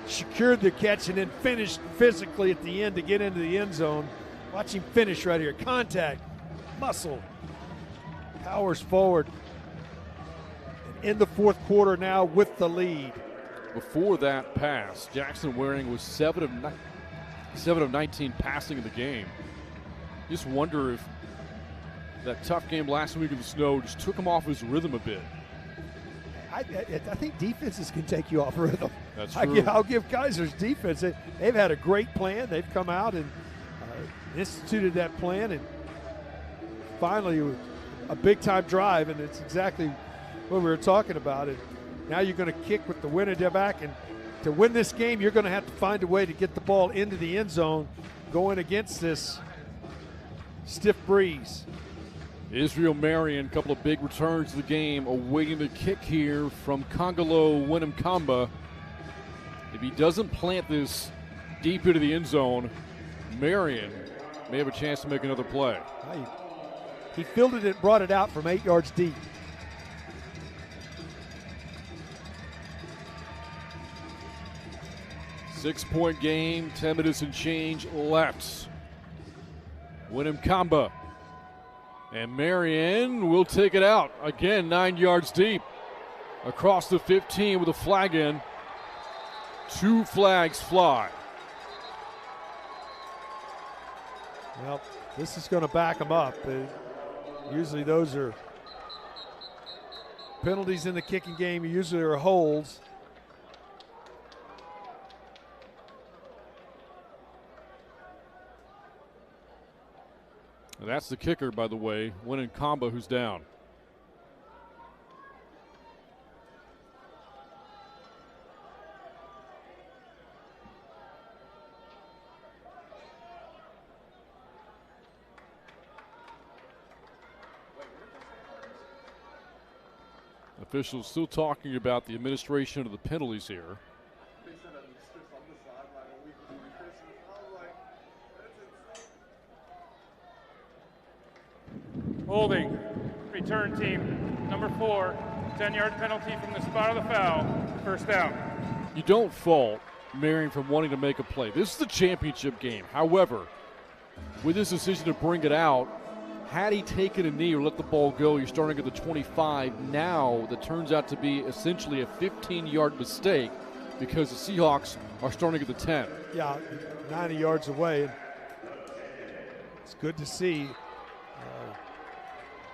secured the catch and then finished physically at the end to get into the end zone. Watch him finish right here. Contact, muscle, powers forward. And in the fourth quarter now with the lead. Before that pass, Jackson Waring was 7 of 19 passing in the game. Just wonder if that tough game last week in the snow just took him off his rhythm a bit. I think defenses can take you off rhythm. That's true. I'll give Kaiser's defense. They've had a great plan. They've come out and instituted that plan, and finally a big-time drive, and it's exactly what we were talking about. And now you're going to kick with the winner back, and to win this game, you're going to have to find a way to get the ball into the end zone going against this stiff breeze. Israel Marian, a couple of big returns to the game, awaiting the kick here from Kongolo Winnamkamba. If he doesn't plant this deep into the end zone, Marian may have a chance to make another play. He fielded it, brought it out from 8 yards deep. Six-point game, 10 minutes and change left. Winnamkamba. And Marian will take it out. Again, 9 yards deep. Across the 15 with a flag in. 2 flags fly. Well, this is going to back them up. Usually those are penalties in the kicking game. Usually are holds. And that's the kicker, by the way, Winnamkamba, who's down. Officials still talking about the administration of the penalties here. Holding, return team, number 4, 10-yard penalty from the spot of the foul, first down. You don't fault Marian from wanting to make a play. This is the championship game. However, with his decision to bring it out, had he taken a knee or let the ball go, you're starting at the 25. Now that turns out to be essentially a 15-yard mistake because the Seahawks are starting at the 10. Yeah, 90 yards away. It's good to see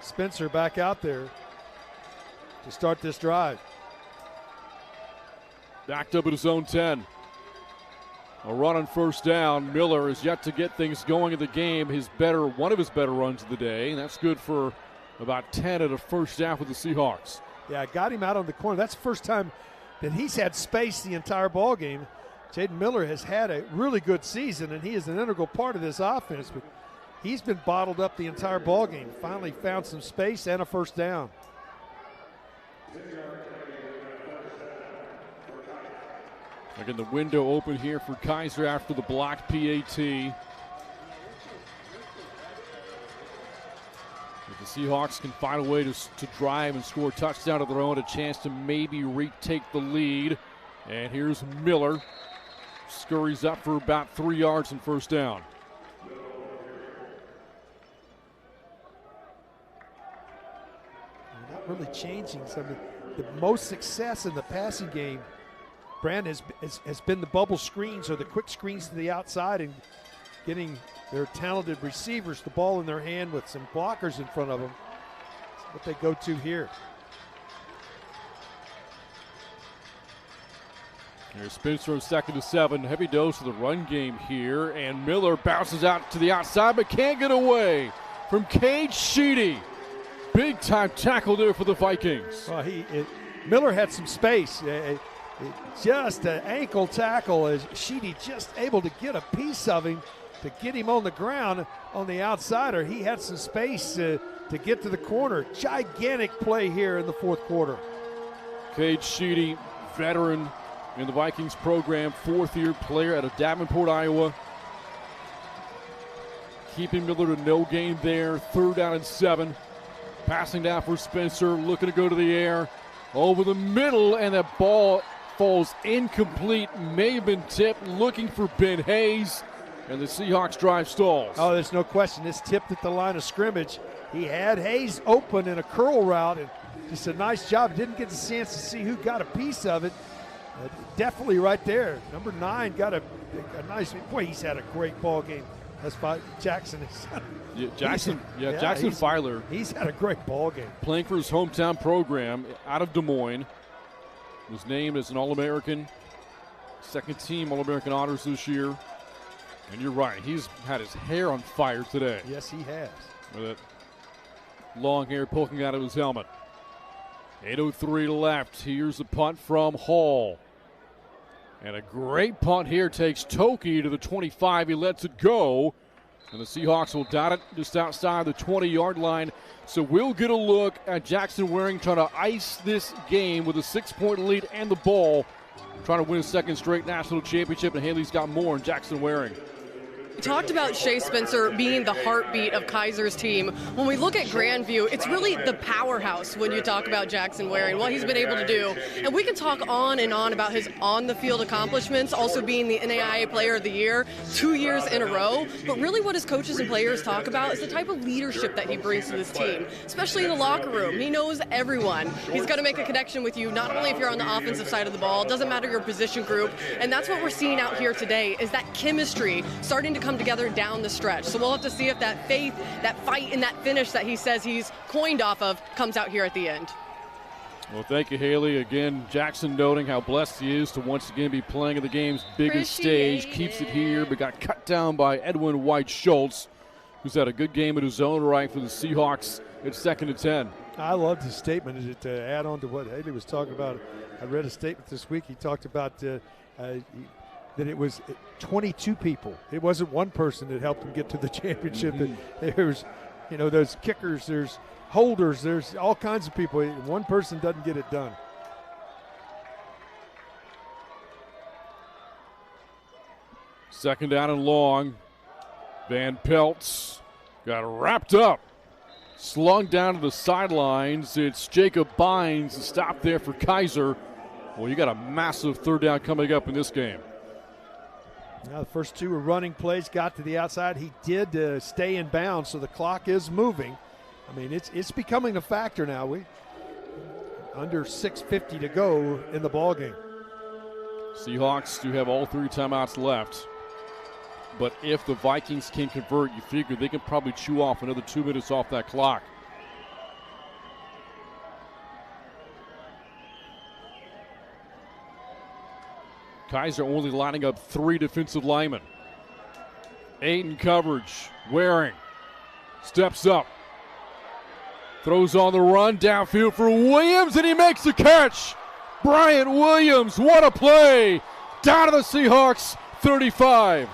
Spencer back out there to start this drive. Backed up at his own 10. A run on first down. Miller is yet to get things going in the game. One of his better runs of the day, and that's good for about 10 at a first down with the Seahawks. Yeah, got him out on the corner. That's the first time that he's had space the entire ball game. Jaden Miller has had a really good season, and he is an integral part of this offense. But he's been bottled up the entire ball game. Finally found some space and a first down. Again, the window open here for Kaiser after the blocked PAT. If the Seahawks can find a way to drive and score a touchdown of their own, a chance to maybe retake the lead. And here's Miller. Scurries up for about 3 yards and first down. Not really changing something. The most success in the passing game, Brand, has been the bubble screens or the quick screens to the outside and getting their talented receivers the ball in their hand with some blockers in front of them. That's what they go to here. Here's Spencer on 2nd and 7. Heavy dose of the run game here. And Miller bounces out to the outside but can't get away from Cade Sheedy. Big time tackle there for the Vikings. Well, Miller had some space. Just an ankle tackle as Sheedy just able to get a piece of him to get him on the ground on the outsider. He had some space to get to the corner. Gigantic play here in the fourth quarter. Cade Sheedy, veteran in the Vikings program, 4th-year player out of Davenport, Iowa. Keeping Miller to no gain there. 3rd down and 7. Passing down for Spencer, looking to go to the air. Over the middle, and that ball falls incomplete. May have been tipped, looking for Ben Hayes, and the Seahawks drive stalls. Oh, there's no question. This tipped at the line of scrimmage. He had Hayes open in a curl route, and just a nice job. Didn't get the chance to see who got a piece of it. Definitely right there. Number 9 got a nice, boy, he's had a great ball game. That's Jackson. Jackson Filer. He's had a great ball game. Playing for his hometown program out of Des Moines. Was named as an All-American, 2nd team All-American honors this year. And you're right, he's had his hair on fire today. Yes, he has. With that long hair poking out of his helmet. 8:03 left. Here's the punt from Hall. And a great punt here takes Toki to the 25. He lets it go. And the Seahawks will dot it just outside the 20-yard line. So we'll get a look at Jackson Waring trying to ice this game with a 6-point lead and the ball. Trying to win a 2nd straight national championship. And Haley's got more on Jackson Waring. We talked about Shea Spencer being the heartbeat of Kaiser's team. When we look at Grandview, it's really the powerhouse when you talk about Jackson Waring, what he's been able to do. And we can talk on and on about his on-the-field accomplishments, also being the NAIA Player of the Year 2 years in a row. But really what his coaches and players talk about is the type of leadership that he brings to this team, especially in the locker room. He knows everyone. He's going to make a connection with you, not only if you're on the offensive side of the ball, doesn't matter your position group. And that's what we're seeing out here today, is that chemistry starting to come together down the stretch. So we'll have to see if that faith, that fight, and that finish that he says he's coined off of comes out here at the end. Well, thank you, Haley. Again, Jackson noting how blessed he is to once again be playing at the game's biggest stage. Keeps it here, but got cut down by Edwin White-Schultz, who's had a good game in his own right for the Seahawks at 2nd and 10. I loved his statement. To add on to what Haley was talking about, I read a statement this week. He talked about that it was 22 people. It wasn't one person that helped him get to the championship. There's, those kickers, there's holders, there's all kinds of people. One person doesn't get it done. Second down and long. Van Pelt's got wrapped up. Slung down to the sidelines. It's Jacob Bynes to stop there for Kaiser. Well, you got a massive 3rd down coming up in this game. Now the first two were running plays, got to the outside. He did stay in bounds, so the clock is moving. I mean, it's becoming a factor now. We under 6:50 to go in the ball game. Seahawks do have all 3 timeouts left. But if the Vikings can convert, you figure they can probably chew off another 2 minutes off that clock. Kaiser only lining up 3 defensive linemen. 8 in coverage. Waring steps up. Throws on the run, downfield for Williams, and he makes the catch. Bryant Williams, what a play. Down to the Seahawks, 35.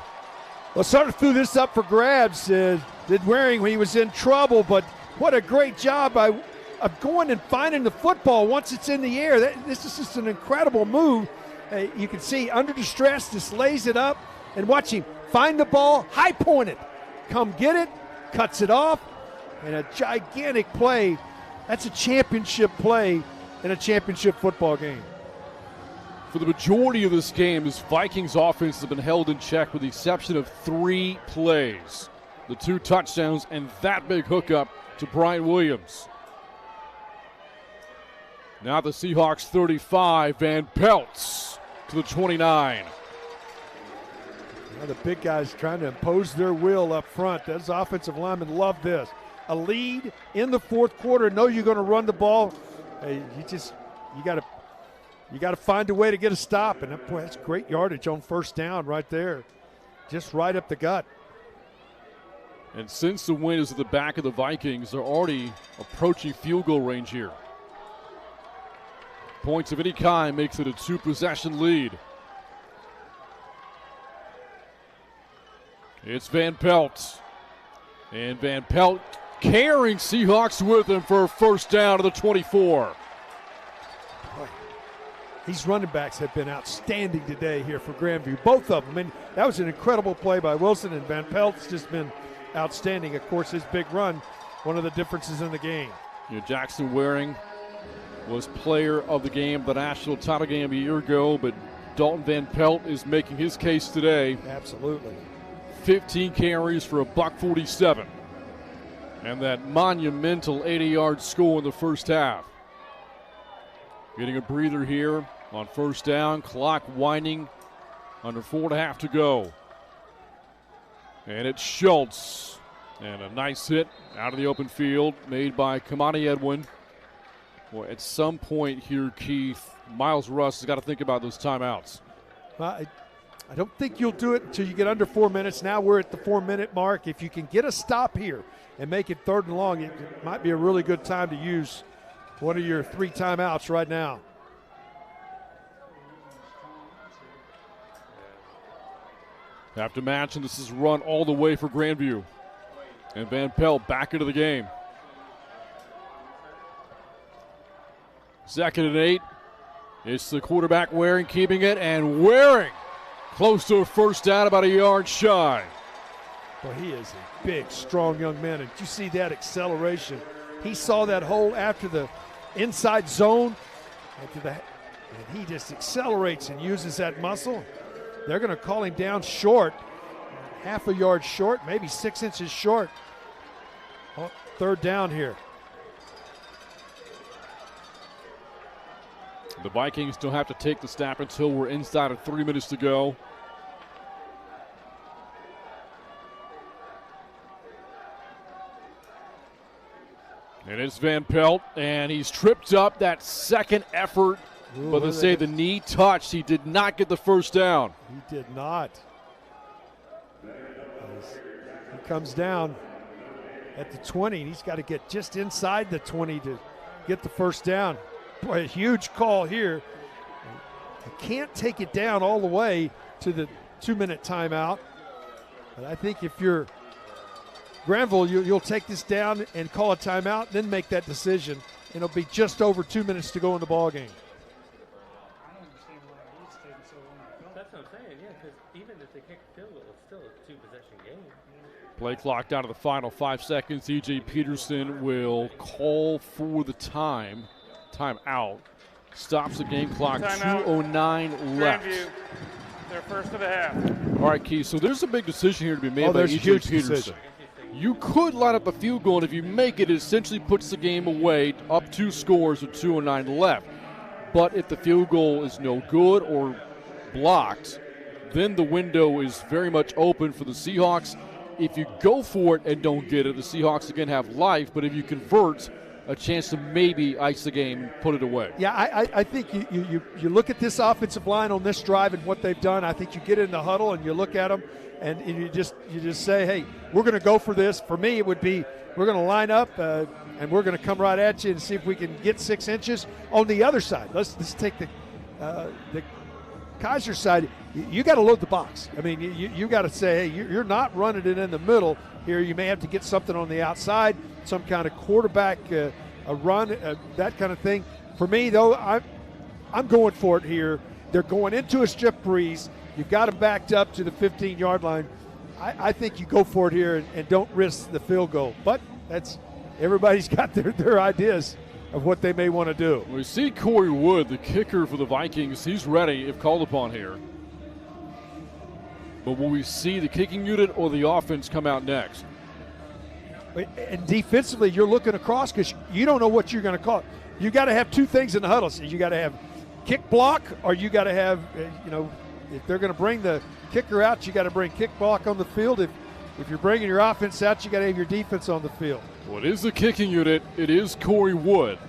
Well, sort of threw this up for grabs, did Waring when he was in trouble, but what a great job of going and finding the football once it's in the air. This is just an incredible move. You can see under distress, just lays it up, and watch him find the ball, high point it, come get it, cuts it off, and a gigantic play. That's a championship play in a championship football game. For the majority of this game, this Vikings offense has been held in check with the exception of 3 plays. The 2 touchdowns and that big hookup to Bryant Williams. Now the Seahawks 35, Van Pelt to the 29. Now the big guys trying to impose their will up front. Those offensive linemen love this. A lead in the fourth quarter, know you're going to run the ball. Hey, you got to find a way to get a stop, and boy, that's great yardage on first down right there, just right up the gut. And since the wind is at the back of the Vikings, they're already approaching field goal range here. Points of any kind makes it a 2-possession lead. It's Van Pelt. And Van Pelt carrying Seahawks with him for a first down to the 24. Boy, these running backs have been outstanding today here for Grandview, both of them. And that was an incredible play by Wilson, and Van Pelt's just been outstanding. Of course, his big run, one of the differences in the game. Jackson Waring was player of the game, the national title game a year ago, but Dalton Van Pelt is making his case today. Absolutely. 15 carries for $147. And that monumental 80-yard score in the first half. Getting a breather here on first down. Clock winding. Under 4.5 to go. And it's Schultz. And a nice hit out of the open field made by Kamani Edwin. Well, at some point here, Keith, Miles Russ has got to think about those timeouts. I don't think you'll do it until you get under 4 minutes. Now we're at the 4-minute mark. If you can get a stop here and make it 3rd and long, it might be a really good time to use one of your 3 timeouts right now. Have to match, and this is run all the way for Grandview. And Van Pelt back into the game. 2nd and 8. It's the quarterback Waring keeping it, and Waring close to a first down, about a yard shy. Well, he is a big, strong young man. And did you see that acceleration? He saw that hole after the inside zone, and he just accelerates and uses that muscle. They're going to call him down short, half a yard short, maybe 6 inches short. 3rd down here. The Vikings don't have to take the snap until we're inside of 3 minutes to go. And it's Van Pelt, and he's tripped up that second effort. Ooh, but they say the knee touched. He did not get the first down. He did not. He comes down at the 20, and he's got to get just inside the 20 to get the first down. Boy, a huge call here. You can't take it down all the way to the 2-minute timeout. But I think if you're Granville, you'll take this down and call a timeout, then make that decision. And it'll be just over 2 minutes to go in the ball game. I don't understand why he's taking so long. That's what I'm saying, yeah, because even if they kick a field goal, it's still a 2-possession game. Play clock down to the final 5 seconds. E.J. Peterson will call for the timeout. Stops the game clock, Timeout. 2:09 left. Grandview, their first of the half. All right, Keith, so there's a big decision here to be made by there's a E.J. huge Peterson. decision. You could line up a field goal, and if you make it, it essentially puts the game away, up 2 scores with 2:09 left. But if the field goal is no good or blocked, then the window is very much open for the Seahawks. If you go for it and don't get it, the Seahawks again have life, but if you convert, a chance to maybe ice the game and put it away. Yeah, I think you look at this offensive line on this drive and what they've done. I think you get in the huddle and you look at them and you just say, hey, we're going to go for this. For me, it would be we're going to line up and we're going to come right at you and see if we can get 6 inches. On the other side, let's take the Kaiser side. You got to load the box. I mean, you got to say, hey, you're not running it in the middle here. You may have to get something on the outside, some kind of quarterback a run, that kind of thing. For me, though, I'm going for it here. They're going into a strip breeze. You've got them backed up to the 15-yard line. I think you go for it here and don't risk the field goal. But everybody's got their ideas of what they may want to do. We see Corey Wood, the kicker for the Vikings. He's ready if called upon here. But will we see the kicking unit or the offense come out next? And defensively, you're looking across because you don't know what you're going to call. You got to have 2 things in the huddle. So you got to have kick block, or you got to have, if they're going to bring the kicker out, you got to bring kick block on the field. If you're bringing your offense out, you got to have your defense on the field. What is the kicking unit? It is Corey Wood.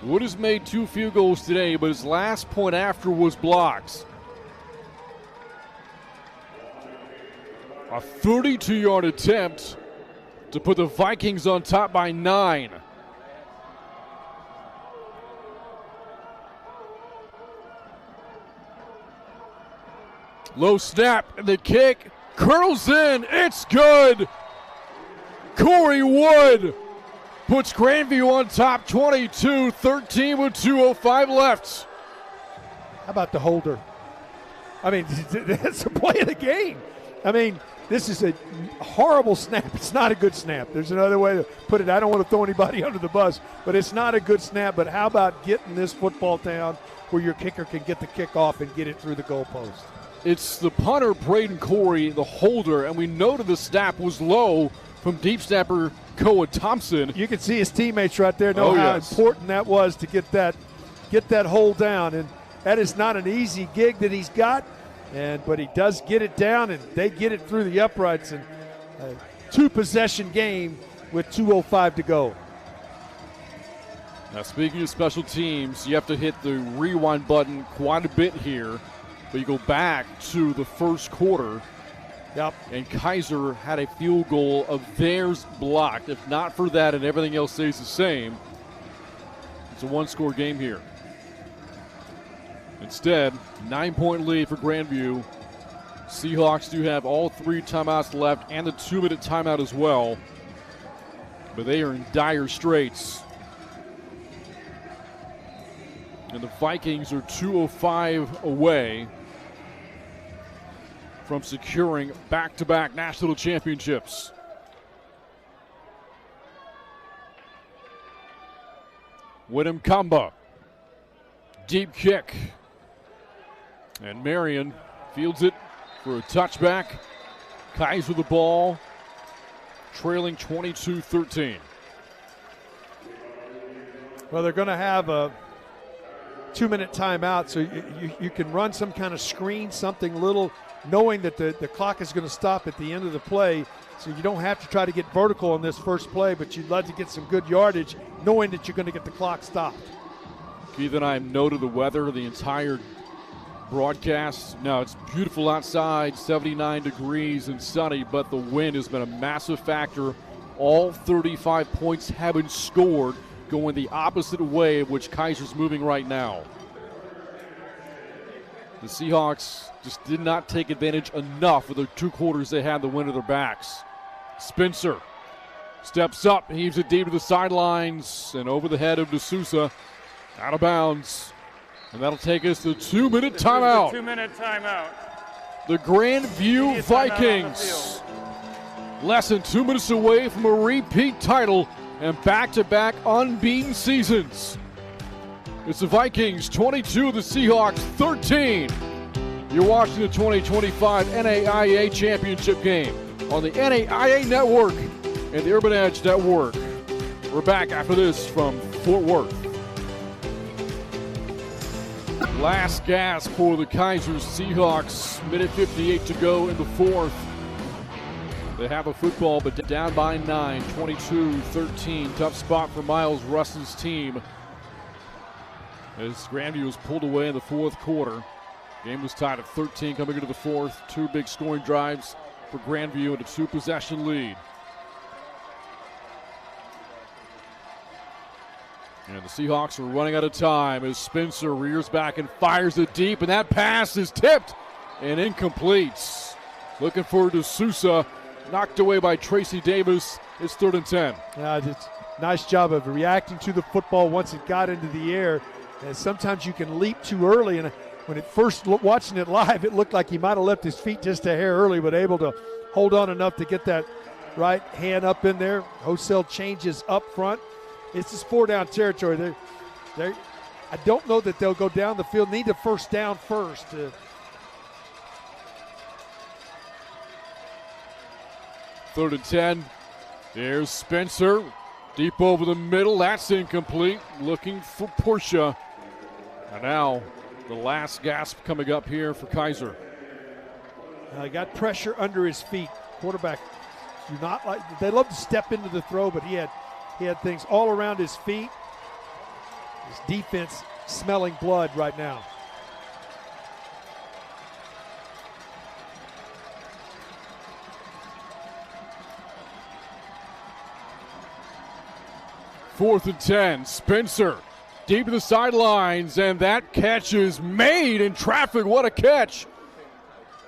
Wood has made 2 field goals today, but his last point after was blocks. A 32-yard attempt to put the Vikings on top by 9. Low snap, and the kick curls in. It's good. Corey Wood puts Grandview on top 22-13 with 2:05 left. How about the holder? I mean, that's the play of the game. I mean, this is a horrible snap. It's not a good snap. There's another way to put it. I don't want to throw anybody under the bus, but it's not a good snap. But how about getting this football down where your kicker can get the kick off and get it through the goalpost? It's the punter, Braden Corey, the holder, and we noted the snap was low from deep snapper Koa Thompson. You can see his teammates right there know how important that was to get that hold down. And that is not an easy gig that he's got. But he does get it down, and they get it through the uprights. And a 2-possession game with 2:05 to go. Now, speaking of special teams, you have to hit the rewind button quite a bit here. But you go back to the first quarter. Yep. And Kaiser had a field goal of theirs blocked. If not for that and everything else stays the same, it's a 1-score game here. Instead, 9-point lead for Grandview. Seahawks do have all 3 timeouts left and the 2-minute timeout as well. But they are in dire straits. And the Vikings are 2:05 away from securing back-to-back national championships. Widom Kamba. Deep kick. And Marian fields it for a touchback. Kaiser the ball, trailing 22-13. Well, they're going to have a 2-minute timeout, so you can run some kind of screen, something little, knowing that the clock is going to stop at the end of the play. So you don't have to try to get vertical on this first play, but you'd love to get some good yardage, knowing that you're going to get the clock stopped. Keith and I noted the weather the entire broadcast. Now, it's beautiful outside, 79 degrees and sunny, but the wind has been a massive factor. All 35 points have been scored, going the opposite way of which Kaiser's moving right now. The Seahawks just did not take advantage enough of the 2 quarters they had the wind at their backs. Spencer steps up, heaves it deep to the sidelines, and over the head of D'Souza, out of bounds. And that'll take us to 2-minute timeout. 2-minute timeout. The Grandview Vikings, less than 2 minutes away from a repeat title and back-to-back unbeaten seasons. It's the Vikings 22, the Seahawks 13. You're watching the 2025 NAIA Championship game on the NAIA Network and the Urban Edge Network. We're back after this from Fort Worth. Last gasp for the Kaiser Seahawks. Minute 58 to go in the fourth. They have a football, but down by 9, 22-13. Tough spot for Miles Russ's team as Grandview was pulled away in the fourth quarter. Game was tied at 13 coming into the fourth. Two big scoring drives for Grandview and a two-possession lead. And the Seahawks are running out of time as Spencer rears back and fires it deep, and that pass is tipped and incomplete. Looking for D'Souza, knocked away by Tracy Davis. It's 3rd and 10. It's nice job of reacting to the football once it got into the air. And sometimes you can leap too early, and when it first watching it live, it looked like he might have left his feet just a hair early, but able to hold on enough to get that right hand up in there. Hosell changes up front. It's just 4-down territory. I don't know that they'll go down the field. Need a first down first. 3rd and 10. There's Spencer. Deep over the middle. That's incomplete. Looking for Porcha. And now the last gasp coming up here for Kaiser. He got pressure under his feet. Quarterback do not like. They love to step into the throw, but he had things all around his feet. His defense smelling blood right now. Fourth and 10. Spencer deep to the sidelines, and that catch is made in traffic. What a catch.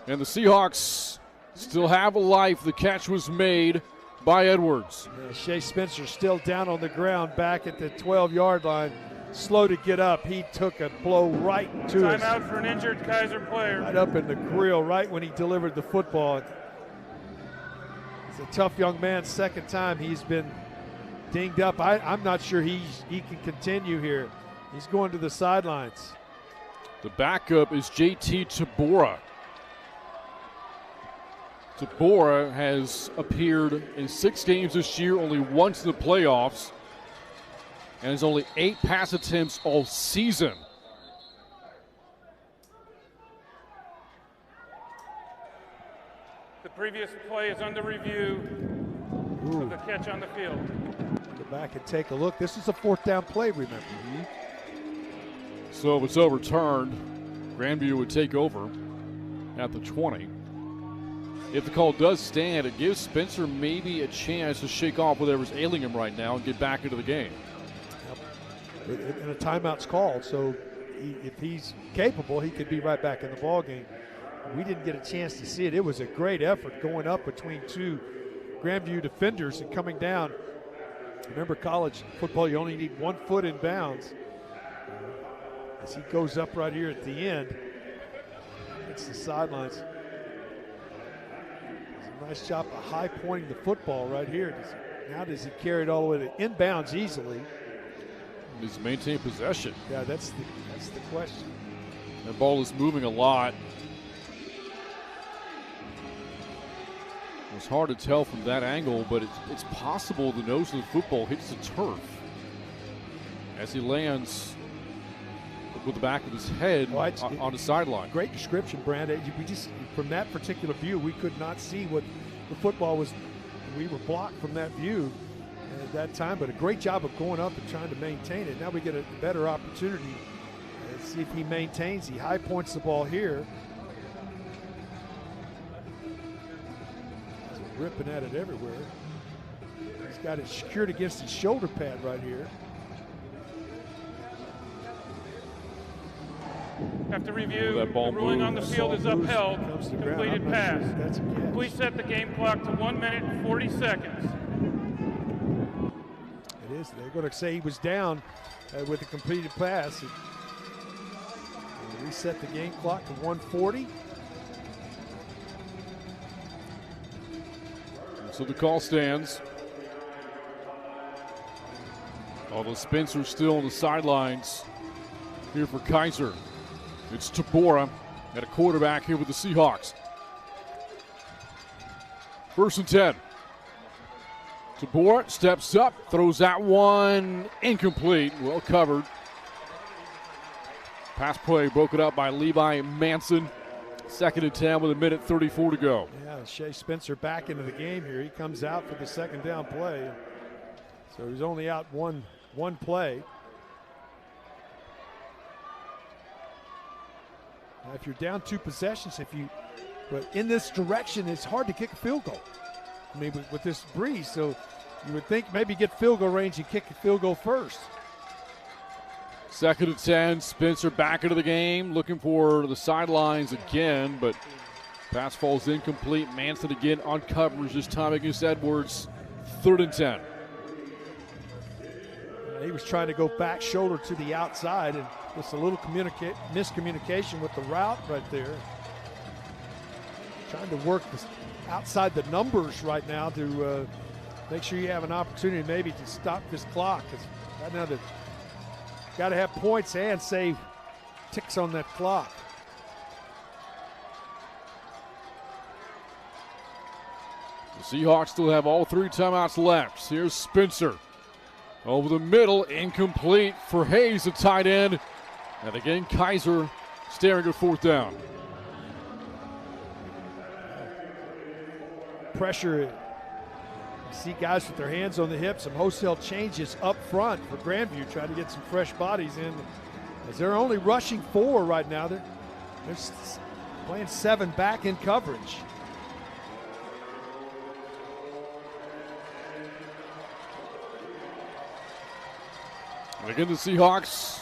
And the Seahawks still have a life. The catch was made by Edwards. Yeah, Shea Spencer still down on the ground back at the 12-yard line. Slow to get up. He took a blow right to his. Timeout for an injured Kaiser player. Right up in the grill right when he delivered the football. He's a tough young man. Second time he's been dinged up. I'm not sure he can continue here. He's going to the sidelines. The backup is JT Tabora. Tabora has appeared in 6 games this year, only once in the playoffs, and has only 8 pass attempts all season. The previous play is under review for the catch on the field. Go back and take a look. This is a 4th down play, remember. So if it's overturned, Grandview would take over at the 20. If the call does stand, it gives Spencer maybe a chance to shake off whatever's ailing him right now and get back into the game. Yep. And a timeout's called, so if he's capable, he could be right back in the ball game. We didn't get a chance to see it. It was a great effort going up between 2 Grandview defenders and coming down. Remember, college football, you only need 1 foot in bounds. As he goes up right here at the end, it's the sidelines. Nice job of high pointing the football right here. Now does he carry it all the way to inbounds easily? Does he maintain possession? Yeah, that's the question. That ball is moving a lot. It's hard to tell from that angle, but it's possible the nose of the football hits the turf as he lands with the back of his head on the sideline. Great description, Brand. We just, from that particular view, we could not see what the football was. We were blocked from that view at that time, but a great job of going up and trying to maintain it. Now we get a better opportunity. Let's see if he maintains. He high points the ball here. He's ripping at it everywhere. He's got it secured against his shoulder pad right here. After review, the ruling on the field is upheld. Completed pass. Please set the game clock to 1 minute and 40 seconds. It is. They're going to say he was down with a completed pass. Reset the game clock to 1:40. So the call stands. Although Spencer's still on the sidelines here for Kaiser. It's Tabora Got a quarterback here with the Seahawks. 1st and 10. Dordt steps up, throws that one incomplete. Well covered. Pass play broken up by Levi Manson. 2nd and 10 with 1:34 to go. Yeah, Shea Spencer back into the game here. He comes out for the 2nd down play. So he's only out one play. Now if you're down 2 possessions, but in this direction, it's hard to kick a field goal. I mean, with this breeze, so you would think maybe get field goal range and kick a field goal first. 2nd and 10, Spencer back into the game, looking for the sidelines again, but pass falls incomplete. Manson again on coverage, this time against Edwards. 3rd and 10. He was trying to go back shoulder to the outside, and just a little miscommunication with the route right there. Trying to work outside the numbers right now to make sure you have an opportunity maybe to stop this clock. Because right now they've got to have points and save ticks on that clock. The Seahawks still have all 3 timeouts left. Here's Spencer. Over the middle, incomplete for Hayes, the tight end. And again, Kaiser staring at 4th down. Pressure. You see guys with their hands on the hips, some wholesale changes up front for Grandview, trying to get some fresh bodies in. As they're only rushing 4 right now. They're playing 7 back in coverage. And again, the Seahawks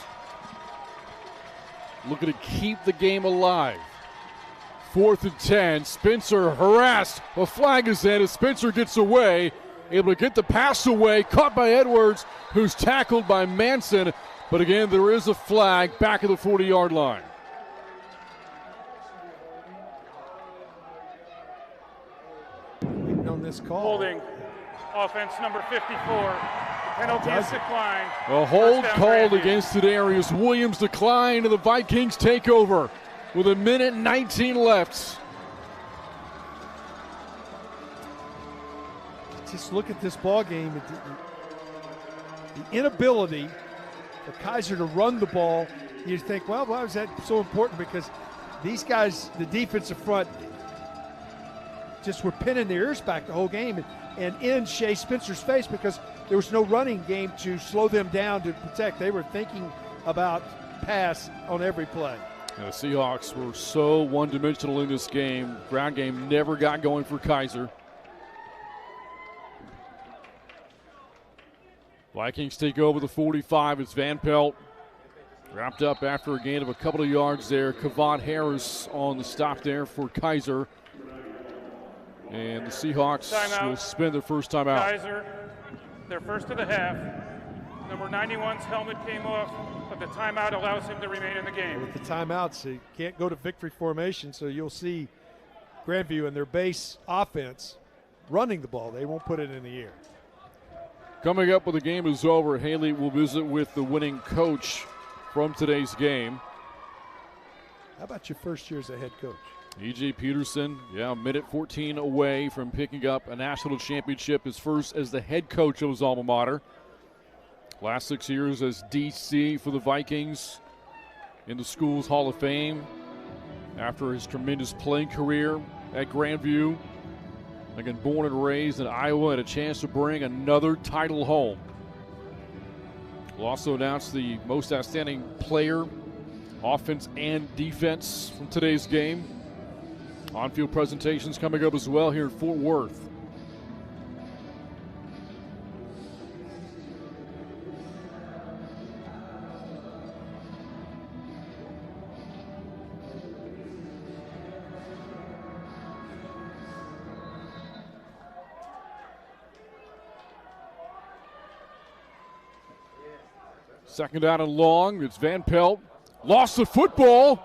looking to keep the game alive. 4th and 10, Spencer harassed. A flag is in as Spencer gets away, able to get the pass away, caught by Edwards, who's tackled by Manson. But again, there is a flag back at the 40-yard line. Waiting on this call. Holding offense number 54. Penalty is declined. A hold called against Ariz. Williams declined, and the Vikings take over with 1:19 left. Just look at this ball game. The inability for Kaiser to run the ball. You think, well, why was that so important? Because these guys, the defensive front, just were pinning their ears back the whole game and in Shea Spencer's face because there was no running game to slow them down to protect. They were thinking about pass on every play. The Seahawks were so one-dimensional in this game. Ground game never got going for Kaiser. Vikings take over the 45. It's Van Pelt. Wrapped up after a gain of a couple of yards there. Kavod Harris on the stop there for Kaiser. And the Seahawks will spend their first time out. Kaiser, their first of the half. Number 91's helmet came off, but the timeout allows him to remain in the game. With the timeouts, you can't go to victory formation, so you'll see Grandview and their base offense running the ball. They won't put it in the air. Coming up when the game is over, Haley will visit with the winning coach from today's game. How about your first year as a head coach? E.J. Peterson, a minute 14 away from picking up a national championship, his first as the head coach of his alma mater. Last 6 years as DC for the Vikings in the school's Hall of Fame. After his tremendous playing career at Grandview, again born and raised in Iowa, and a chance to bring another title home. We'll also announce the most outstanding player, offense and defense from today's game. On-field presentations coming up as well here in Fort Worth. Second down and long. It's Van Pelt. Lost the football.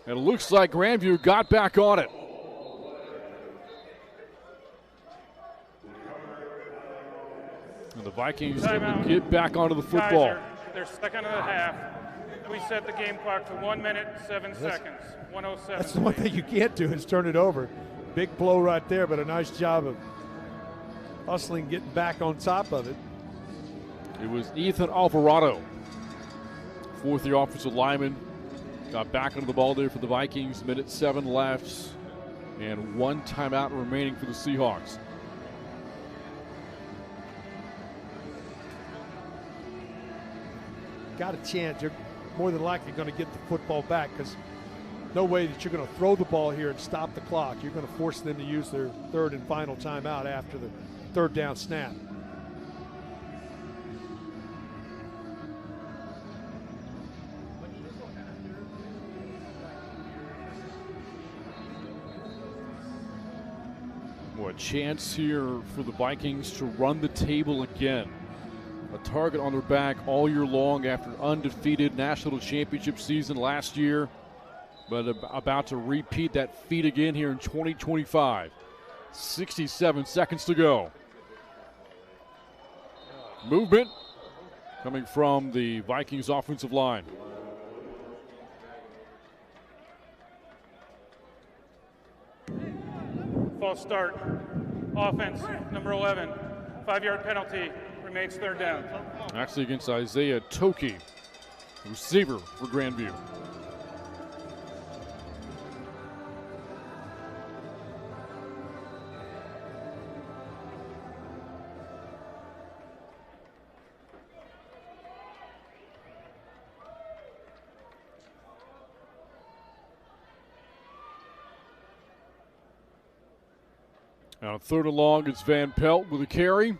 And it looks like Grandview got back on it. And the Vikings able to get back onto the football. Kaiser, their second of the half. we set the game clock to 1 minute, 7 seconds. 107. That's the one thing you can't do is turn it over. Big blow right there, but a nice job of hustling, getting back on top of it. It was Ethan Alvarado, fourth-year offensive lineman. Got back into the ball there for the Vikings. Minute 7 left, and 1 timeout remaining for the Seahawks. Got a chance. You're more than likely going to get the football back because no way that you're going to throw the ball here and stop the clock. You're going to force them to use their third and final timeout after the third down snap. Well, a chance here for the Vikings to run the table again. A target on their back all year long after an undefeated national championship season last year, but about to repeat that feat again here in 2025. 67 seconds to go. Movement coming from the Vikings offensive line. False start. Offense, number 11. 5-yard penalty. Remains third down. Actually against Isaiah Toki, receiver for Grandview. Now third and long, it's Van Pelt with a carry.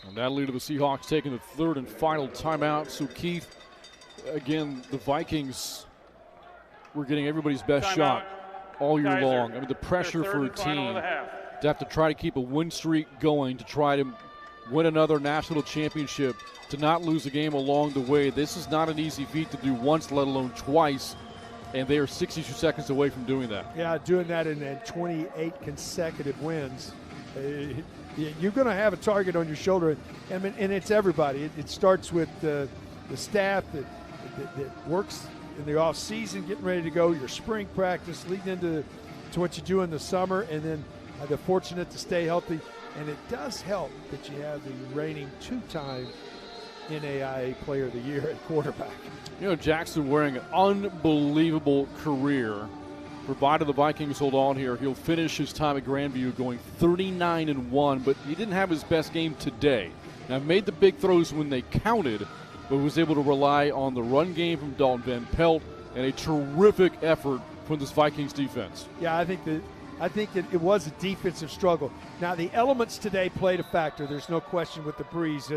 And that'll lead to the Seahawks taking the third and final timeout. So, Keith, again, the Vikings were getting everybody's best shot all year Kaiser. long. I mean, the pressure for a team to have to try to keep a win streak going, to try to win another national championship, to not lose a game along the way. This is not an easy feat to do once, let alone twice. And they are 62 seconds away from doing that. Yeah, doing that in 28 consecutive wins. You're going to have a target on your shoulder, and it's everybody. It starts with the staff that works in the off season, getting ready to go, your spring practice, leading into what you do in the summer, and then they're fortunate to stay healthy. And it does help that you have the reigning 2-time NAIA Player of the Year at quarterback. You know, Jackson wearing an unbelievable career. Provided the Vikings hold on here, he'll finish his time at Grandview going 39-1, but he didn't have his best game today. Now, made the big throws when they counted, but was able to rely on the run game from Dalten Van Pelt and a terrific effort from this Vikings defense. Yeah, I think that it was a defensive struggle. Now, the elements today played a factor. There's no question with the breeze,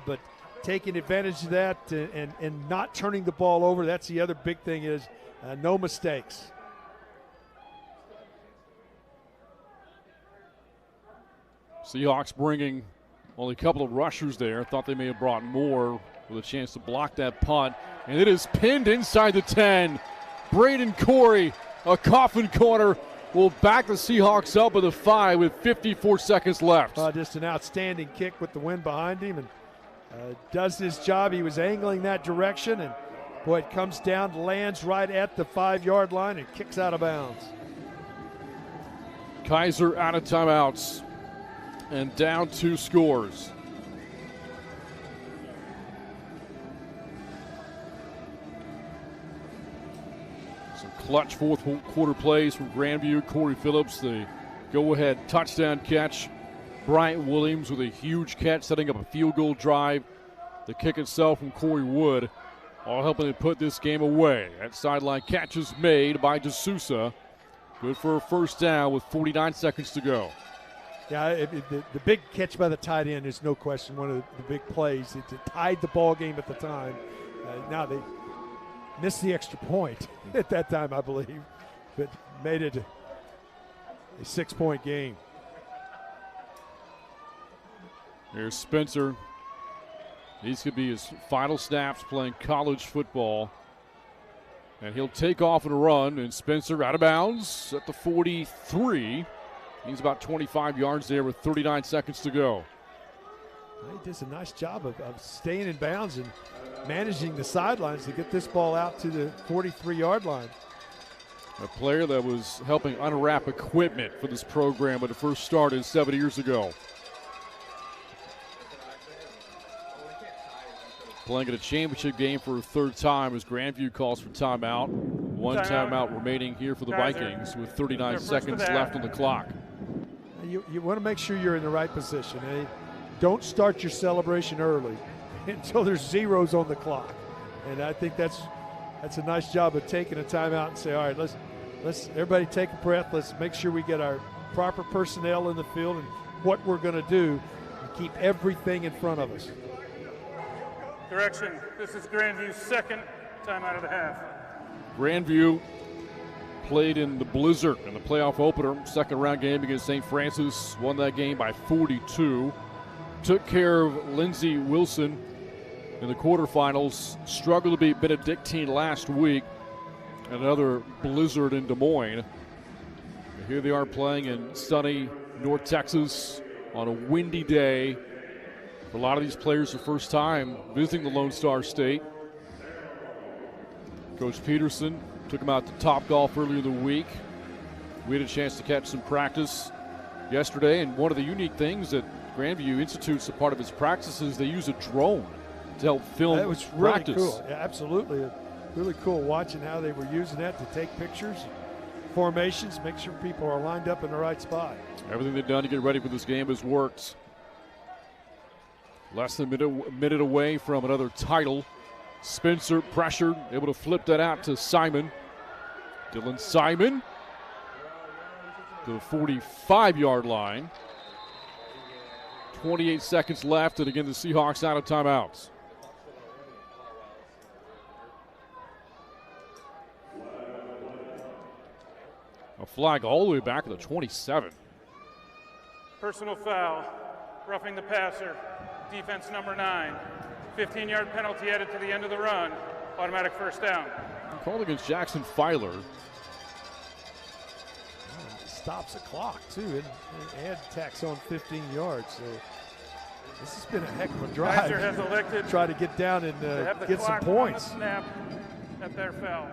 but taking advantage of that and not turning the ball over, that's the other big thing is no mistakes. Seahawks bringing only a couple of rushers there. Thought they may have brought more with a chance to block that punt. And it is pinned inside the 10. Braden Corey, a coffin corner, will back the Seahawks up with a 5 with 54 seconds left. Just an outstanding kick with the wind behind him, and does his job. He was angling that direction, and boy, it comes down, lands right at the 5-yard line and kicks out of bounds. Kaiser out of timeouts and down 2 scores. Some clutch fourth quarter plays from Grandview. Corey Phillips, the go-ahead touchdown catch. Bryant Williams with a huge catch, setting up a field goal drive. The kick itself from Corey Wood, all helping to put this game away. That sideline catch is made by D'Souza. Good for a first down with 49 seconds to go. Yeah, the big catch by the tight end is no question one of the big plays. It tied the ball game at the time. Now they missed the extra point at that time, I believe, but made it a 6-point game. Here's Spencer. These could be his final snaps playing college football. And he'll take off and run, and Spencer out of bounds at the 43. He's about 25 yards there with 39 seconds to go. He does a nice job of staying in bounds and managing the sidelines to get this ball out to the 43-yard line. A player that was helping unwrap equipment for this program when it first started 7 years ago. Playing at a championship game for a third time as Grandview calls for timeout. One timeout remaining here for the Vikings with 39 seconds left on the clock. You want to make sure you're in the right position. Eh? Don't start your celebration early until there's zeros on the clock. And I think that's a nice job of taking a timeout and say, all right, let's everybody take a breath. Let's make sure we get our proper personnel in the field and what we're going to do and keep everything in front of us. Correction, this is Grandview's second timeout of the half. Grandview played in the Blizzard in the playoff opener, second round game against St. Francis, won that game by 42. Took care of Lindsey Wilson in the quarterfinals, struggled to beat Benedictine last week. Another blizzard in Des Moines. Here they are playing in sunny North Texas on a windy day. For a lot of these players, the first time visiting the Lone Star State. Coach Peterson took them out to Topgolf earlier in the week. We had a chance to catch some practice yesterday, and one of the unique things that Grandview institutes a part of its practices, they use a drone to help film that was really practice. Cool. Yeah, absolutely. Really cool watching how they were using that to take pictures, formations, make sure people are lined up in the right spot. Everything they've done to get ready for this game has worked. Less than a minute away from another title. Spencer pressured, able to flip that out to Simon. Dylan Simon to the 45-yard line. 28 seconds left, and again the Seahawks out of timeouts. A flag all the way back to the 27. Personal foul, roughing the passer, defense number 9. 15-yard penalty added to the end of the run, automatic first down. Called against Jackson Filer. Stops the clock, too, and tacks on 15 yards. So this has been a heck of a drive. Kaiser has elected try to get down and get some points. On the snap at their foul.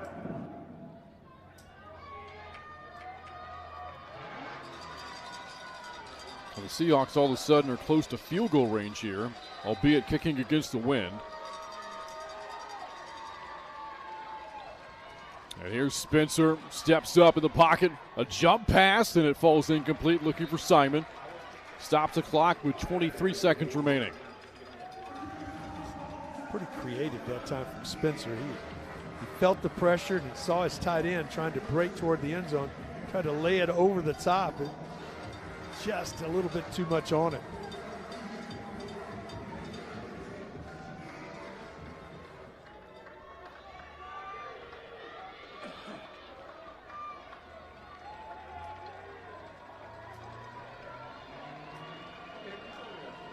Well, the Seahawks all of a sudden are close to field goal range here, albeit kicking against the wind. And here's Spencer, steps up in the pocket, a jump pass, and it falls incomplete, looking for Simon. Stops the clock with 23 seconds remaining. Pretty creative that time from Spencer. He felt the pressure and he saw his tight end trying to break toward the end zone, tried to lay it over the top. Just a little bit too much on it.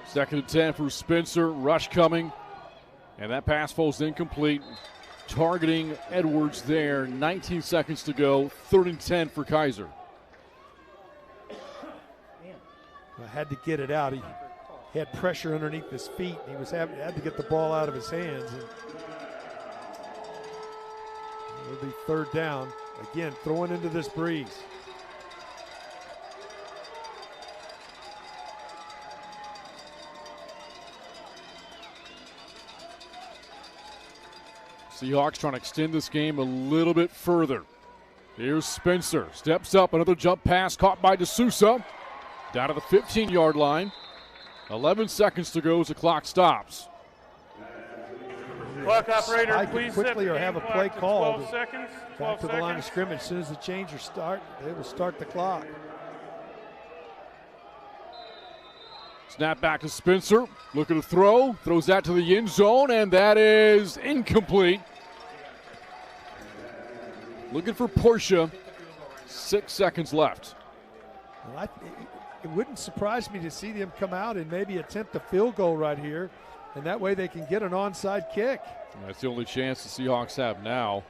Second and 10 for Spencer, rush coming, and that pass falls incomplete. Targeting Edwards there, 19 seconds to go, 3rd and 10 for Kaiser. Had to get it out. He had pressure underneath his feet. He had to get the ball out of his hands. And it'll be 3rd down. Again, throwing into this breeze. Seahawks trying to extend this game a little bit further. Here's Spencer, steps up, another jump pass caught by DeSouza. Down to the 15-yard line. 11 seconds to go as the clock stops. Clock operator, Spike please quickly set or the have a game play clock to called. 12 seconds. 12 Back to the line of seconds. scrimmage. As soon as the changers start, they will start the clock. Snap back to Spencer. Looking to throw. Throws that to the end zone, and that is incomplete. Looking for Porcha. 6 seconds left. Well, it wouldn't surprise me to see them come out and maybe attempt a field goal right here, and that way they can get an onside kick. That's the only chance the Seahawks have now.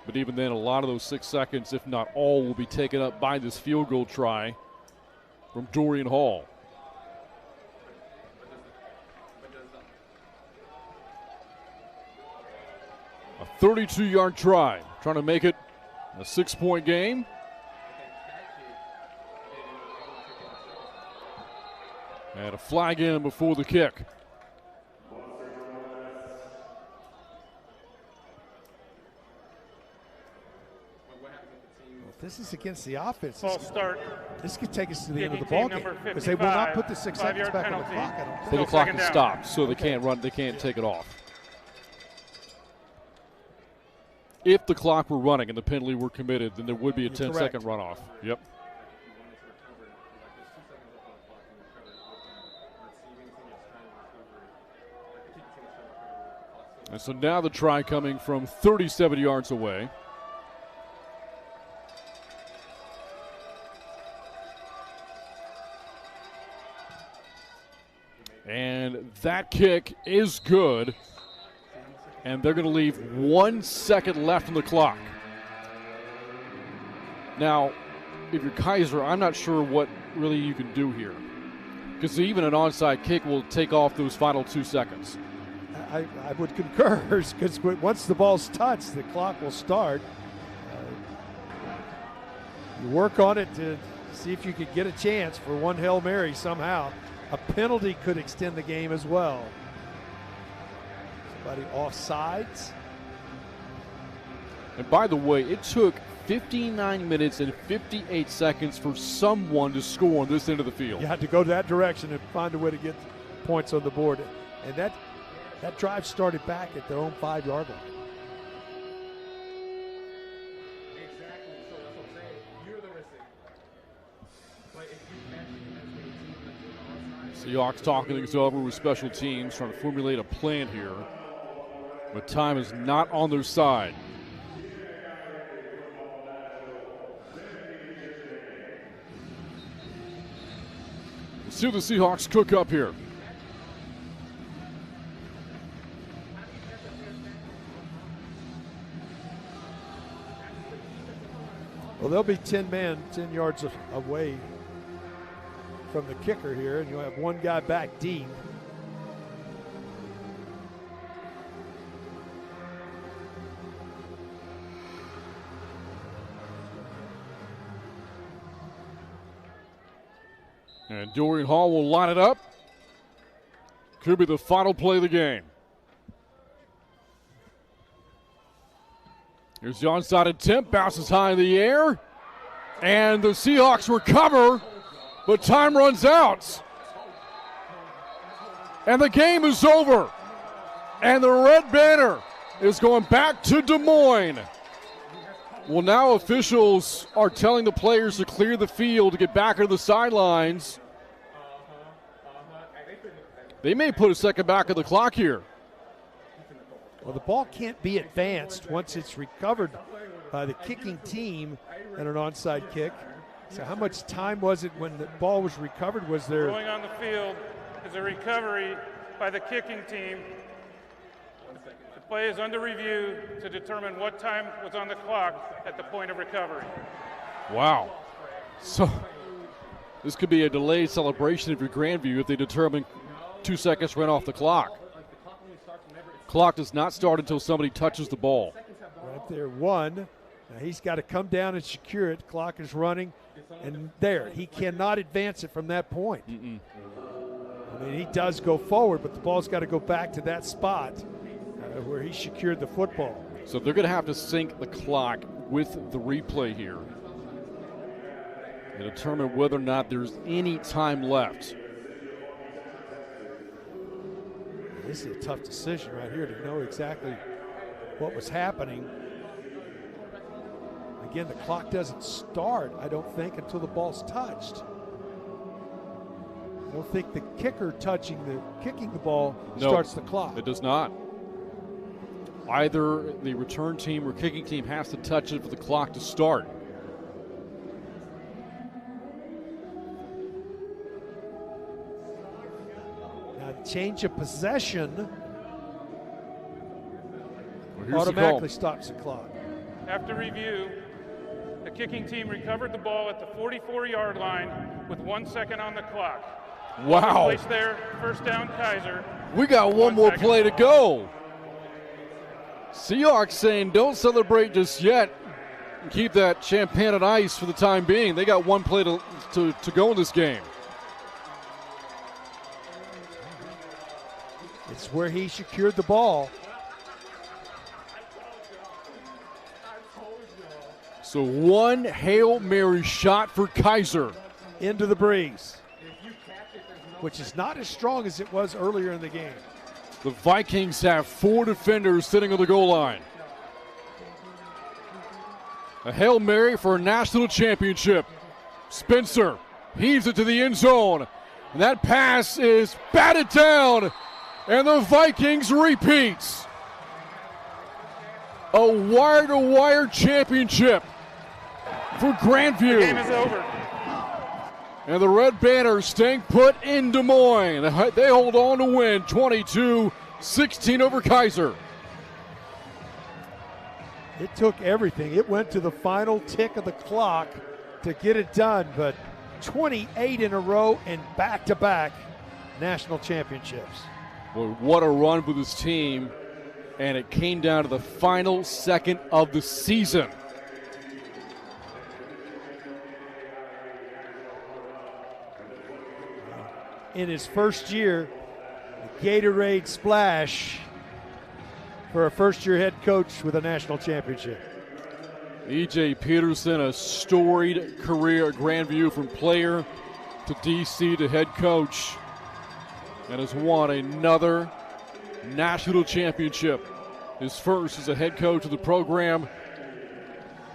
But even then, a lot of those 6 seconds, if not all, will be taken up by this field goal try. from Dorian Hall. A 32-yard try, trying to make it a 6-point game. And a flag in before the kick. This is against the offense. False start. This could take us to the end of the Kicking ball team game number because they will not 55, put the 6 seconds 5-yard back on the penalty. clock. I don't think. Well, the Still clock second is down. stopped, so they Okay. can't run. They can't take it off. If the clock were running and the penalty were committed, then there would be a 10-second runoff. Yep. And so now the try coming from 37 yards away. And that kick is good. And they're going to leave 1 second left on the clock. Now, if you're Kaiser, I'm not sure what really you can do here. Because even an onside kick will take off those final 2 seconds. I would concur because once the ball's touched, the clock will start. You work on it to see if you could get a chance for one Hail Mary somehow. A penalty could extend the game as well. Somebody offsides. And by the way, it took 59 minutes and 58 seconds for someone to score on this end of the field. You had to go that direction and find a way to get points on the board. And that drive started back at their own 5-yard line. Exactly. So that's what I'm saying. You're the risk. But if you match it as a team, Seahawks talking things over with special teams, trying to formulate a plan here. But time is not on their side. Let's see what the Seahawks cook up here. Well, they'll be 10 men, 10 yards away from the kicker here, and you'll have one guy back deep. And Dorian Hall will line it up. Could be the final play of the game. Here's the onside attempt, bounces high in the air. And the Seahawks recover, but time runs out. And the game is over. And the red banner is going back to Des Moines. Well, now officials are telling the players to clear the field to get back into the sidelines. They may put a second back on the clock here. Well, the ball can't be advanced once it's recovered by the kicking team and an onside kick. So how much time was it when the ball was recovered? Was there... Going on the field is a recovery by the kicking team. The play is under review to determine what time was on the clock at the point of recovery. Wow. So this could be a delayed celebration of your Grandview if they determine 2 seconds ran off the clock. Clock does not start until somebody touches the ball. Right there, one. Now he's got to come down and secure it. Clock is running, and there. He cannot advance it from that point. I mean, he does go forward, but the ball's got to go back to that spot where he secured the football. So they're going to have to sync the clock with the replay here to determine whether or not there's any time left. This is a tough decision right here to know exactly what was happening. Again, the clock doesn't start, I don't think, until the ball's touched. I don't think the kicker kicking the ball starts the clock. It does not. Either the return team or kicking team has to touch it for the clock to start. Change of possession automatically stops the clock. After review, the kicking team recovered the ball at the 44-yard line with 1 second on the clock. Wow. Place there, first down, Kaiser. We got one more play to go. Seahawks saying don't celebrate just yet. Keep that champagne on ice for the time being. They got one play to go in this game. It's where he secured the ball. So one Hail Mary shot for Kaiser. Into the breeze, which is not as strong as it was earlier in the game. The Vikings have 4 defenders sitting on the goal line. A Hail Mary for a national championship. Spencer heaves it to the end zone. And that pass is batted down. And the Vikings repeats. A wire-to-wire championship for Grandview. The game is over. And the Red Banners staying put in Des Moines. They hold on to win 22-16 over Kaiser. It took everything. It went to the final tick of the clock to get it done, but 28 in a row and back-to-back national championships. Well, what a run for this team, and it came down to the final second of the season. In his first year, the Gatorade splash for a first-year head coach with a national championship. E.J. Peterson, a storied career at Grandview from player to DC to head coach, and has won another national championship. His first as a head coach of the program.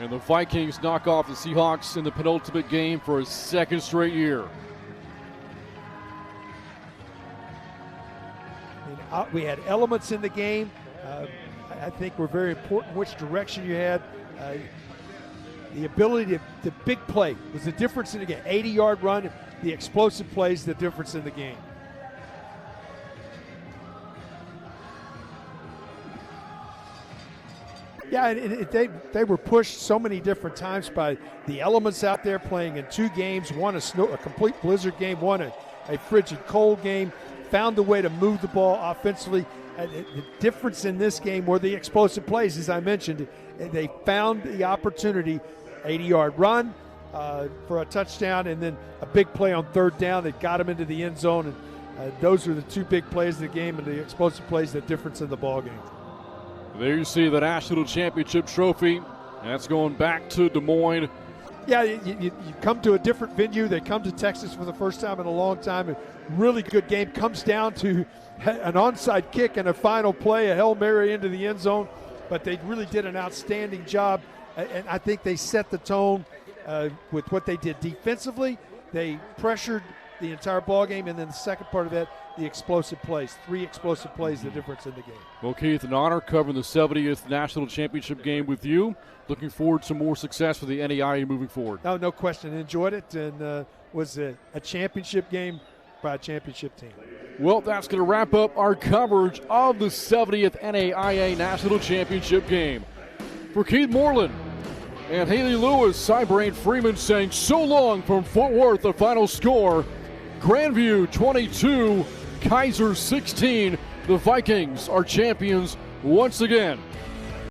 And the Vikings knock off the Seahawks in the penultimate game for a second straight year. We had elements in the game. I think were very important which direction you had. The ability to big play was the difference in the game. 80-yard run, the explosive plays, the difference in the game. Yeah, and they were pushed so many different times by the elements out there playing in 2 games, one a complete blizzard game, one a frigid cold game, found a way to move the ball offensively. The difference in this game were the explosive plays, as I mentioned. They found the opportunity, 80-yard run for a touchdown, and then a big play on 3rd down that got them into the end zone. And those are the 2 big plays of the game, and the explosive plays, the difference in the ball game. There you see the national championship trophy. That's going back to Des Moines. Yeah, you come to a different venue. They come to Texas for the first time in a long time. A really good game. Comes down to an onside kick and a final play, a Hail Mary into the end zone. But they really did an outstanding job. And I think they set the tone with what they did defensively. They pressured the entire ball game. And then the second part of that, the explosive plays. 3 explosive plays, the difference in the game. Well, Keith, an honor covering the 70th national championship game with you. Looking forward to more success for the NAIA moving forward. No question. Enjoyed it, and was a championship game by a championship team. Well, that's going to wrap up our coverage of the 70th NAIA National Championship game. For Keith Moreland and Haley Lewis, Cybrain Freeman saying so long from Fort Worth. The final score, Grandview 22, Kaiser 16. The Vikings are champions once again.